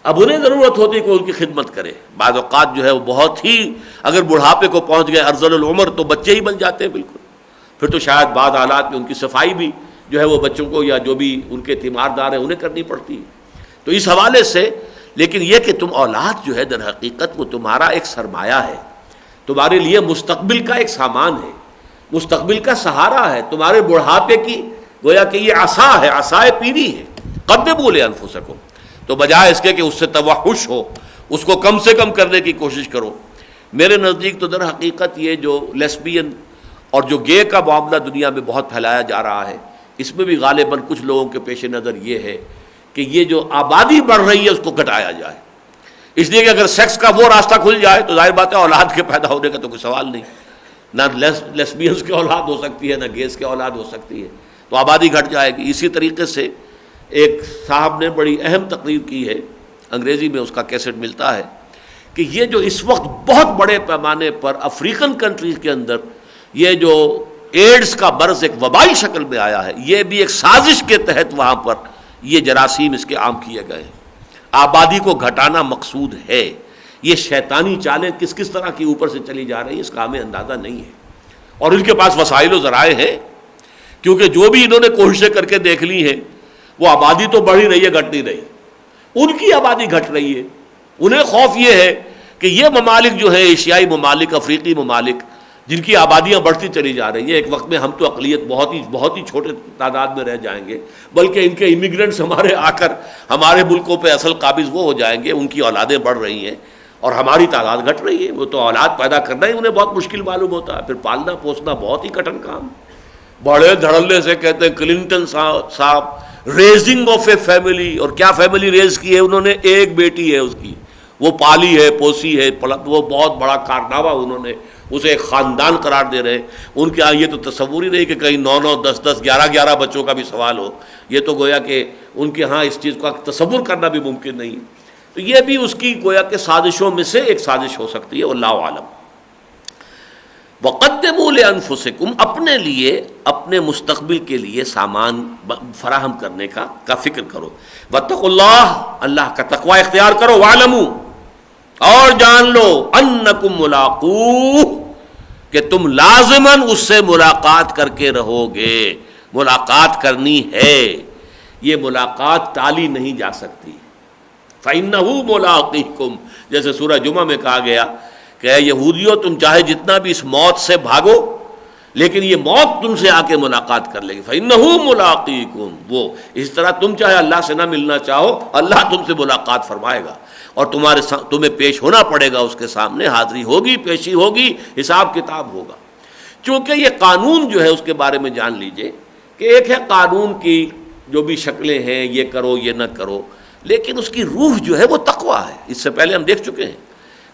اب انہیں ضرورت ہوتی ہے کہ ان کی خدمت کرے. بعض اوقات جو ہے وہ بہت ہی، اگر بڑھاپے کو پہنچ گئے ارذل العمر تو بچے ہی بن جاتے ہیں بالکل. پھر تو شاید بعض حالات میں ان کی صفائی بھی جو ہے وہ بچوں کو یا جو بھی ان کے تیماردار ہیں انہیں کرنی پڑتی ہے. تو اس حوالے سے لیکن یہ کہ تم اولاد جو ہے در حقیقت وہ تمہارا ایک سرمایہ ہے، تمہارے لیے مستقبل کا ایک سامان ہے، مستقبل کا سہارا ہے، تمہارے بڑھاپے کی گویا کہ یہ عصا ہے، عصائے پیری ہے. قدموا لانفسکم، تو بجائے اس کے کہ اس سے توحش ہو، اس کو کم سے کم کرنے کی کوشش کرو. میرے نزدیک تو در حقیقت یہ جو لیسبین اور جو گے کا معاملہ دنیا میں بہت پھیلایا جا رہا ہے، اس میں بھی غالباً کچھ لوگوں کے پیش نظر یہ ہے کہ یہ جو آبادی بڑھ رہی ہے اس کو گھٹایا جائے. اس لیے کہ اگر سیکس کا وہ راستہ کھل جائے تو ظاہر بات ہے اولاد کے پیدا ہونے کا تو کوئی سوال نہیں. نہ لیسبینز کی اولاد ہو سکتی ہے، نہ گیز کی اولاد ہو سکتی ہے، تو آبادی گھٹ جائے گی. اسی طریقے سے ایک صاحب نے بڑی اہم تقریر کی ہے، انگریزی میں اس کا کیسٹ ملتا ہے، کہ یہ جو اس وقت بہت بڑے پیمانے پر افریقن کنٹریز کے اندر یہ جو ایڈز کا مرض ایک وبائی شکل میں آیا ہے، یہ بھی ایک سازش کے تحت وہاں پر یہ جراثیم اس کے عام کیے گئے ہیں. آبادی کو گھٹانا مقصود ہے. یہ شیطانی چالیں کس کس طرح کی اوپر سے چلی جا رہی ہیں اس کا ہمیں اندازہ نہیں ہے، اور ان کے پاس وسائل و ذرائع ہیں، کیونکہ جو بھی انہوں نے کوششیں کر کے دیکھ لی ہیں وہ آبادی تو بڑھ ہی رہی ہے، گھٹ نہیں رہی. ان کی آبادی گھٹ رہی ہے. انہیں خوف یہ ہے کہ یہ ممالک جو ہیں، ایشیائی ممالک، افریقی ممالک، جن کی آبادیاں بڑھتی چلی جا رہی ہیں، ایک وقت میں ہم تو اقلیت بہت ہی چھوٹے تعداد میں رہ جائیں گے، بلکہ ان کے امیگرنٹس ہمارے آ کر ہمارے ملکوں پہ اصل قابض وہ ہو جائیں گے. ان کی اولادیں بڑھ رہی ہیں اور ہماری تعداد گھٹ رہی ہے. وہ تو اولاد پیدا کرنا ہی انہیں بہت مشکل معلوم ہوتا ہے، پھر پالنا پوسنا بہت ہی کٹھن کام. بڑے دھڑلے سے کہتے ہیں کلنٹن صاحب ریزنگ آف اے فیملی، اور کیا فیملی ریز کی ہے انہوں نے؟ ایک بیٹی ہے اس کی، وہ پالی ہے، پوسی ہے، وہ بہت بڑا کارنامہ انہوں نے اسے ایک خاندان قرار دے رہے. ان کے یہاں یہ تو تصور ہی نہیں کہ کہیں 9 10 10 11 بچوں کا بھی سوال ہو. یہ تو گویا کہ ان کے ہاں اس چیز کا تصور کرنا بھی ممکن نہیں. تو یہ بھی اس کی گویا کہ سازشوں میں سے ایک سازش ہو سکتی ہے، واللہ عالم. وَقَدِّمُوا لِأَنفُسِكُمْ، اپنے لیے اپنے مستقبل کے لیے سامان فراہم کرنے کا فکر کرو. وَاتَّقُوا اللَّهَ، اللہ کا تقوی اختیار کرو. وَاعْلَمُوا، اور جان لو، أَنَّكُمْ مُلَاقُوهُ، کہ تم لازماً اس سے ملاقات کر کے رہو گے. ملاقات کرنی ہے، یہ ملاقات ٹالی نہیں جا سکتی. فَإِنَّهُ مُلَاقِيكُمْ، جیسے سورہ جمعہ میں کہا گیا کہ اے یہودیو، تم چاہے جتنا بھی اس موت سے بھاگو، لیکن یہ موت تم سے آ کے ملاقات کر لے گی. فَإِنَّهُ مُلَاقِيكُمْ، وہ اس طرح تم چاہے اللہ سے نہ ملنا چاہو، اللہ تم سے ملاقات فرمائے گا، اور تمہیں پیش ہونا پڑے گا اس کے سامنے. حاضری ہوگی، پیشی ہوگی، حساب کتاب ہوگا. چونکہ یہ قانون جو ہے اس کے بارے میں جان لیجئے کہ ایک ہے قانون کی جو بھی شکلیں ہیں، یہ کرو یہ نہ کرو، لیکن اس کی روح جو ہے وہ تقویٰ ہے. اس سے پہلے ہم دیکھ چکے ہیں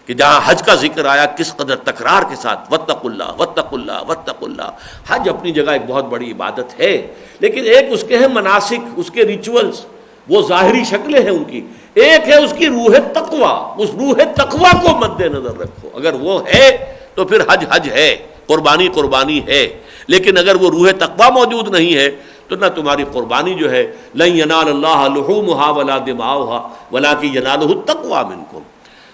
کہ جہاں حج کا ذکر آیا کس قدر تکرار کے ساتھ، واتقوا اللہ واتقوا اللہ واتقوا اللہ. حج اپنی جگہ ایک بہت بڑی عبادت ہے، لیکن ایک اس کے ہیں مناسک، اس کے ریچولز، وہ ظاہری شکلیں ہیں ان کی. ایک ہے اس کی روح تقویٰ. اس روح تقویٰ کو مد نظر رکھو. اگر وہ ہے تو پھر حج حج ہے، قربانی قربانی ہے. لیکن اگر وہ روح تقویٰ موجود نہیں ہے تو نہ تمہاری قربانی جو ہے لن ینال اللہ لحومها ولا دماؤها ولکن ینالہ التقویٰ منکم.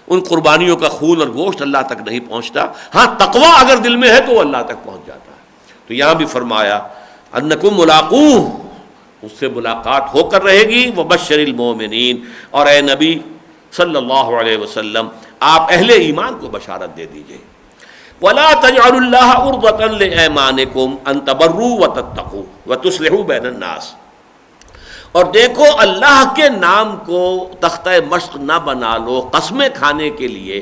ان قربانیوں کا خون اور گوشت اللہ تک نہیں پہنچتا. ہاں تقویٰ اگر دل میں ہے تو وہ اللہ تک پہنچ جاتا ہے. تو یہاں بھی فرمایا انکم ملاقوہ، اس سے ملاقات ہو کر رہے گی. وبشر المومنین، اور اے نبی صلی اللہ علیہ وسلم آپ اہل ایمان کو بشارت دے دیجئے. ولا تجعلوا اللہ عرضۃ لایمانکم ان تبروا وتتقوا وتصلحوا بین الناس، اور دیکھو اللہ کے نام کو تختہ مشق نہ بنا لو قسمیں کھانے کے لیے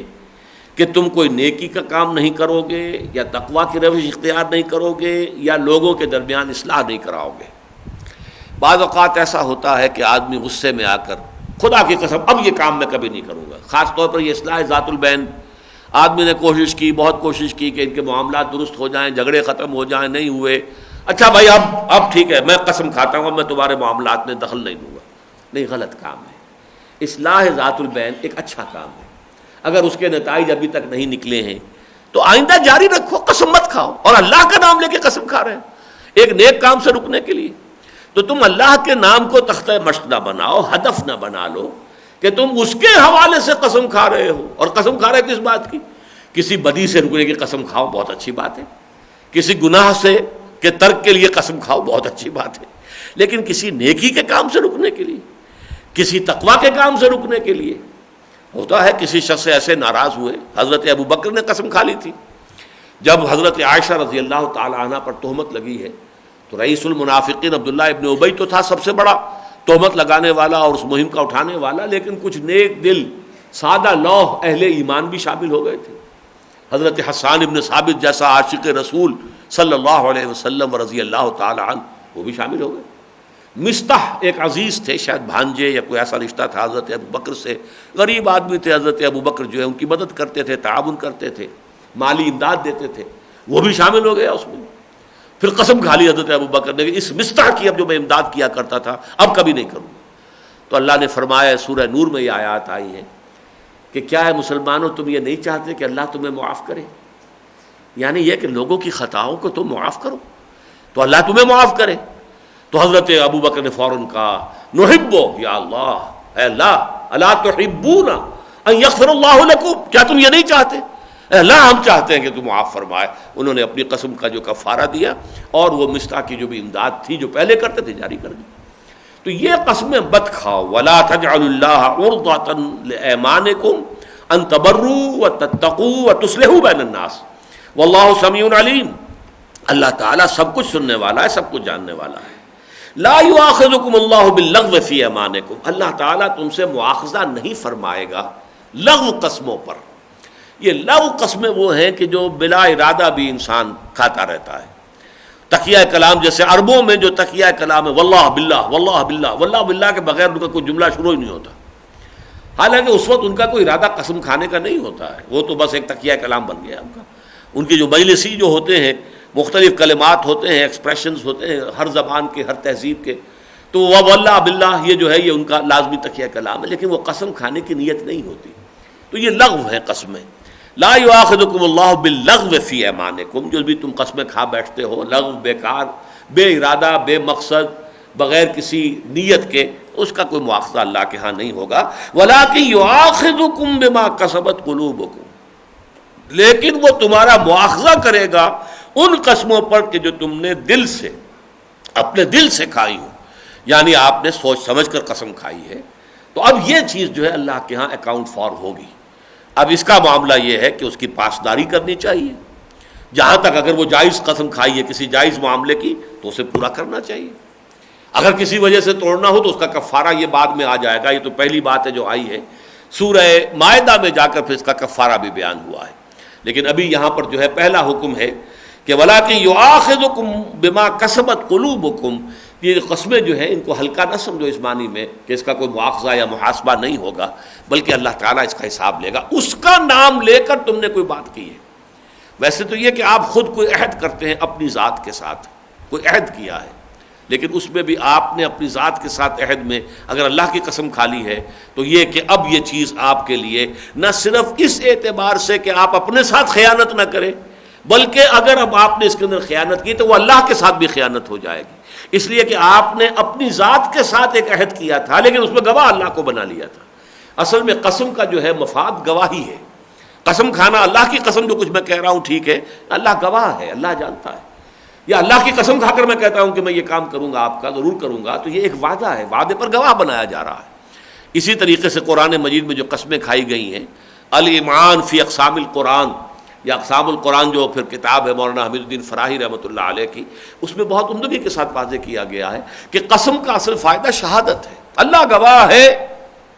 کہ تم کوئی نیکی کا کام نہیں کرو گے، یا تقویٰ کی روش اختیار نہیں کرو گے، یا لوگوں کے درمیان اصلاح نہیں کراؤ گے. بعض اوقات ایسا ہوتا ہے کہ آدمی غصے میں آ کر خدا کی قسم اب یہ کام میں کبھی نہیں کروں گا. خاص طور پر یہ اصلاح ذات البین، آدمی نے کوشش کی، بہت کوشش کی کہ ان کے معاملات درست ہو جائیں، جھگڑے ختم ہو جائیں، نہیں ہوئے. اچھا بھائی اب ٹھیک ہے، میں قسم کھاتا ہوں میں تمہارے معاملات میں دخل نہیں دوں گا. نہیں، غلط کام ہے. اصلاح ذات البین ایک اچھا کام ہے. اگر اس کے نتائج ابھی تک نہیں نکلے ہیں تو آئندہ جاری رکھو، قسم مت کھاؤ. اور اللہ کا نام لے کے قسم کھا رہے ہیں ایک نیک کام سے رکنے کے لیے. تو تم اللہ کے نام کو تختہ مشق نہ بناؤ، ہدف نہ بنا لو کہ تم اس کے حوالے سے قسم کھا رہے ہو. اور قسم کھا رہے کس بات کی؟ کسی بدی سے رکنے کی قسم کھاؤ، بہت اچھی بات ہے. کسی گناہ سے کہ ترک کے لیے قسم کھاؤ، بہت اچھی بات ہے. لیکن کسی نیکی کے کام سے رکنے کے لیے، کسی تقویٰ کے کام سے رکنے کے لیے. ہوتا ہے کسی شخص سے ایسے ناراض ہوئے، حضرت ابو بکر نے قسم کھا لی تھی. جب حضرت عائشہ رضی اللہ تعالی عنہ پر تہمت لگی ہے تو رئیس المنافقین عبداللہ ابن ابی تو تھا سب سے بڑا تہمت لگانے والا اور اس مہم کا اٹھانے والا، لیکن کچھ نیک دل سادہ لوح اہل ایمان بھی شامل ہو گئے تھے. حضرت حسان ابن ثابت جیسا عاشق رسول صلی اللہ علیہ وسلم رضی اللہ تعالی عنہ، وہ بھی شامل ہو گئے. مستح ایک عزیز تھے، شاید بھانجے یا کوئی ایسا رشتہ تھا حضرت ابو بکر سے، غریب آدمی تھے. حضرت ابو بکر جو ہے ان کی مدد کرتے تھے، تعاون کرتے تھے، مالی امداد دیتے تھے، وہ بھی شامل ہو گیا اس میں. پھر قسم کھا لی حضرت ابو بکر نے کہ اس مستح کی اب جو میں امداد کیا کرتا تھا اب کبھی نہیں کروں. تو اللہ نے فرمایا، سورہ نور میں یہ آیات آئی ہیں کہ کیا ہے مسلمانوں، تم یہ نہیں چاہتے کہ اللہ تمہیں معاف کرے؟ یعنی یہ کہ لوگوں کی خطاؤں کو تم معاف کرو تو اللہ تمہیں معاف کرے. تو حضرت ابو بکر نے فوراً کہا نحبو، یا اللہ، اے اللہ، الا تحبون ان یغفر اللہ لکم، کیا تم یہ نہیں چاہتے؟ اے اللہ ہم چاہتے ہیں کہ تم معاف فرمائے. انہوں نے اپنی قسم کا جو کفارہ دیا اور وہ مستح کی جو بھی امداد تھی جو پہلے کرتے تھے جاری کر دی. تو یہ قسمیں مت کھاؤ. ولا تجعلوا اللہ عرضۃ لایمانکم ان تبروا وتتقوا وتصلحوا بین الناس واللہ سمیع علیم. اللہ تعالیٰ سب کچھ سننے والا ہے، سب کچھ جاننے والا ہے. لا یؤاخذکم اللہ باللغو فی ایمانکم، اللہ تعالیٰ تم سے مؤاخذہ نہیں فرمائے گا لغو قسموں پر. یہ لغو قسمیں وہ ہیں کہ جو بلا ارادہ بھی انسان کھاتا رہتا ہے. تقیہ کلام جیسے عربوں میں جو تقیہ کلام ہے واللہ باللہ واللہ باللہ واللہ باللہ کے بغیر ان کا کوئی جملہ شروع ہی نہیں ہوتا، حالانکہ اس وقت ان کا کوئی ارادہ قسم کھانے کا نہیں ہوتا ہے، وہ تو بس ایک تقیہ کلام بن گیا ان کا. ان کے جو مجلسی جو ہوتے ہیں مختلف کلمات ہوتے ہیں، ایکسپریشنز ہوتے ہیں ہر زبان کے، ہر تہذیب کے، تو واللہ باللہ یہ جو ہے یہ ان کا لازمی تقیہ کلام ہے، لیکن وہ قسم کھانے کی نیت نہیں ہوتی. تو یہ لغو ہے قسمیں. لا یؤاخذکم اللہ باللغو فی ایمانکم، جو بھی تم قسمیں کھا بیٹھتے ہو، لغو، بیکار، بے ارادہ، بے مقصد، بغیر کسی نیت کے، اس کا کوئی مواخذہ اللہ کے ہاں نہیں ہوگا. وَلَٰكِن يُؤَاخِذُكُم بِمَا كَسَبَتْ قُلُوبُكُم، لیکن وہ تمہارا مواخذہ کرے گا ان قسموں پر کہ جو تم نے دل سے، اپنے دل سے کھائی ہو، یعنی آپ نے سوچ سمجھ کر قسم کھائی ہے. تو اب یہ چیز جو ہے اللہ کے ہاں اکاؤنٹ فار ہوگی. اب اس کا معاملہ یہ ہے کہ اس کی پاسداری کرنی چاہیے. جہاں تک اگر وہ جائز قسم کھائی ہے کسی جائز معاملے کی تو اسے پورا کرنا چاہیے. اگر کسی وجہ سے توڑنا ہو تو اس کا کفارہ یہ بعد میں آ جائے گا. یہ تو پہلی بات ہے جو آئی ہے سورہ مائدہ میں جا کر پھر اس کا کفارہ بھی بیان ہوا ہے. لیکن ابھی یہاں پر جو ہے پہلا حکم ہے کہ وَلَٰكِن يُؤَاخِذُكُم بِمَا كَسَبَتْ قُلُوبُكُم. یہ قسمیں جو ہیں ان کو ہلکا نہ سمجھو اس معنی میں کہ اس کا کوئی مواخذہ یا محاسبہ نہیں ہوگا، بلکہ اللہ تعالیٰ اس کا حساب لے گا. اس کا نام لے کر تم نے کوئی بات کی ہے. ویسے تو یہ کہ آپ خود کوئی عہد کرتے ہیں اپنی ذات کے ساتھ، کوئی عہد کیا ہے، لیکن اس میں بھی آپ نے اپنی ذات کے ساتھ عہد میں اگر اللہ کی قسم کھا لی ہے تو یہ کہ اب یہ چیز آپ کے لیے نہ صرف اس اعتبار سے کہ آپ اپنے ساتھ خیانت نہ کریں، بلکہ اگر اب آپ نے اس کے اندر خیانت کی تو وہ اللہ کے ساتھ بھی خیانت ہو جائے گی. اس لیے کہ آپ نے اپنی ذات کے ساتھ ایک عہد کیا تھا لیکن اس میں گواہ اللہ کو بنا لیا تھا. اصل میں قسم کا جو ہے مفاد گواہی ہے. قسم کھانا، اللہ کی قسم جو کچھ میں کہہ رہا ہوں ٹھیک ہے، اللہ گواہ ہے، اللہ جانتا ہے. یا اللہ کی قسم کھا کر میں کہتا ہوں کہ میں یہ کام کروں گا، آپ کا ضرور کروں گا، تو یہ ایک وعدہ ہے، وعدے پر گواہ بنایا جا رہا ہے. اسی طریقے سے قرآن مجید میں جو قسمیں کھائی گئی ہیں، الایمان فی اقسام القرآن، یا اقسام القرآن جو پھر کتاب ہے مولانا حمید الدین فراہی رحمۃ اللہ علیہ کی، اس میں بہت عمدگی کے ساتھ واضح کیا گیا ہے کہ قسم کا اصل فائدہ شہادت ہے. اللہ گواہ ہے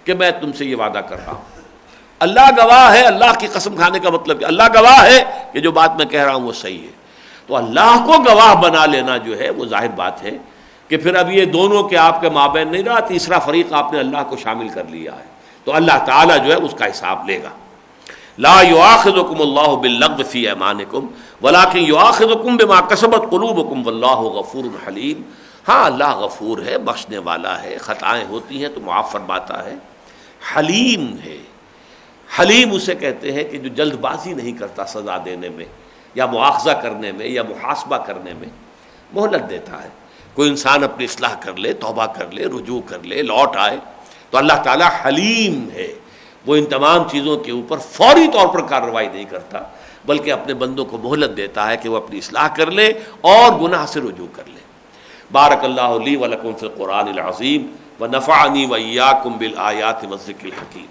کہ میں تم سے یہ وعدہ کر رہا ہوں. اللہ گواہ ہے. اللہ کی قسم کھانے کا مطلب کہ اللہ گواہ ہے کہ جو بات میں کہہ رہا ہوں وہ صحیح ہے. تو اللہ کو گواہ بنا لینا جو ہے وہ ظاہر بات ہے کہ پھر اب یہ دونوں کے آپ کے مابین نہیں رہا، تیسرا فریق آپ نے اللہ کو شامل کر لیا ہے. تو اللہ تعالیٰ جو ہے اس کا حساب لے گا. لا یؤاخذکم اللہ باللغو فی ایمانکم ولکن یؤاخذکم بما کسبت قلوبکم واللہ غفور حلیم. ہاں اللہ غفور ہے، بخشنے والا ہے، خطائیں ہوتی ہیں تو معاف فرماتا ہے. حلیم ہے. حلیم اسے کہتے ہیں کہ جو جلد بازی نہیں کرتا سزا دینے میں یا مواخذہ کرنے میں یا محاسبہ کرنے میں، مہلت دیتا ہے. کوئی انسان اپنی اصلاح کر لے، توبہ کر لے، رجوع کر لے، لوٹ آئے، تو اللہ تعالیٰ حلیم ہے. وہ ان تمام چیزوں کے اوپر فوری طور پر کارروائی نہیں کرتا، بلکہ اپنے بندوں کو مہلت دیتا ہے کہ وہ اپنی اصلاح کر لے اور گناہ سے رجوع کر لے. بارک اللہ لی و لکم فی القرآن العظیم ونفعنی وإیاکم بالآیات والذکر الحکیم.